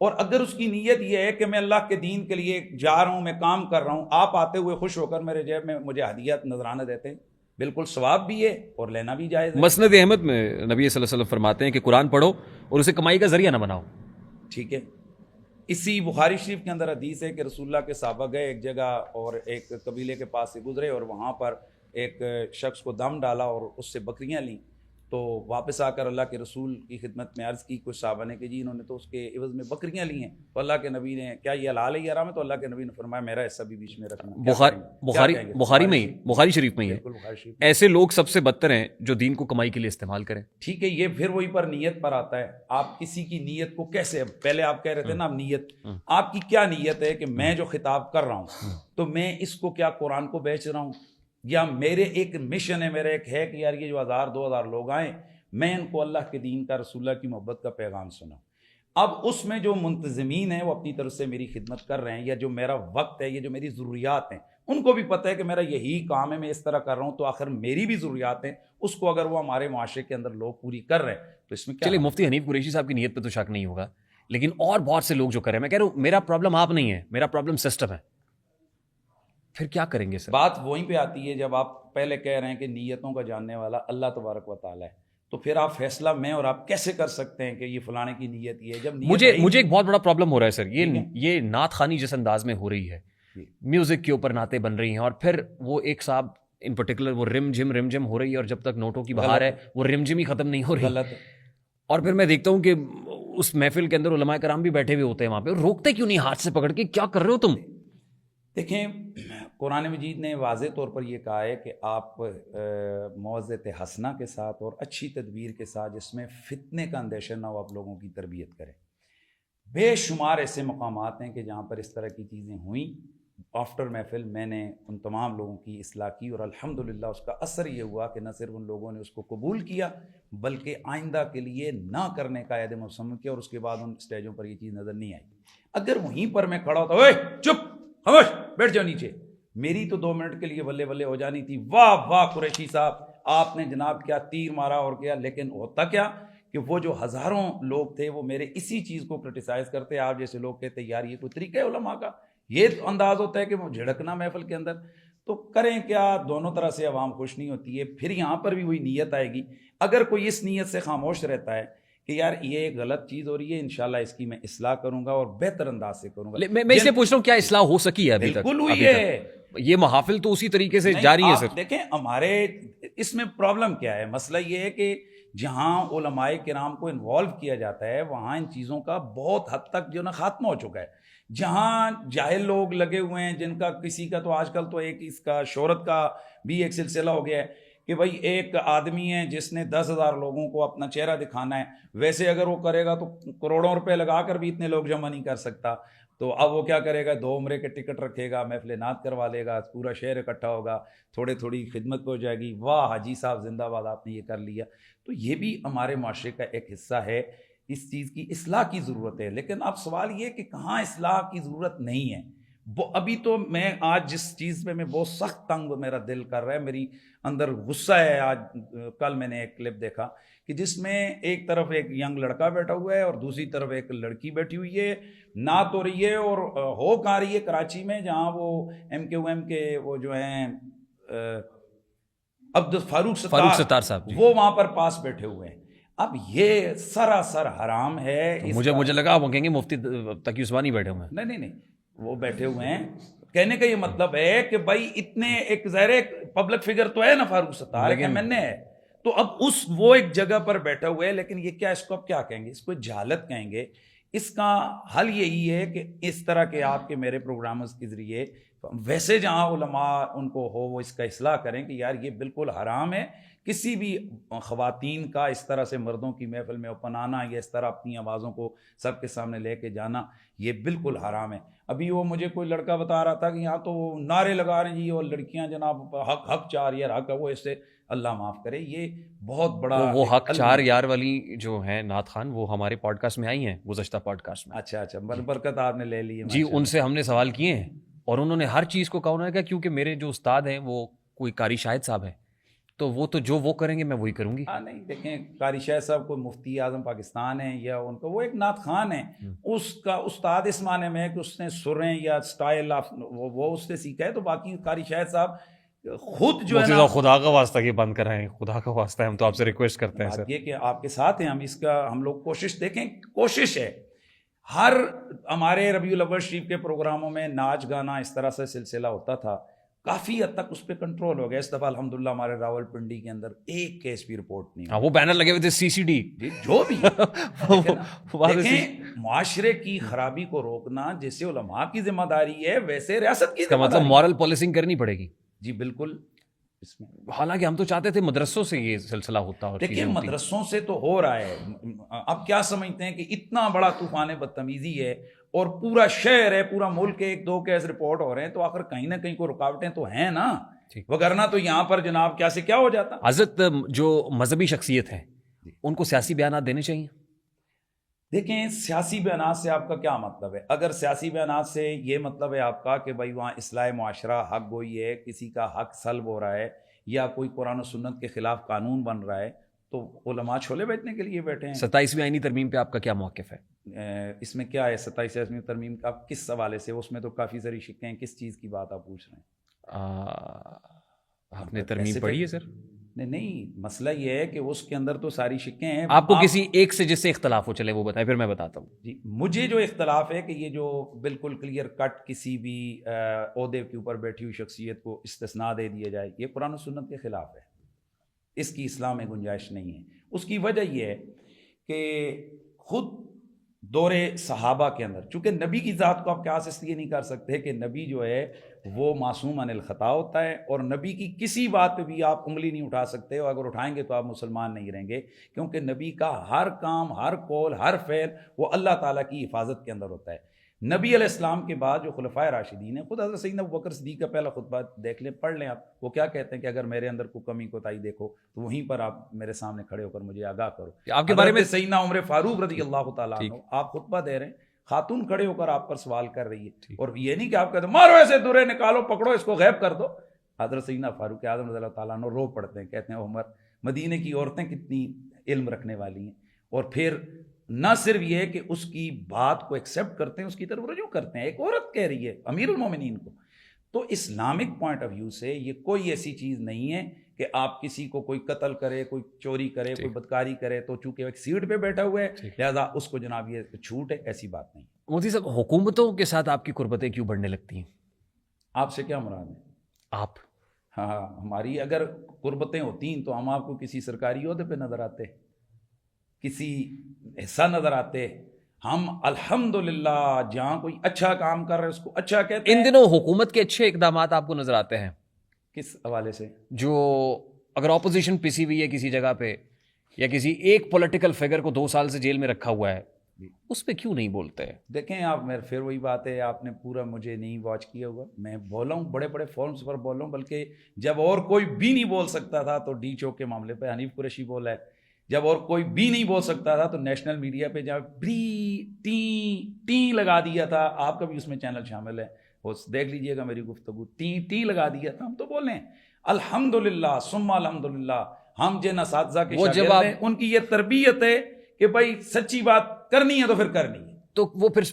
اور اگر اس کی نیت یہ ہے کہ میں اللہ کے دین کے لیے جا رہا ہوں, میں کام کر رہا ہوں, آپ آتے ہوئے خوش ہو کر میرے جیب میں مجھے ہدیات نذرانہ دیتے ہیں, بالکل ثواب بھی ہے اور لینا بھی جائز ہے. مسند احمد میں نبی صلی اللہ علیہ وسلم فرماتے ہیں کہ قرآن پڑھو اور اسے کمائی کا ذریعہ نہ بناؤ. ٹھیک ہے, اسی بخاری شریف کے اندر حدیث ہے کہ رسول اللہ کے صحابہ گئے ایک جگہ اور ایک قبیلے کے پاس سے گزرے اور وہاں پر ایک شخص کو دم ڈالا اور اس سے بکریاں لیں. تو واپس آ کر اللہ کے رسول کی خدمت میں عرض کی کچھ صحابہ نے کہ جی انہوں نے تو اس کے عوض میں بکریاں لی ہیں. تو اللہ کے نبی نے کیا یہ حلال ہے یا حرام ہے؟ تو اللہ کے نبی نے فرمایا میرا حصہ بھی بیچ میں رکھنا. بخاری شریف میں ہی ہے. ایسے لوگ سب سے بدتر ہیں جو دین کو کمائی کے لیے استعمال کریں. ٹھیک ہے, یہ پھر وہی پر نیت پر آتا ہے. آپ کسی کی نیت کو کیسے, پہلے آپ کہہ رہے تھے نا نیت, آپ کی کیا نیت ہے کہ میں جو خطاب کر رہا ہوں تو میں اس کو کیا قرآن کو بیچ رہا ہوں, یا میرے ایک مشن ہے, میرا ایک ہے کہ یار یہ جو 1000-2000 لوگ آئیں میں ان کو اللہ کے دین کا, رسول اللہ کی محبت کا پیغام سناؤں. اب اس میں جو منتظمین ہیں وہ اپنی طرف سے میری خدمت کر رہے ہیں, یا جو میرا وقت ہے, یہ جو میری ضروریات ہیں, ان کو بھی پتہ ہے کہ میرا یہی کام ہے, میں اس طرح کر رہا ہوں, تو آخر میری بھی ضروریات ہیں, اس کو اگر وہ ہمارے معاشرے کے اندر لوگ پوری کر رہے ہیں تو اس میں کیا. چلیے مفتی حنیف قریشی صاحب کی نیت پہ تو شک نہیں ہوگا, لیکن اور بہت سے لوگ جو کر رہے ہیں, میں کہہ رہا ہوں میرا پرابلم آپ نہیں ہے, میرا پرابلم سسٹم ہے. پھر کیا کریں گے سر؟ بات وہیں پہ آتی ہے جب آپ پہلے کہہ رہے ہیں کہ نیتوں کا جاننے والا اللہ تبارک و تعالیٰ ہے, تو پھر آپ فیصلہ میں اور آپ کیسے کر سکتے ہیں کہ یہ فلانے کی نیت یہ ہے, جب مجھے ایک بہت بڑا پرابلم ہو رہا ہے سر, یہ نعت خوانی جس انداز میں ہو رہی ہے, میوزک کے اوپر نعتیں بن رہی ہیں, اور پھر وہ ایک صاحب ان پرٹیکولر وہ رم جم ہو رہی ہے, اور جب تک نوٹوں کی بہار ہے وہ رم جم ہی ختم نہیں ہو رہی. اور پھر میں دیکھتا ہوں کہ اس محفل کے اندر علماء کرام بھی بیٹھے ہوئے ہوتے ہیں وہاں پہ, روکتے کیوں نہیں ہاتھ سے پکڑ کے, کیا کر رہے ہو تم؟ دیکھیں قرآن مجید نے واضح طور پر یہ کہا ہے کہ آپ موعظت حسنہ کے ساتھ اور اچھی تدبیر کے ساتھ, جس میں فتنے کا اندیشہ نہ ہو, آپ لوگوں کی تربیت کریں. بے شمار ایسے مقامات ہیں کہ جہاں پر اس طرح کی چیزیں ہوئیں. آفٹر محفل میں نے ان تمام لوگوں کی اصلاح کی اور الحمدللہ اس کا اثر یہ ہوا کہ نہ صرف ان لوگوں نے اس کو قبول کیا بلکہ آئندہ کے لیے نہ کرنے کا عہد مصمم کیا, اور اس کے بعد ان اسٹیجوں پر یہ چیز نظر نہیں آئی. اگر وہیں پر میں کھڑا ہوتا, اوے چپ خاموش بیٹھ جاؤ نیچے, میری تو 2 منٹ کے لیے بلے بلے ہو جانی تھی. واہ واہ قریشی صاحب, آپ نے جناب کیا تیر مارا اور کیا. لیکن ہوتا کیا کہ وہ جو ہزاروں لوگ تھے وہ میرے اسی چیز کو کرٹیسائز کرتے. آپ جیسے لوگ کہتے یار یہ کوئی طریقہ ہے علماء کا, یہ انداز ہوتا ہے کہ وہ جھڑکنا محفل کے اندر. تو کریں کیا, دونوں طرح سے عوام خوش نہیں ہوتی ہے. پھر یہاں پر بھی وہی نیت آئے گی. اگر کوئی اس نیت سے خاموش رہتا ہے کہ یار یہ غلط چیز ہو رہی ہے, انشاءاللہ اس کی میں اصلاح کروں گا اور بہتر انداز سے کروں گا. میں اس لیے پوچھ رہا ہوں کیا اصلاح ہو سکی ہے ابھی تک؟ بالکل ہوئی ہے. یہ محافل تو اسی طریقے سے جاری ہے سر. دیکھیں ہمارے اس میں پرابلم کیا ہے, مسئلہ یہ ہے کہ جہاں علماء کرام کو انوالو کیا جاتا ہے وہاں ان چیزوں کا بہت حد تک جو نا خاتمہ ہو چکا ہے. جہاں جاہل لوگ لگے ہوئے ہیں جن کا کسی کا تو آج کل تو ایک اس کا شہرت کا بھی ایک سلسلہ ہو گیا ہے کہ بھائی ایک آدمی ہے جس نے 10,000 لوگوں کو اپنا چہرہ دکھانا ہے, ویسے اگر وہ کرے گا تو کروڑوں روپے لگا کر بھی اتنے لوگ جمع نہیں کر سکتا. تو اب وہ کیا کرے گا, 2 عمرے کے ٹکٹ رکھے گا, محفل نعت کروا لے گا, پورا شہر اکٹھا ہوگا, تھوڑی خدمت ہو جائے گی, واہ حاجی صاحب زندہ باد آپ نے یہ کر لیا. تو یہ بھی ہمارے معاشرے کا ایک حصہ ہے. اس چیز کی اصلاح کی ضرورت ہے. لیکن اب سوال یہ کہ کہاں اصلاح کی ضرورت نہیں ہے. ابھی تو میں آج جس چیز پہ میں بہت سخت تنگ میرا دل کر رہا ہے, میری اندر غصہ ہے. آج کل میں نے ایک کلپ دیکھا کہ جس میں ایک طرف ایک ینگ لڑکا بیٹھا ہوا ہے اور دوسری طرف ایک لڑکی بیٹھی ہوئی ہے, نعت ہو رہی ہے اور ہو کہاں رہی ہے کراچی میں, جہاں وہ MQM کے وہ جو ہیں عبد فاروق ستار صاحب وہ وہاں پر پاس بیٹھے ہوئے ہیں. اب یہ سراسر حرام ہے. مجھے لگا وہ کہیں گے مفتی تقی عثمانی بیٹھے ہوئے ہیں. نہیں, وہ بیٹھے ہوئے ہیں. کہنے کا یہ مطلب ہے کہ بھائی اتنے ایک ظاہر پبلک فگر تو ہے نا فاروق ستار, MNA ہے, تو اب وہ ایک جگہ پر بیٹھا ہوا ہے. لیکن یہ کیا, اس کو اب کیا کہیں گے, اس کو جہالت کہیں گے. اس کا حل یہی ہے کہ اس طرح کے آپ کے میرے پروگرامز کے ذریعے ویسے جہاں علماء ان کو ہو وہ اس کا اصلاح کریں کہ یار یہ بالکل حرام ہے. کسی بھی خواتین کا اس طرح سے مردوں کی محفل میں اوپن آنا یا اس طرح اپنی آوازوں کو سب کے سامنے لے کے جانا یہ بالکل حرام ہے. ابھی وہ مجھے کوئی لڑکا بتا رہا تھا کہ یہاں تو وہ نعرے لگا رہے ہیں جی, اور لڑکیاں جناب حق 4 یار حق ہے, وہ اس سے اللہ معاف کرے یہ بہت بڑا وہ حق 4 یار والی جو ہیں نعت خان وہ ہمارے پوڈ کاسٹ میں آئی ہیں, گزشتہ پوڈ کاسٹ میں. اچھا برکت آپ نے لے لی ہے جی. ان سے ہم نے سوال کیے ہیں اور انہوں نے ہر چیز کو کہا, انہوں نے کہا کیونکہ میرے جو استاد ہیں وہ کوئی قاری شاہد صاحب ہیں, تو وہ تو جو وہ کریں گے میں وہی کروں گی. نہیں دیکھیں, قاری شاہ صاحب کوئی مفتی اعظم پاکستان ہے یا ان کا وہ ایک نعت خان ہے, اس کا استاد اس معنی میں ہے کہ اس نے سریں یا سٹائل وہ اس سے سیکھا ہے. تو باقی قاری شاہد صاحب خود جو ہے نا, خدا کا واسطہ یہ بند کرائیں, خدا کا واسطہ ہم تو آپ سے ریکویسٹ کرتے ہیں سر, یہ کہ آپ کے ساتھ ہیں, ہم لوگ کوشش دیکھیں, کوشش ہے ہر ہمارے ربیع الاول شریف کے پروگراموں میں ناچ گانا اس طرح سے سلسلہ ہوتا تھا, کافی حد تک اس پہ کنٹرول ہو گیا. اس دفعہ الحمدللہ ہمارے راول پنڈی کے اندر ایک کیس بھی رپورٹ نہیں. وہ بینر لگے ہوئے تھے CCD, جو بھی دیکھیں, معاشرے کی خرابی کو روکنا جیسے علماء کی ذمہ داری ہے ویسے ریاست کی ذمہ داری. مطلب مورل پالیسنگ کرنی پڑے گی. جی بالکل. اس میں حالانکہ ہم تو چاہتے تھے مدرسوں سے یہ سلسلہ ہوتا ہو. دیکھیں مدرسوں سے تو ہو رہا ہے. اب کیا سمجھتے ہیں کہ اتنا بڑا طوفان بدتمیزی ہے اور پورا شہر ہے, پورا ملک ہے, 1-2 کیس رپورٹ ہو رہے ہیں, تو آخر کہیں نہ کہیں کو رکاوٹیں تو ہیں نا, وگرنہ تو یہاں پر جناب کیا سے کیا ہو جاتا. حضرت جو مذہبی شخصیت ہیں ان کو سیاسی بیانات دینے چاہیے. دیکھیں سیاسی بیانات سے آپ کا کیا مطلب ہے؟ اگر سیاسی بیانات سے یہ مطلب ہے آپ کا کہ بھائی وہاں اصلاح معاشرہ حق گوئی ہے, کسی کا حق سلب ہو رہا ہے یا کوئی قرآن و سنت کے خلاف قانون بن رہا ہے, تو علماء چھولے بیچنے کے لیے بیٹھے ہیں. 27ویں آئینی ترمیم پہ آپ کا کیا موقف ہے؟ اس میں کیا ہے 27ویں ترمیم کا, آپ کس حوالے سے؟ اس میں تو کافی ساری شکیں ہیں, کس چیز کی بات آپ پوچھ رہے ہیں؟ آپ نے ترمیم پڑھی ہے سر؟ نہیں, مسئلہ یہ ہے کہ اس کے اندر تو ساری شکیں ہیں. آپ کو کسی ایک سے جس سے اختلاف ہو چلے وہ بتائیں, پھر میں بتاتا ہوں. جی, مجھے جو اختلاف ہے کہ یہ جو بالکل کلیئر کٹ کسی بھی عہدے کے اوپر بیٹھی ہوئی شخصیت کو استثناء دے دیا جائے, یہ قرآن و سنت کے خلاف ہے. اس کی اسلام میں گنجائش نہیں ہے. اس کی وجہ یہ ہے کہ خود دور صحابہ کے اندر، چونکہ نبی کی ذات کو آپ قیاس اس لیے نہیں کر سکتے کہ نبی جو ہے وہ معصوم عن الخطا ہوتا ہے، اور نبی کی کسی بات پہ بھی آپ انگلی نہیں اٹھا سکتے، اور اگر اٹھائیں گے تو آپ مسلمان نہیں رہیں گے، کیونکہ نبی کا ہر کام، ہر قول، ہر فعل وہ اللہ تعالیٰ کی حفاظت کے اندر ہوتا ہے۔ نبی علیہ السلام کے بعد جو خلفائے راشدین ہیں، خود حضرت سیدنا ابوبکر صدیق کا پہلا خطبہ دیکھ لیں، پڑھ لیں آپ، وہ کیا کہتے ہیں کہ اگر میرے اندر کوئی کمی کوتاہی دیکھو تو وہیں پر آپ میرے سامنے کھڑے ہو کر مجھے آگاہ کرو۔ آپ کے بارے میں حضرت سیدنا عمر فاروق رضی اللہ تعالیٰ عنہ، آپ خطبہ دے رہے ہیں، خاتون کھڑے ہو کر آپ پر سوال کر رہی ہے، اور یہ نہیں کہ آپ کہتے مارو ایسے دورے نکالو، پکڑو اس کو غائب کر دو۔ حضرت سیدنا فاروق اعظم رضی اللہ تعالیٰ عنہ رو پڑتے ہیں، کہتے ہیں عمر، مدینے کی عورتیں کتنی علم رکھنے والی ہیں، اور پھر نہ صرف یہ کہ اس کی بات کو ایکسیپٹ کرتے ہیں، اس کی طرف رجوع کرتے ہیں۔ ایک عورت کہہ رہی ہے امیر المومنین کو، تو اسلامک پوائنٹ آف ویو سے یہ کوئی ایسی چیز نہیں ہے کہ آپ کسی کو کوئی قتل کرے، کوئی چوری کرے، کوئی بدکاری کرے تو چونکہ ایک سیٹ پہ بیٹھا ہوا ہے لہذا اس کو جناب یہ چھوٹ ہے، ایسی بات نہیں۔ مفتی صاحب، حکومتوں کے ساتھ آپ کی قربتیں کیوں بڑھنے لگتی ہیں؟ آپ سے کیا مراد ہے؟ آپ ہاں، ہماری اگر قربتیں ہوتی تو ہم آپ کو کسی سرکاری عہدے پہ نظر آتے، کسی حصہ نظر آتے؟ ہم الحمدللہ جہاں کوئی اچھا کام کر رہے ہیں اس کو اچھا کہتے ہیں۔ ان دنوں حکومت کے اچھے اقدامات آپ کو نظر آتے ہیں؟ کس حوالے سے؟ جو اگر اپوزیشن پسی ہوئی ہے کسی جگہ پہ، یا کسی ایک پولیٹیکل فگر کو 2 سال سے جیل میں رکھا ہوا ہے، اس پہ کیوں نہیں بولتے؟ دیکھیں آپ، پھر وہی بات ہے، آپ نے پورا مجھے نہیں واچ کیا ہوا، میں بولا ہوں بڑے بڑے فورمز پر بولا ہوں، بلکہ جب اور کوئی بھی نہیں بول سکتا تھا تو ڈی چوک کے معاملے پہ حنیف قریشی بولا ہے، جب اور کوئی بھی نہیں بول سکتا تھا تو نیشنل میڈیا پہ جب ٹی لگا دیا تھا، آپ کا بھی اس میں چینل شامل ہے، وہ دیکھ لیجئے گا میری گفتگو، ٹی لگا دیا تھا، ہم تو بول رہے ہیں الحمدللہ ثم الحمدللہ، ہم جن اساتذہ کے شاگرد ہیں ان کی یہ تربیت ہے کہ بھائی سچی بات کرنی ہے تو پھر کرنی ہے، تو وہ پھر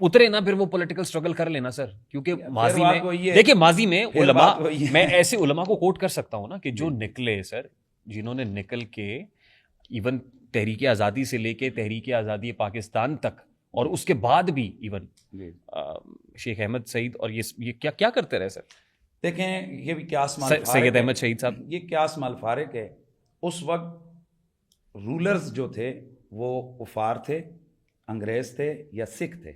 اترے نا، پھر وہ پولیٹیکل سٹرگل کر لینا سر، کیونکہ ماضی میں دیکھیں، ماضی میں علماء، میں ایسے علماء کو کوٹ کر سکتا ہوں نا کہ جو نکلے سر، جنہوں نے نکل کے ایون تحریک آزادی سے لے کے تحریک آزادی پاکستان تک، اور اس کے بعد بھی ایون شیخ احمد سعید، اور یہ کیا کرتے رہے سر؟ دیکھیں یہ بھی قیاس مال سید احمد شہید صاحب، یہ قیاس مال فارق ہے۔ اس وقت رولرز جو تھے وہ کفار تھے، انگریز تھے یا سکھ تھے۔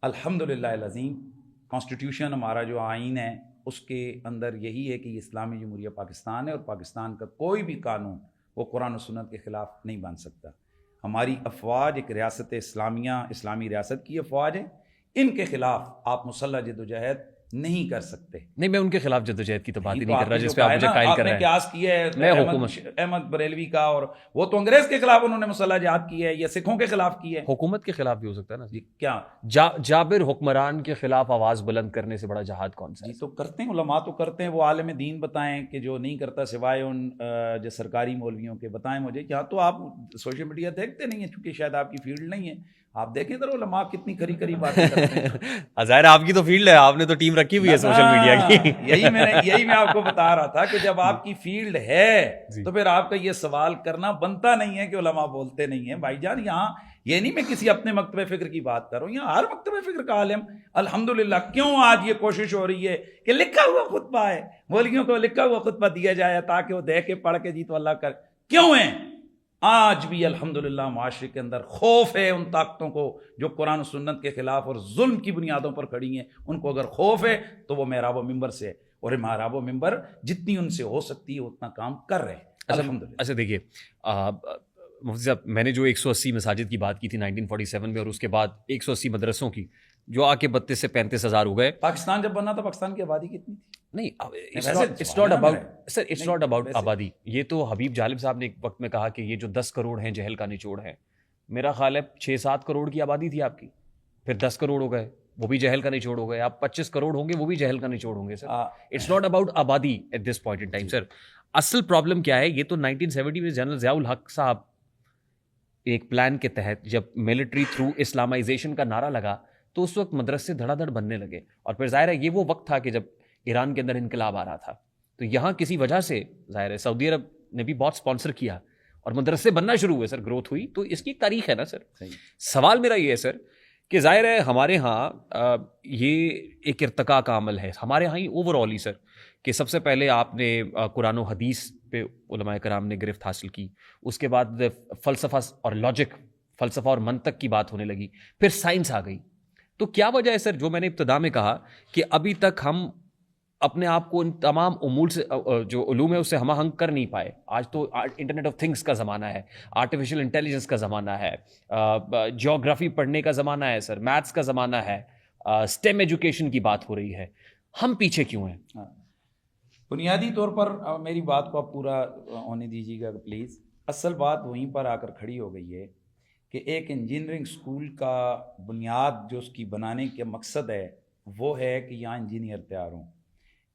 الحمدللہ العظیم کانسٹیٹیوشن ہمارا جو آئین ہے اس کے اندر یہی ہے کہ یہ اسلامی جمہوریہ پاکستان ہے، اور پاکستان کا کوئی بھی قانون وہ قرآن و سنت کے خلاف نہیں بن سکتا۔ ہماری افواج ایک ریاست اسلامیہ، اسلامی ریاست کی افواج ہے، ان کے خلاف آپ مسلح جدوجہد نہیں کر سکتے۔ نہیں، میں ان کے خلاف جدوجہد کی تو بات ہی نہیں کر رہا جس پہ آپ مجھے قائل کر رہے ہیں۔ قیاس کیا ہے احمد بریلوی کا، اور وہ تو انگریز کے خلاف انہوں نے مسلح جہاد کی ہے یا سکھوں کے خلاف کی ہے۔ حکومت کے خلاف بھی ہو سکتا ہے نا جی، کیا جابر حکمران کے خلاف آواز بلند کرنے سے بڑا جہاد کون سا ہے؟ جی تو کرتے ہیں، علماء تو کرتے ہیں، وہ عالم دین بتائیں کہ جو نہیں کرتا سوائے ان جو سرکاری مولویوں کے، بتائیں مجھے۔ یہاں تو آپ سوشل میڈیا دیکھتے نہیں ہیں چونکہ شاید آپ کی فیلڈ نہیں ہے، آپ دیکھیں ذرا علماء کتنی کھری باتیں کرتے ہیں۔ ظاہر آپ کی تو فیلڈ ہے، آپ نے تو ٹیم رکھی ہوئی ہے سوشل میڈیا کی۔ یہی میں آپ کو بتا رہا تھا کہ جب آپ کی فیلڈ ہے تو پھر آپ کا یہ سوال کرنا بنتا نہیں ہے کہ علماء بولتے نہیں ہیں۔ بھائی جان یہاں یہ نہیں میں کسی اپنے مکتبہ فکر کی بات کر رہا ہوں، یہاں ہر مکتبہ فکر کا عالم الحمدللہ۔ کیوں آج یہ کوشش ہو رہی ہے کہ لکھا ہوا خطبہ ہے، مولویوں کو لکھا ہوا خطبہ دیا جائے تاکہ وہ دیکھ کے پڑھ کے جی تو اللہ کر، کیوں ہے؟ آج بھی الحمدللہ معاشرے کے اندر خوف ہے ان طاقتوں کو جو قرآن و سنت کے خلاف اور ظلم کی بنیادوں پر کھڑی ہیں، ان کو اگر خوف ہے تو وہ محراب و منبر سے ہے، اور محراب و منبر جتنی ان سے ہو سکتی ہے اتنا کام کر رہے ہیں الحمدللہ۔ اچھا دیکھیے مفتی صاحب، میں نے جو 180 مساجد کی بات کی تھی 1947 میں، اور اس کے بعد 180 مدرسوں کی جو آ کے 32 سے 35 ہزار ہو گئے۔ پاکستان جب بنا تھا پاکستان کی آبادی کتنی تھی؟ نہیں، اٹس ناٹ اباؤٹ آبادی۔ یہ تو حبیب جالب صاحب نے ایک وقت میں کہا کہ یہ جو 10 کروڑ ہیں جہل کا نچوڑ ہے۔ میرا خیال ہے 6-7 کروڑ کی آبادی تھی آپ کی، پھر 10 کروڑ ہو گئے، وہ بھی جہل کا نچوڑ ہو گئے، آپ 25 کروڑ ہوں گے وہ بھی جہل کا نچوڑ ہوں گے سر۔ اٹس ناٹ اباؤٹ آبادی at this point in time sir. اصل پرابلم کیا ہے؟ یہ تو 1970 میں جنرل ضیاء الحق صاحب ایک پلان کے تحت جب ملٹری تھرو اسلامائزیشن کا نعرہ لگا تو اس وقت مدرسے دھڑا دھڑ بننے لگے، اور پھر ظاہر ہے یہ وہ وقت تھا کہ جب ایران کے اندر انقلاب آ رہا تھا، تو یہاں کسی وجہ سے ظاہر ہے سعودی عرب نے بھی بہت سپانسر کیا اور مدرسے بننا شروع ہوئے سر، گروتھ ہوئی، تو اس کی تاریخ ہے نا سر۔ سوال میرا یہ ہے سر کہ ظاہر ہے ہمارے ہاں یہ ایک ارتقاء کا عمل ہے ہمارے ہاں ہی اوور آل ہی سر، کہ سب سے پہلے آپ نے قرآن و حدیث پہ علماء کرام نے گرفت حاصل کی، اس کے بعد فلسفہ اور لاجک فلسفہ اور منطق کی بات ہونے لگی, پھر سائنس آ گئی. تو کیا وجہ ہے سر, جو میں نے ابتدا میں کہا کہ ابھی تک ہم اپنے آپ کو ان تمام امور سے, جو علوم ہے اس سے ہم آہنگ کر نہیں پائے؟ آج تو انٹرنیٹ آف تھنگس کا زمانہ ہے, آرٹیفیشیل انٹیلیجنس کا زمانہ ہے, جیوگرافی پڑھنے کا زمانہ ہے سر, میتھس کا زمانہ ہے, اسٹیم ایجوکیشن کی بات ہو رہی ہے. ہم پیچھے کیوں ہیں؟ بنیادی طور پر میری بات کو آپ پورا ہونے دیجیے گا پلیز. اصل بات وہیں پر آ کر کھڑی ہو گئی ہے کہ ایک انجینئرنگ اسکول کا بنیاد جو اس کی بنانے کا مقصد ہے وہ ہے کہ یہاں انجینئر تیار ہوں.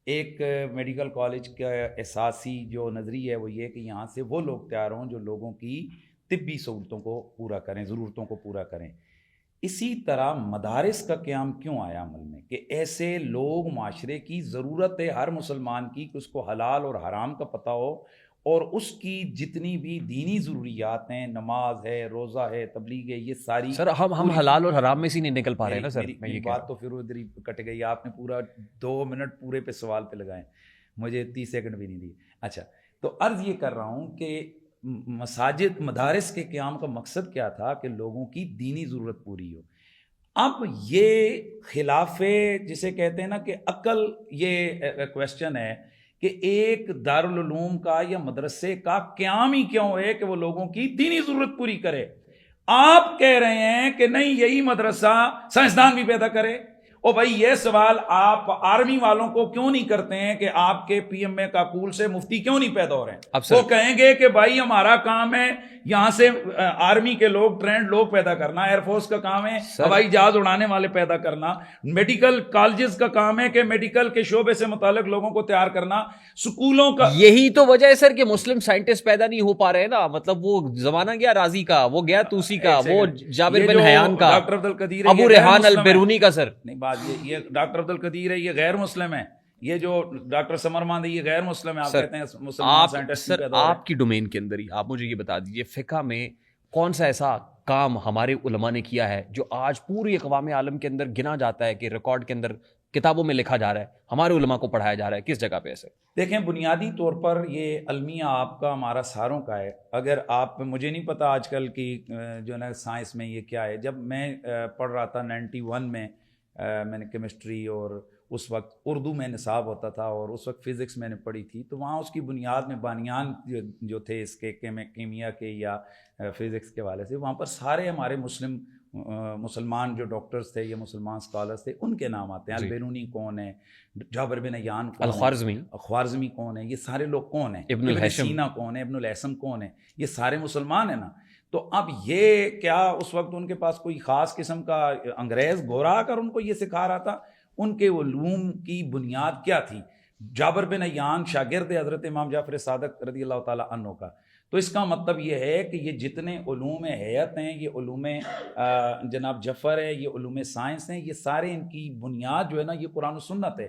ایک میڈیکل کالج کا اساسی جو نظریہ ہے وہ یہ کہ یہاں سے وہ لوگ تیار ہوں جو لوگوں کی طبی سہولتوں کو پورا کریں, ضرورتوں کو پورا کریں. اسی طرح مدارس کا قیام کیوں آیا عمل میں کہ ایسے لوگ, معاشرے کی ضرورت ہے ہر مسلمان کی کہ اس کو حلال اور حرام کا پتہ ہو, اور اس کی جتنی بھی دینی ضروریات ہیں, نماز ہے, روزہ ہے, تبلیغ ہے, یہ ساری. سر ہم حلال اور حرام میں سے نہیں نکل پا رہے ہیں نا سر. میری بات تو پھر ادھر ہی کٹ گئی, آپ نے پورا 2 منٹ پورے پہ سوال پہ لگائے, مجھے 30 سیکنڈ بھی نہیں دیے. اچھا, تو عرض یہ کر رہا ہوں کہ مساجد, مدارس کے قیام کا مقصد کیا تھا کہ لوگوں کی دینی ضرورت پوری ہو. اب یہ خلاف جسے کہتے ہیں نا کہ عقل, یہ کویسچن ہے کہ ایک دارالعلوم کا یا مدرسے کا قیام ہی کیوں ہے کہ وہ لوگوں کی دینی ضرورت پوری کرے. آپ کہہ رہے ہیں کہ نہیں, یہی مدرسہ سائنسدان بھی پیدا کرے. او بھائی, یہ سوال آپ آرمی والوں کو کیوں نہیں کرتے ہیں کہ آپ کے پی ایم اے کاکول سے مفتی کیوں نہیں پیدا ہو رہے ہیں؟ وہ کہیں گے کہ بھائی ہمارا کام ہے یہاں سے آرمی کے لوگ, ٹرینڈ لوگ پیدا کرنا, ایئر فورس کا کام ہے ہوائی جہاز اڑانے والے پیدا کرنا, میڈیکل کالجز کا کام ہے کہ میڈیکل کے شعبے سے متعلق لوگوں کو تیار کرنا, سکولوں کا. یہی تو وجہ ہے سر کہ مسلم سائنٹسٹ پیدا نہیں ہو پا رہے نا. مطلب وہ زمانہ گیا رازی کا, وہ گیا توسی کا, وہ جابر بن حیان کا, ڈاکٹر عبدالقدیر, ابو ریحان البیرونی کا. سر نہیں, بات یہ ڈاکٹر عبدالقدیر ہے, یہ غیر مسلم ہے. یہ جو ڈاکٹر سمر ماند ہے یہ غیر مسلم ہے. آپ کہتے ہیں مسلمان سائنٹسٹ. سر آپ کی ڈومین کے اندر ہی آپ مجھے یہ بتا دیجیے, فقہ میں کون سا ایسا کام ہمارے علماء نے کیا ہے جو آج پوری اقوام عالم کے اندر گنا جاتا ہے, کہ ریکارڈ کے اندر کتابوں میں لکھا جا رہا ہے, ہمارے علماء کو پڑھایا جا رہا ہے؟ کس جگہ پہ ایسے؟ دیکھیں, بنیادی طور پر یہ المیہ آپ کا, ہمارا ساروں کا ہے. اگر آپ, مجھے نہیں پتا آج کل کی جو نا سائنس میں یہ کیا ہے. جب میں پڑھ رہا تھا 91 میں, میں نے کیمسٹری, اور اس وقت اردو میں نصاب ہوتا تھا, اور اس وقت فزکس میں نے پڑھی تھی. تو وہاں اس کی بنیاد میں بانیان جو تھے اس کے کیمیا کے یا فزکس کے والے سے, وہاں پر سارے ہمارے مسلمان جو ڈاکٹرز تھے یا مسلمان اسکالرز تھے ان کے نام آتے ہیں. البیرونی کون ہے, جابر بن حیان کون ہے, خوارزمی کون ہے, یہ سارے لوگ کون ہیں, ابن سینا کون ہے, ابن الہیثم کون ہے, یہ سارے مسلمان ہیں نا. تو اب یہ کیا اس وقت ان کے پاس کوئی خاص قسم کا انگریز گورا کر ان کو یہ سکھا رہا تھا؟ ان کے علوم کی بنیاد کیا تھی؟ جابر بن حیان شاگرد حضرت امام جعفر صادق رضی اللہ تعالیٰ عنہ کا. تو اس کا مطلب یہ ہے کہ یہ جتنے علوم حیات ہیں, یہ علوم جناب جعفر ہے, یہ علوم سائنس ہیں, یہ سارے ان کی بنیاد جو ہے نا یہ قرآن و سنت ہے.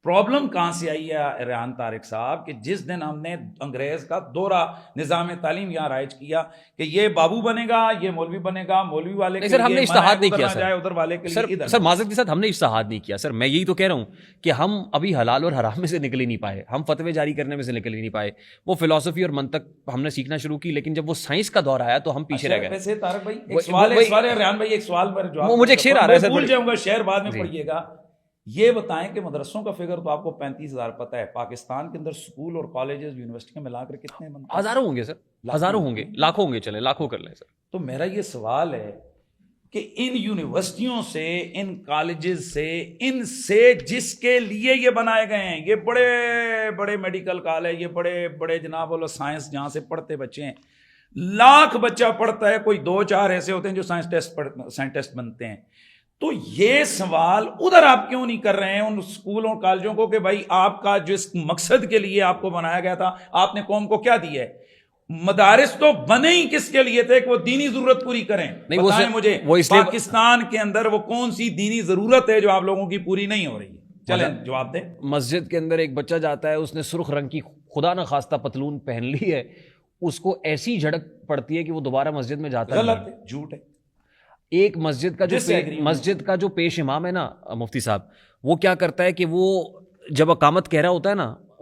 پرابلم کہاں سے آئی ہے ریحان طارق صاحب کہ جس دن ہم نے انگریز کا دورہ نظام تعلیم یہاں رائج کیا کہ یہ بابو بنے گا, یہ مولوی بنے گا, مولوی والے کے لیے ہم نے اجتہاد نہیں کیا سر, ادھر والے کے لیے. سر معذرت کے ساتھ ہم نے اجتہاد نہیں کیا سر. میں یہی تو کہہ رہا ہوں کہ ہم ابھی حلال اور حرام میں سے نکل ہی نہیں پائے, ہم فتوے جاری کرنے میں سے نکل ہی نہیں پائے. وہ فلسفی اور منطق ہم نے سیکھنا شروع کی, لیکن جب وہ سائنس کا دور آیا تو ہم پیچھے رہ گئے. ویسے طارق بھائی ایک سوال ہے, ریحان بھائی ایک سوال پر جواب, مجھے ایک شعر آ رہا ہے سر, بھول جاؤں گا شعر بعد میں پڑھیے گا. یہ بتائیں کہ مدرسوں کا فگر تو آپ کو 35,000 پتہ ہے, پاکستان کے اندر سکول اور کالجز یونیورسٹیاں ملا کر کتنے بنتے ہیں؟ ہزاروں ہوں گے سر, ہزاروں ہوں گے, لاکھوں ہوں گے, چلیں لاکھوں کر لیں سر. تو میرا یہ سوال ہے کہ ان یونیورسٹیوں سے, ان کالجز سے, ان سے جس کے لیے یہ بنائے گئے ہیں, یہ بڑے بڑے میڈیکل کالج, یہ بڑے بڑے جناب والا سائنس جہاں سے پڑھتے بچے ہیں, لاکھ بچہ پڑھتا ہے, کوئی 2-4 ایسے ہوتے ہیں جو سائنٹسٹ بنتے ہیں. تو یہ سوال ادھر آپ کیوں نہیں کر رہے ہیں ان اسکولوں کالجوں کو کہ بھائی آپ کا جس مقصد کے لیے آپ کو بنایا گیا تھا آپ نے قوم کو کیا دیا ہے؟ مدارس تو بنے ہی کس کے لیے تھے کہ وہ دینی ضرورت پوری کریں. بتائیں مجھے پاکستان کے اندر وہ کون سی دینی ضرورت ہے جو آپ لوگوں کی پوری نہیں ہو رہی ہے؟ چلیں جواب دیں. مسجد کے اندر ایک بچہ جاتا ہے, اس نے سرخ رنگ کی خدا نہ خواستہ پتلون پہن لی ہے, اس کو ایسی جھڑک پڑتی ہے کہ وہ دوبارہ مسجد میں جاتا ہے. غلط ہے, جھوٹ ہے. ایک مسجد کا جو پیش امام ہے نا مفتی صاحب, وہ کیا کرتا ہے کہ وہ جب اقامت کہہ رہا ہوتا ہے نا,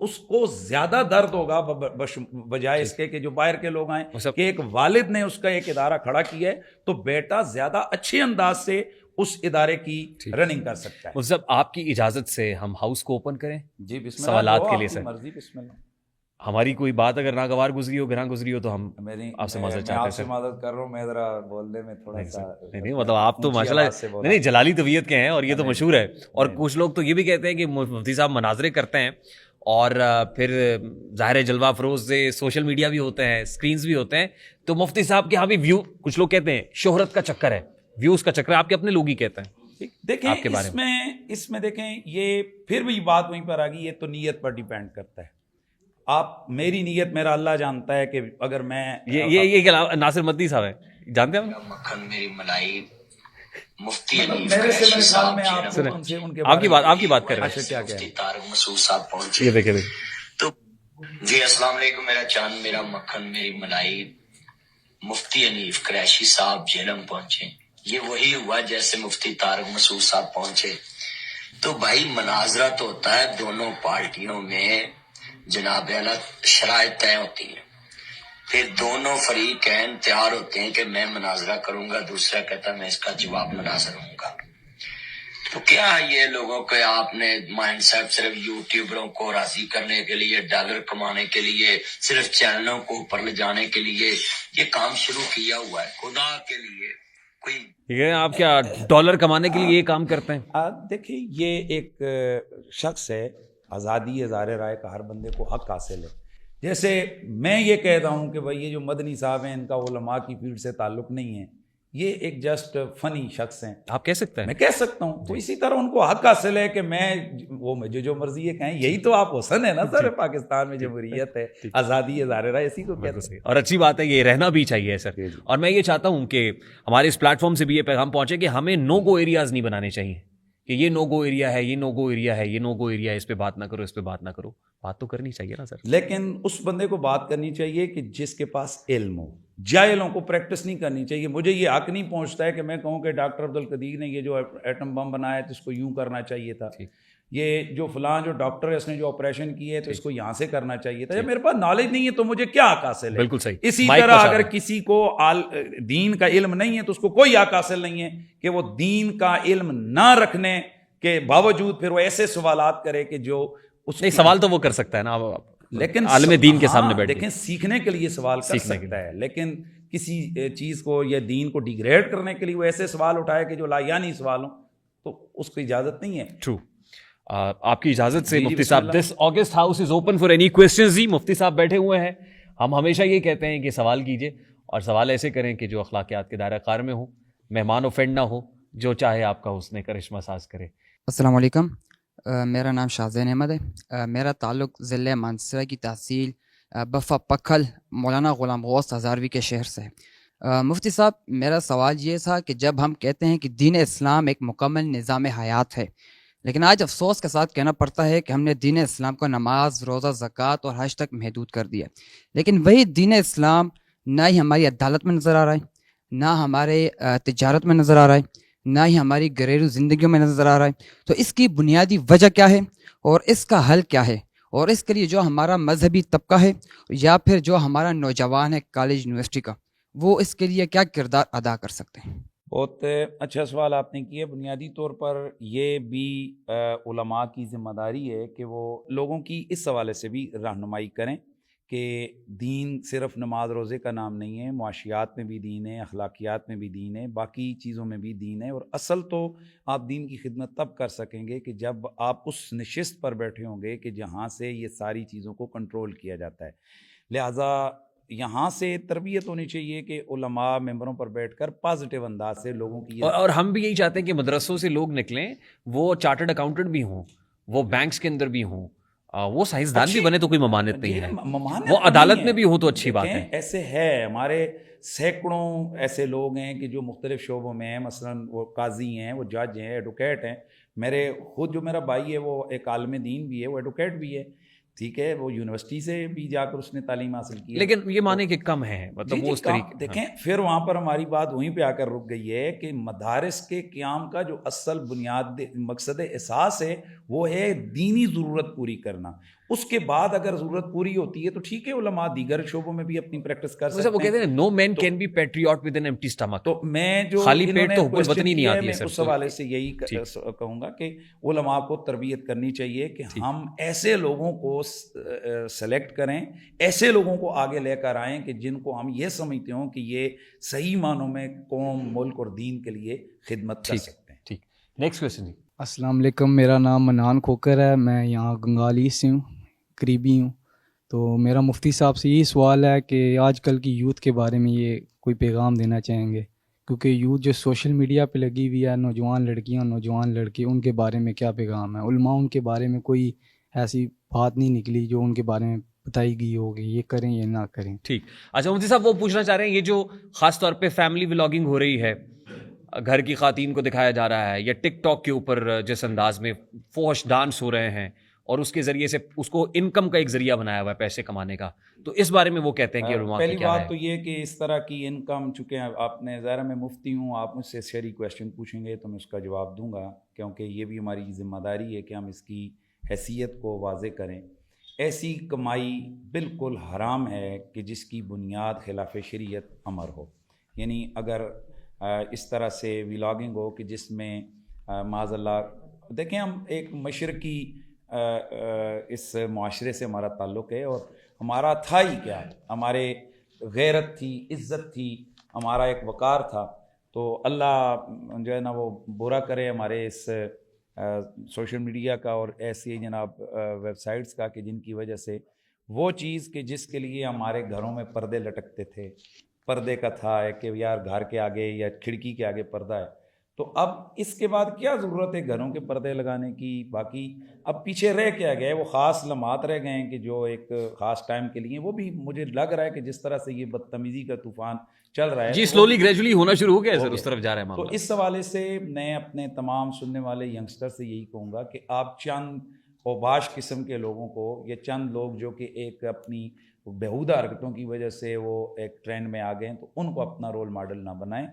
اس کو زیادہ درد ہوگا بجائے اس کے کہ جو باہر کے لوگ آئیں کہ ایک والد نے اس کا ایک ادارہ کھڑا کیا ہے تو بیٹا زیادہ اچھے انداز سے اس ادارے کی رننگ کر سکتا ہے. مصعب آپ کی اجازت سے ہم ہاؤس کو اوپن کریں جی بسم اللہ. سوالات کے لیے سر. مرضی بسم اللہ. ہماری کوئی بات اگر ناگوار گزری ہو گراں گزری ہو تو ہم آپ سے معذرت چاہتے ہیں. آپ سے معذرت کر رہا ہوں, میں ذرا بولنے میں تھوڑا سا نہیں مطلب آپ تو ماشاءاللہ نہیں جلالی طبیعت کے ہیں اور یہ تو مشہور ہے. اور کچھ لوگ تو یہ بھی کہتے ہیں کہ مفتی صاحب مناظرے کرتے ہیں اور پھر ظاہر جلوہ افروز سے سوشل میڈیا بھی ہوتے ہیں, اسکرینز بھی ہوتے ہیں, تو مفتی صاحب کے یہاں بھی ویو, کچھ لوگ کہتے ہیں شہرت کا چکر ہے, ویوز کا چکر ہے, آپ کے اپنے لوگ ہی کہتے ہیں. دیکھیں اس میں دیکھیں یہ پھر بھی بات وہیں پر آ گئی, یہ تو نیت پر ڈیپینڈ کرتا ہے. آپ میری نیت میرا اللہ جانتا ہے کہ اگر میں یہ ناصر مدنی صاحب ہے, جانتے ہیں مکھن میری ملائی مفتی آپ کی بات کر رہے ہیں. مفتی طارق مسعود صاحب پہنچے. یہ دیکھیں تو جی السلام علیکم, میرا چاند میرا مکھن میری ملائی مفتی انیف قریشی صاحب جہلم پہنچے. یہ وہی ہوا جیسے مفتی طارق مسعود صاحب پہنچے. تو بھائی مناظرہ تو ہوتا ہے دونوں پارٹیوں میں, جناب اعلیٰ شرائط طے ہوتی ہیں, پھر دونوں فریقین تیار ہوتے ہیں کہ میں مناظرہ کروں گا, دوسرا کہتا ہے میں اس کا جواب مناظر ہوں گا. تو کیا یہ لوگوں کے آپ نے مائنڈ سیٹ صرف یوٹیوبروں کو راضی کرنے کے لیے, ڈالر کمانے کے لیے, صرف چینلوں کو اوپر لے جانے کے لیے یہ کام شروع کیا ہوا ہے؟ خدا کے لیے کوئی آپ کیا ڈالر کمانے کے لیے یہ کام کرتے ہیں؟ دیکھیں یہ ایک شخص ہے, آزادی اظہار رائے کا ہر بندے کو حق حاصل ہے. جیسے میں یہ کہتا ہوں کہ بھائی یہ جو مدنی صاحب ہیں ان کا علماء کی فیلڈ سے تعلق نہیں ہے, یہ ایک جسٹ فنی شخص ہیں, آپ کہہ سکتے ہیں, میں کہہ سکتا ہوں. تو اسی طرح ان کو حق حاصل ہے کہ میں وہ مجھے جو مرضی یہ کہیں, یہی تو آپ حسن ہے نا سر, پاکستان میں جمہوریت ہے, آزادی اظہار رائے, اسی کو کہتے ہیں. اور اچھی بات ہے, یہ رہنا بھی چاہیے سر. اور میں یہ چاہتا ہوں کہ ہمارے اس پلیٹ فارم سے بھی یہ پیغام پہنچے کہ ہمیں نو گو ایریاز نہیں بنانے چاہیے کہ یہ نو گو ایریا ہے, یہ نو گو ایریا ہے, یہ نو گو ایریا ہے, اس پہ بات نہ کرو, اس پہ بات نہ کرو. بات تو کرنی چاہیے نا سر. لیکن اس بندے کو بات کرنی چاہیے کہ جس کے پاس علم ہو, جاہلوں کو پریکٹس نہیں کرنی چاہیے. مجھے یہ حق نہیں پہنچتا ہے کہ میں کہوں کہ ڈاکٹر عبدالقدیر نے یہ جو ایٹم بم بنایا تو اس کو یوں کرنا چاہیے تھا, یہ جو فلاں جو ڈاکٹر ہے اس نے جو آپریشن کی ہے تو اس کو یہاں سے کرنا چاہیے تھا. میرے پاس نالج نہیں ہے تو مجھے کیا حق حاصل ہے؟ بالکل صحیح. اسی طرح اگر کسی کو دین کا علم نہیں ہے تو اس کو کوئی حق حاصل نہیں ہے کہ وہ دین کا علم نہ رکھنے کے باوجود پھر وہ ایسے سوالات کرے کہ جو اس نہیں, سوال تو وہ کر سکتا ہے نا, لیکن عالم دین کے سامنے بیٹھ دیکھیں سیکھنے کے لیے سوال کر سکتا ہے, لیکن کسی چیز کو یا دین کو ڈیگریڈ کرنے کے لیے وہ ایسے سوال اٹھائے کہ جو لایانی سوال ہوں, تو اس کو اجازت نہیں ہے. ٹرو. آپ کی اجازت سے مفتی صاحب, this August house is open for any questions. جی مفتی صاحب بیٹھے ہوئے ہیں, ہم ہمیشہ یہ کہتے ہیں کہ سوال کیجئے اور سوال ایسے کریں کہ جو اخلاقیات کے دائرہ کار میں ہو, مہمان اوفینڈ نہ ہو, جو چاہے آپ کا حسن کرشمہ ساز کرے. السلام علیکم, میرا نام شاہزین احمد ہے. میرا تعلق ضلع مانسرہ کی تحصیل بفا پکھل مولانا غلام غوث ہزاروی کے شہر سے ہے. مفتی صاحب, میرا سوال یہ تھا کہ جب ہم کہتے ہیں کہ دین اسلام ایک مکمل نظام حیات ہے, لیکن آج افسوس کے ساتھ کہنا پڑتا ہے کہ ہم نے دین اسلام کو نماز, روزہ, زکوٰۃ اور حج تک محدود کر دیا, لیکن وہی دین اسلام نہ ہی ہماری عدالت میں نظر آ رہا ہے, نہ ہمارے تجارت میں نظر آ رہا ہے, نہ ہی ہماری گھریلو زندگیوں میں نظر آ رہا ہے. تو اس کی بنیادی وجہ کیا ہے اور اس کا حل کیا ہے, اور اس کے لیے جو ہمارا مذہبی طبقہ ہے یا پھر جو ہمارا نوجوان ہے کالج یونیورسٹی کا, وہ اس کے لیے کیا کردار ادا کر سکتے ہیں؟ بہت اچھا سوال آپ نے کیا. بنیادی طور پر یہ بھی علماء کی ذمہ داری ہے کہ وہ لوگوں کی اس حوالے سے بھی رہنمائی کریں کہ دین صرف نماز روزے کا نام نہیں ہے, معاشیات میں بھی دین ہے, اخلاقیات میں بھی دین ہے, باقی چیزوں میں بھی دین ہے. اور اصل تو آپ دین کی خدمت تب کر سکیں گے کہ جب آپ اس نشست پر بیٹھے ہوں گے کہ جہاں سے یہ ساری چیزوں کو کنٹرول کیا جاتا ہے. لہٰذا یہاں سے تربیت ہونی چاہیے کہ علماء ممبروں پر بیٹھ کر پازیٹیو انداز سے لوگوں کی, اور ہم بھی یہی چاہتے ہیں کہ مدرسوں سے لوگ نکلیں, وہ چارٹرڈ اکاؤنٹنٹ بھی ہوں, وہ بینکس کے اندر بھی ہوں, وہ سائنسدان بھی بنے تو کوئی ممانعت نہیں ہے, وہ عدالت میں بھی ہو تو اچھی بات ہے. ایسے ہے ہمارے سینکڑوں ایسے لوگ ہیں کہ جو مختلف شعبوں میں ہیں, مثلاً وہ قاضی ہیں, وہ جج ہیں, ایڈوکیٹ ہیں. میرے خود جو میرا بھائی ہے وہ ایک عالم دین بھی ہے, وہ ایڈوکیٹ بھی ہے, ٹھیک ہے, وہ یونیورسٹی سے بھی جا کر اس نے تعلیم حاصل کی, لیکن یہ مانے کہ کم ہے, مطلب وہ اس طریقے. دیکھیں پھر وہاں پر ہماری بات وہیں پہ آ کر رک گئی ہے کہ مدارس کے قیام کا جو اصل بنیاد مقصد اساس ہے وہ ہے دینی ضرورت پوری کرنا. اس کے بعد اگر ضرورت پوری ہوتی ہے تو ٹھیک ہے، علماء دیگر شعبوں میں بھی اپنی پریکٹس کر وہ سکتے کہتے ہیں. ہیں no man can be patriot with an empty stomach. تو میں جو خالی انہوں پیٹ نے تو حب question الوطنی نہیں کیا ہے، آتی ہے میں سر. اس حوالے سے یہی کہوں گا کہ علماء کو تربیت کرنی چاہیے کہ ہم ایسے لوگوں کو سلیکٹ کریں، ایسے لوگوں کو آگے لے کر آئیں کہ جن کو ہم یہ سمجھتے ہوں کہ یہ صحیح معنوں میں قوم، ملک اور دین کے لیے خدمت کر سکتے ہیں. ٹھیک. نیکسٹ کویسچن جی. السلام علیکم، میرا نام منان کھوکر ہے، میں یہاں گنگالی سے ہوں، قریبی ہوں. تو میرا مفتی صاحب سے یہی سوال ہے کہ آج کل کی یوتھ کے بارے میں یہ کوئی پیغام دینا چاہیں گے، کیونکہ یوتھ جو سوشل میڈیا پہ لگی ہوئی ہے، نوجوان لڑکیاں، نوجوان لڑکے، ان کے بارے میں کیا پیغام ہے؟ علماء ان کے بارے میں کوئی ایسی بات نہیں نکلی جو ان کے بارے میں بتائی گئی ہوگی، یہ کریں یا نہ کریں. ٹھیک. اچھا مفتی صاحب وہ پوچھنا چاہ رہے ہیں یہ جو خاص طور پہ فیملی ولاگنگ ہو رہی ہے، گھر کی خواتین کو دکھایا جا رہا ہے، یا ٹک ٹاک کے اوپر جس انداز میں فوش ڈانس ہو رہے ہیں اور اس کے ذریعے سے اس کو انکم کا ایک ذریعہ بنایا ہوا ہے پیسے کمانے کا، تو اس بارے میں وہ کہتے ہیں کہ علماء پہلی کی کیا بات ہے؟ تو یہ کہ اس طرح کی انکم، چونکہ آپ نے ظاہر میں مفتی ہوں، آپ مجھ سے شرعی کویشچن پوچھیں گے تو میں اس کا جواب دوں گا، کیونکہ یہ بھی ہماری ذمہ داری ہے کہ ہم اس کی حیثیت کو واضح کریں. ایسی کمائی بالکل حرام ہے کہ جس کی بنیاد خلاف شریعت امر ہو. یعنی اگر اس طرح سے ولاگنگ ہو کہ جس میں معاذ اللہ، دیکھیں ہم ایک مشرقی اس معاشرے سے ہمارا تعلق ہے، اور ہمارا تھا ہی کیا، ہمارے غیرت تھی، عزت تھی، ہمارا ایک وقار تھا. تو اللہ جو ہے نا وہ برا کرے ہمارے اس سوشل میڈیا کا اور ایسی جناب ویب سائٹس کا، کہ جن کی وجہ سے وہ چیز کہ جس کے لیے ہمارے گھروں میں پردے لٹکتے تھے، پردے کا تھا ہے کہ یار گھر کے آگے یا کھڑکی کے آگے پردہ ہے، تو اب اس کے بعد کیا ضرورت ہے گھروں کے پردے لگانے کی؟ باقی اب پیچھے رہ کیا گئے؟ وہ خاص لمحات رہ گئے ہیں کہ جو ایک خاص ٹائم کے لیے، وہ بھی مجھے لگ رہا ہے کہ جس طرح سے یہ بدتمیزی کا طوفان چل رہا ہے جی سلولی گریجولی ہونا شروع ہو گیا ہے سر، اس طرف جا رہا ہے تو معاملہ. اس حوالے سے میں اپنے تمام سننے والے ینگسٹر سے یہی کہوں گا کہ آپ چند اوباش قسم کے لوگوں کو، یہ چند لوگ جو کہ ایک اپنی بیہودہ حرکتوں کی وجہ سے وہ ایک ٹرینڈ میں آ گئے ہیں، تو ان کو اپنا رول ماڈل نہ بنائیں.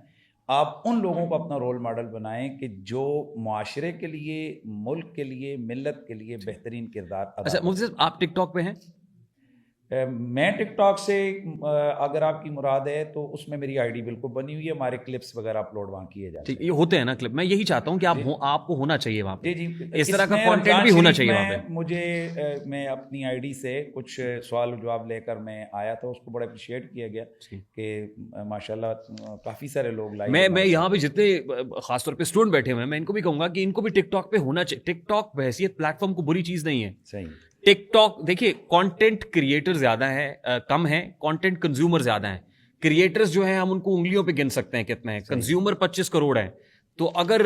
آپ ان لوگوں کو اپنا رول ماڈل بنائیں کہ جو معاشرے کے لیے، ملک کے لیے، ملت کے لیے بہترین کردار ادا اچھا مفتی صاحب آپ ٹک ٹاک پہ ہیں؟ میں ٹک ٹاک سے اگر آپ کی مراد ہے تو اس میں میری آئی ڈی بالکل بنی ہوئی ہے، ہمارے کلپس وغیرہ اپلوڈ وہاں کیے جاتے ہیں. ٹھیک، یہ ہوتے ہیں نا کلپ، میں یہی چاہتا ہوں کہ آپ کو ہونا چاہیے وہاں پہ، جی اس طرح کا کانٹینٹ بھی ہونا چاہیے وہاں پہ. مجھے میں اپنی آئی ڈی سے کچھ سوال و جواب لے کر میں آیا تھا، اس کو بڑا اپریشیٹ کیا گیا کہ ماشاءاللہ کافی سارے لوگ لائے. میں یہاں پہ جتنے خاص طور پہ اسٹوڈنٹ بیٹھے ہوئے ہیں، میں ان کو بھی کہوں گا کہ ان کو بھی ٹک ٹاک پہ ہونا چاہیے. ٹک ٹاک بحیثیت پلیٹ فارم کو بری چیز نہیں ہے. صحیح. ٹک ٹاک دیکھیے کانٹینٹ کریٹر زیادہ ہیں، کم ہیں، کانٹینٹ کنزیومر زیادہ ہیں. کریٹرز جو ہیں ہم ان کو انگلیوں پہ گن سکتے ہیں کتنے ہیں، کنزیومر 25 کروڑ ہیں. تو اگر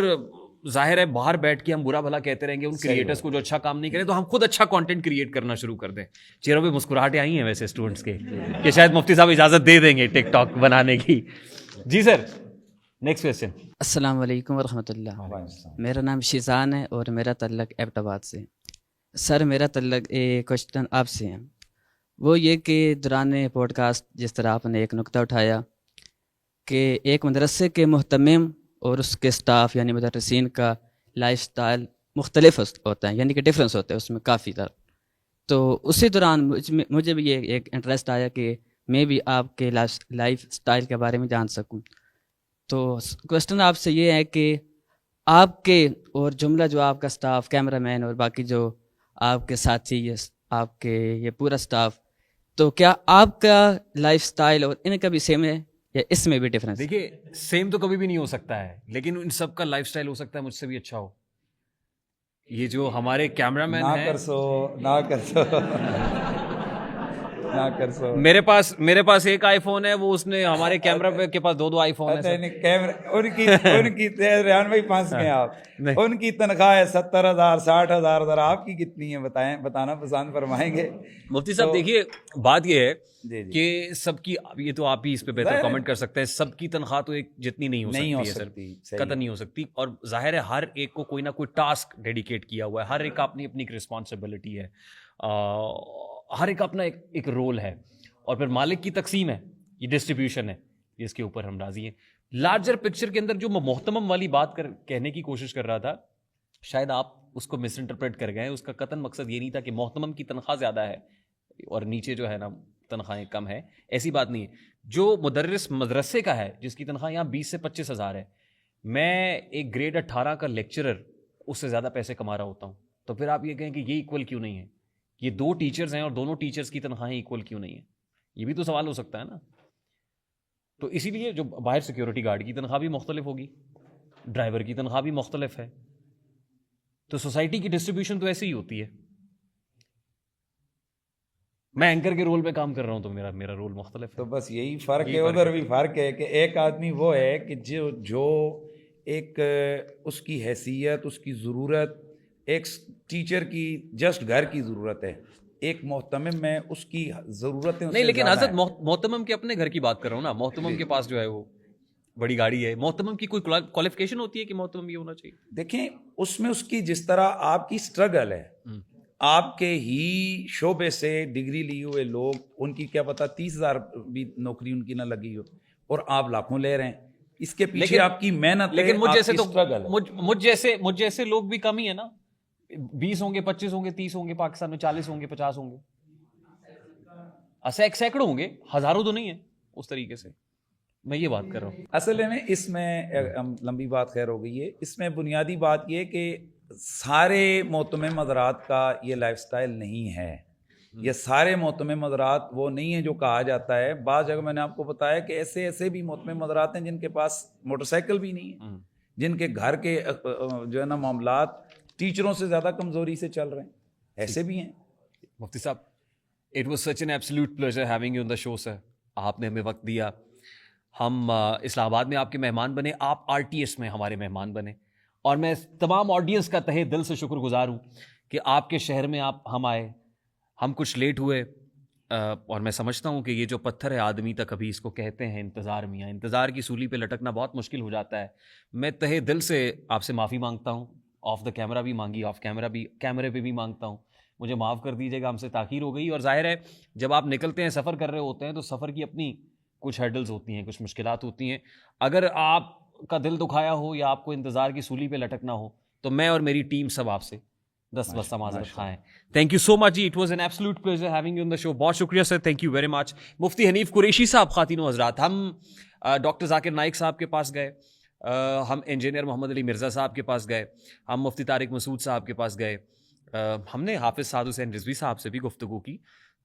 ظاہر ہے باہر بیٹھ کے ہم برا بھلا کہتے رہیں گے ان کریٹرز کو جو اچھا کام نہیں کریں، تو ہم خود اچھا کانٹینٹ کریٹ کرنا شروع کر دیں. چہروں پہ مسکراہٹیں آئی ہیں ویسے اسٹوڈنٹس کے کہ شاید مفتی صاحب اجازت دے دیں گے ٹک ٹاک بنانے کی. جی سر نیکسٹ کویسچن. السلام علیکم ورحمۃ اللہ. میرا نام شیزان ہے اور میرا تعلق ایبٹ آباد سے. سر میرا تعلق کوشچن آپ سے ہے، وہ یہ کہ دوران پوڈ کاسٹ جس طرح آپ نے ایک نقطہ اٹھایا کہ ایک مدرسے کے مہتمم اور اس کے سٹاف یعنی مدرسین کا لائف سٹائل مختلف ہوتا ہے، یعنی کہ ڈفرینس ہوتا ہے اس میں کافی طرح. تو اسی دوران مجھے بھی یہ ایک انٹرسٹ آیا کہ میں بھی آپ کے لائف سٹائل کے بارے میں جان سکوں. تو کوشچن آپ سے یہ ہے کہ آپ کے اور جملہ جو آپ کا سٹاف، کیمرہ مین اور باقی جو آپ کے ساتھی، یہ آپ کے یہ پورا سٹاف، تو کیا آپ کا لائف سٹائل اور ان کا بھی سیم ہے یا اس میں بھی ڈفرینس؟ دیکھیے سیم تو کبھی بھی نہیں ہو سکتا ہے، لیکن ان سب کا لائف سٹائل ہو سکتا ہے مجھ سے بھی اچھا ہو. یہ جو ہمارے کیمرہ مین ہیں، میرے پاس ایک آئی فون ہے، وہ اس نے ہمارے کیمرہ کے پاس دو آئی فون ہیں. ان کی ریحان بھائی پھنس گئے آپ. ان کی تنخواہ ہے 70,000 60,000، آپ کی کتنی ہے بتائیں، بتانا پسند فرمائیں گے. مفتی صاحب دیکھیے بات یہ ہے کہ سب کی، یہ تو آپ ہی اس پہ بہتر کامنٹ کر سکتے ہیں، سب کی تنخواہ تو ایک جتنی نہیں ہو سکتی ہے سر، قطعا نہیں ہو سکتی. اور ظاہر ہے ہر ایک کو کوئی نہ کوئی ٹاسک ڈیڈیکیٹ کیا ہوا ہے، ہر ایک اپنی اپنی ایک رسپانسبلٹی ہے، ہر ایک اپنا ایک رول ہے، اور پھر مالک کی تقسیم ہے، یہ ڈسٹریبیوشن ہے جس کے اوپر ہم راضی ہیں. لارجر پکچر کے اندر جو محتمم والی بات کہنے کی کوشش کر رہا تھا شاید آپ اس کو مس انٹرپریٹ کر گئے. اس کا قطعاً مقصد یہ نہیں تھا کہ محتمم کی تنخواہ زیادہ ہے اور نیچے جو ہے نا تنخواہیں کم ہے. ایسی بات نہیں ہے. جو مدرس مدرسے کا ہے جس کی تنخواہ یہاں 20 سے 25 ہزار ہے, میں ایک گریڈ 18 کا لیکچرر اس سے زیادہ پیسے کما رہا ہوتا ہوں, تو پھر آپ یہ کہیں کہ یہ ایکول کیوں نہیں ہے؟ یہ 2 ٹیچرز ہیں اور دونوں ٹیچرز کی تنخواہیں ایکول کیوں نہیں ہیں؟ یہ بھی تو سوال ہو سکتا ہے نا. تو اسی لیے جو باہر سیکیورٹی گارڈ کی تنخواہ بھی مختلف ہوگی, ڈرائیور کی تنخواہ بھی مختلف ہے. تو سوسائٹی کی ڈسٹریبیوشن تو ایسے ہی ہوتی ہے. میں اینکر کے رول میں کام کر رہا ہوں تو میرا رول مختلف ہے. تو بس یہی فرق ہے, ادھر بھی فرق ہے کہ ایک آدمی وہ ہے کہ جو ایک اس کی حیثیت, اس کی ضرورت ایک ٹیچر کی جسٹ گھر کی ضرورت ہے, ایک محتمم میں اس کی ضرورتیں نہیں, لیکن حضرت محتمم کے اپنے گھر کی بات کر رہا ہوں نا. محتمم کے پاس جو ہے وہ بڑی گاڑی ہے. محتمم کی کوئی کوالیفیکیشن ہوتی ہے کہ محتمم یہ ہونا چاہیے؟ دیکھیں اس میں اس کی جس طرح آپ کی سٹرگل ہے, آپ کے ہی شعبے سے ڈگری لیے ہوئے لوگ, ان کی کیا پتہ 30,000 بھی نوکری ان کی نہ لگی ہو اور آپ لاکھوں لے رہے ہیں. اس کے پیچھے آپ کی محنت, لیکن مجھ جیسے لوگ بھی کم ہی ہے نا. 20 ہوں گے, 25 ہوں گے, 30 ہوں گے پاکستان میں, 40 ہوں گے, 50 ہوں گے, سینکڑوں ہوں گے, ہزاروں تو نہیں ہے. اس طریقے سے میں یہ بات کر رہا ہوں. اصل میں اس میں لمبی بات خیر ہو گئی ہے. اس میں بنیادی بات یہ کہ سارے محتمم حضرات کا یہ لائف سٹائل نہیں ہے. یہ سارے محتمم حضرات وہ نہیں ہیں جو کہا جاتا ہے. بعض جگہ میں نے آپ کو بتایا کہ ایسے بھی محتمم حضرات ہیں جن کے پاس موٹر سائیکل بھی نہیں ہے, جن کے گھر کے جو ہے نا معاملات ٹیچروں سے زیادہ کمزوری سے چل رہے ہیں. ایسے بھی ہیں. مفتی صاحب, it was such an absolute pleasure having you on the show sir. آپ نے ہمیں وقت دیا, ہم اسلام آباد میں آپ کے مہمان بنے, آپ RTS میں ہمارے مہمان بنے, اور میں تمام آڈینس کا تہہ دل سے شکر گزار ہوں کہ آپ کے شہر میں ہم آئے. ہم کچھ لیٹ ہوئے, اور میں سمجھتا ہوں کہ یہ جو پتھر ہے آدمی تک, ابھی اس کو کہتے ہیں انتظار. میاں انتظار کی سولی پہ لٹکنا بہت مشکل ہو جاتا ہے. میں تہہ دل سے آپ سے معافی مانگتا ہوں, آف دا کیمرہ بھی مانگی, آف کیمرہ بھی, کیمرے پہ بھی مانگتا ہوں. مجھے معاف کر دیجیے گا, ہم سے تاخیر ہو گئی. اور ظاہر ہے جب آپ نکلتے ہیں, سفر کر رہے ہوتے ہیں, تو سفر کی اپنی کچھ ہرڈلز ہوتی ہیں, کچھ مشکلات ہوتی ہیں. اگر آپ کا دل دکھایا ہو یا آپ کو انتظار کی سولی پہ لٹکنا ہو, تو میں اور میری ٹیم سب آپ سے 10 بستہ معذرت خواہ ہیں. تھینک یو سو مچ جی, it was an absolute pleasure having you on the show. بہت شکریہ sir, thank you very much. مفتی حنیف قریشی صاحب, خواتین و حضرات, ہم ڈاکٹر ذاکر نائک صاحب کے پاس گئے, ہم انجینئر محمد علی مرزا صاحب کے پاس گئے, ہم مفتی طارق مسعود صاحب کے پاس گئے, ہم نے حافظ سعد حسین رضوی صاحب سے بھی گفتگو کی.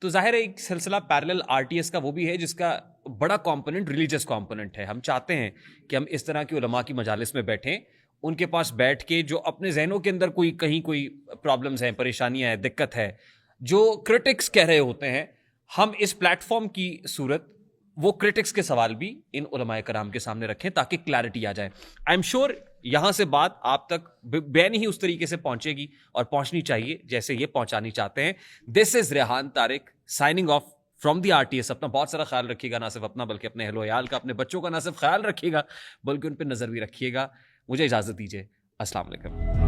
تو ظاہر ہے ایک سلسلہ پیرلل RTS کا وہ بھی ہے جس کا بڑا کمپوننٹ ریلیجس کمپوننٹ ہے. ہم چاہتے ہیں کہ ہم اس طرح کی علماء کی مجالس میں بیٹھیں, ان کے پاس بیٹھ کے جو اپنے ذہنوں کے اندر کوئی پرابلمز ہیں, پریشانیاں ہیں, دقت ہے, جو کرٹکس کہہ رہے ہوتے ہیں, ہم اس پلیٹ فارم کی صورت وہ کرٹکس کے سوال بھی ان علماء کرام کے سامنے رکھیں تاکہ کلیئرٹی آ جائے. آئی ایم شیور یہاں سے بات آپ تک بین ہی اس طریقے سے پہنچے گی اور پہنچنی چاہیے جیسے یہ پہنچانی چاہتے ہیں. This is Rehan Tariq signing off from the RTS. اپنا بہت سارا خیال رکھیے گا, نہ صرف اپنا بلکہ اپنے اہل و عیال کا, اپنے بچوں کا نہ صرف خیال رکھیے گا بلکہ ان پہ نظر بھی رکھیے گا. مجھے اجازت دیجیے, السلام علیکم.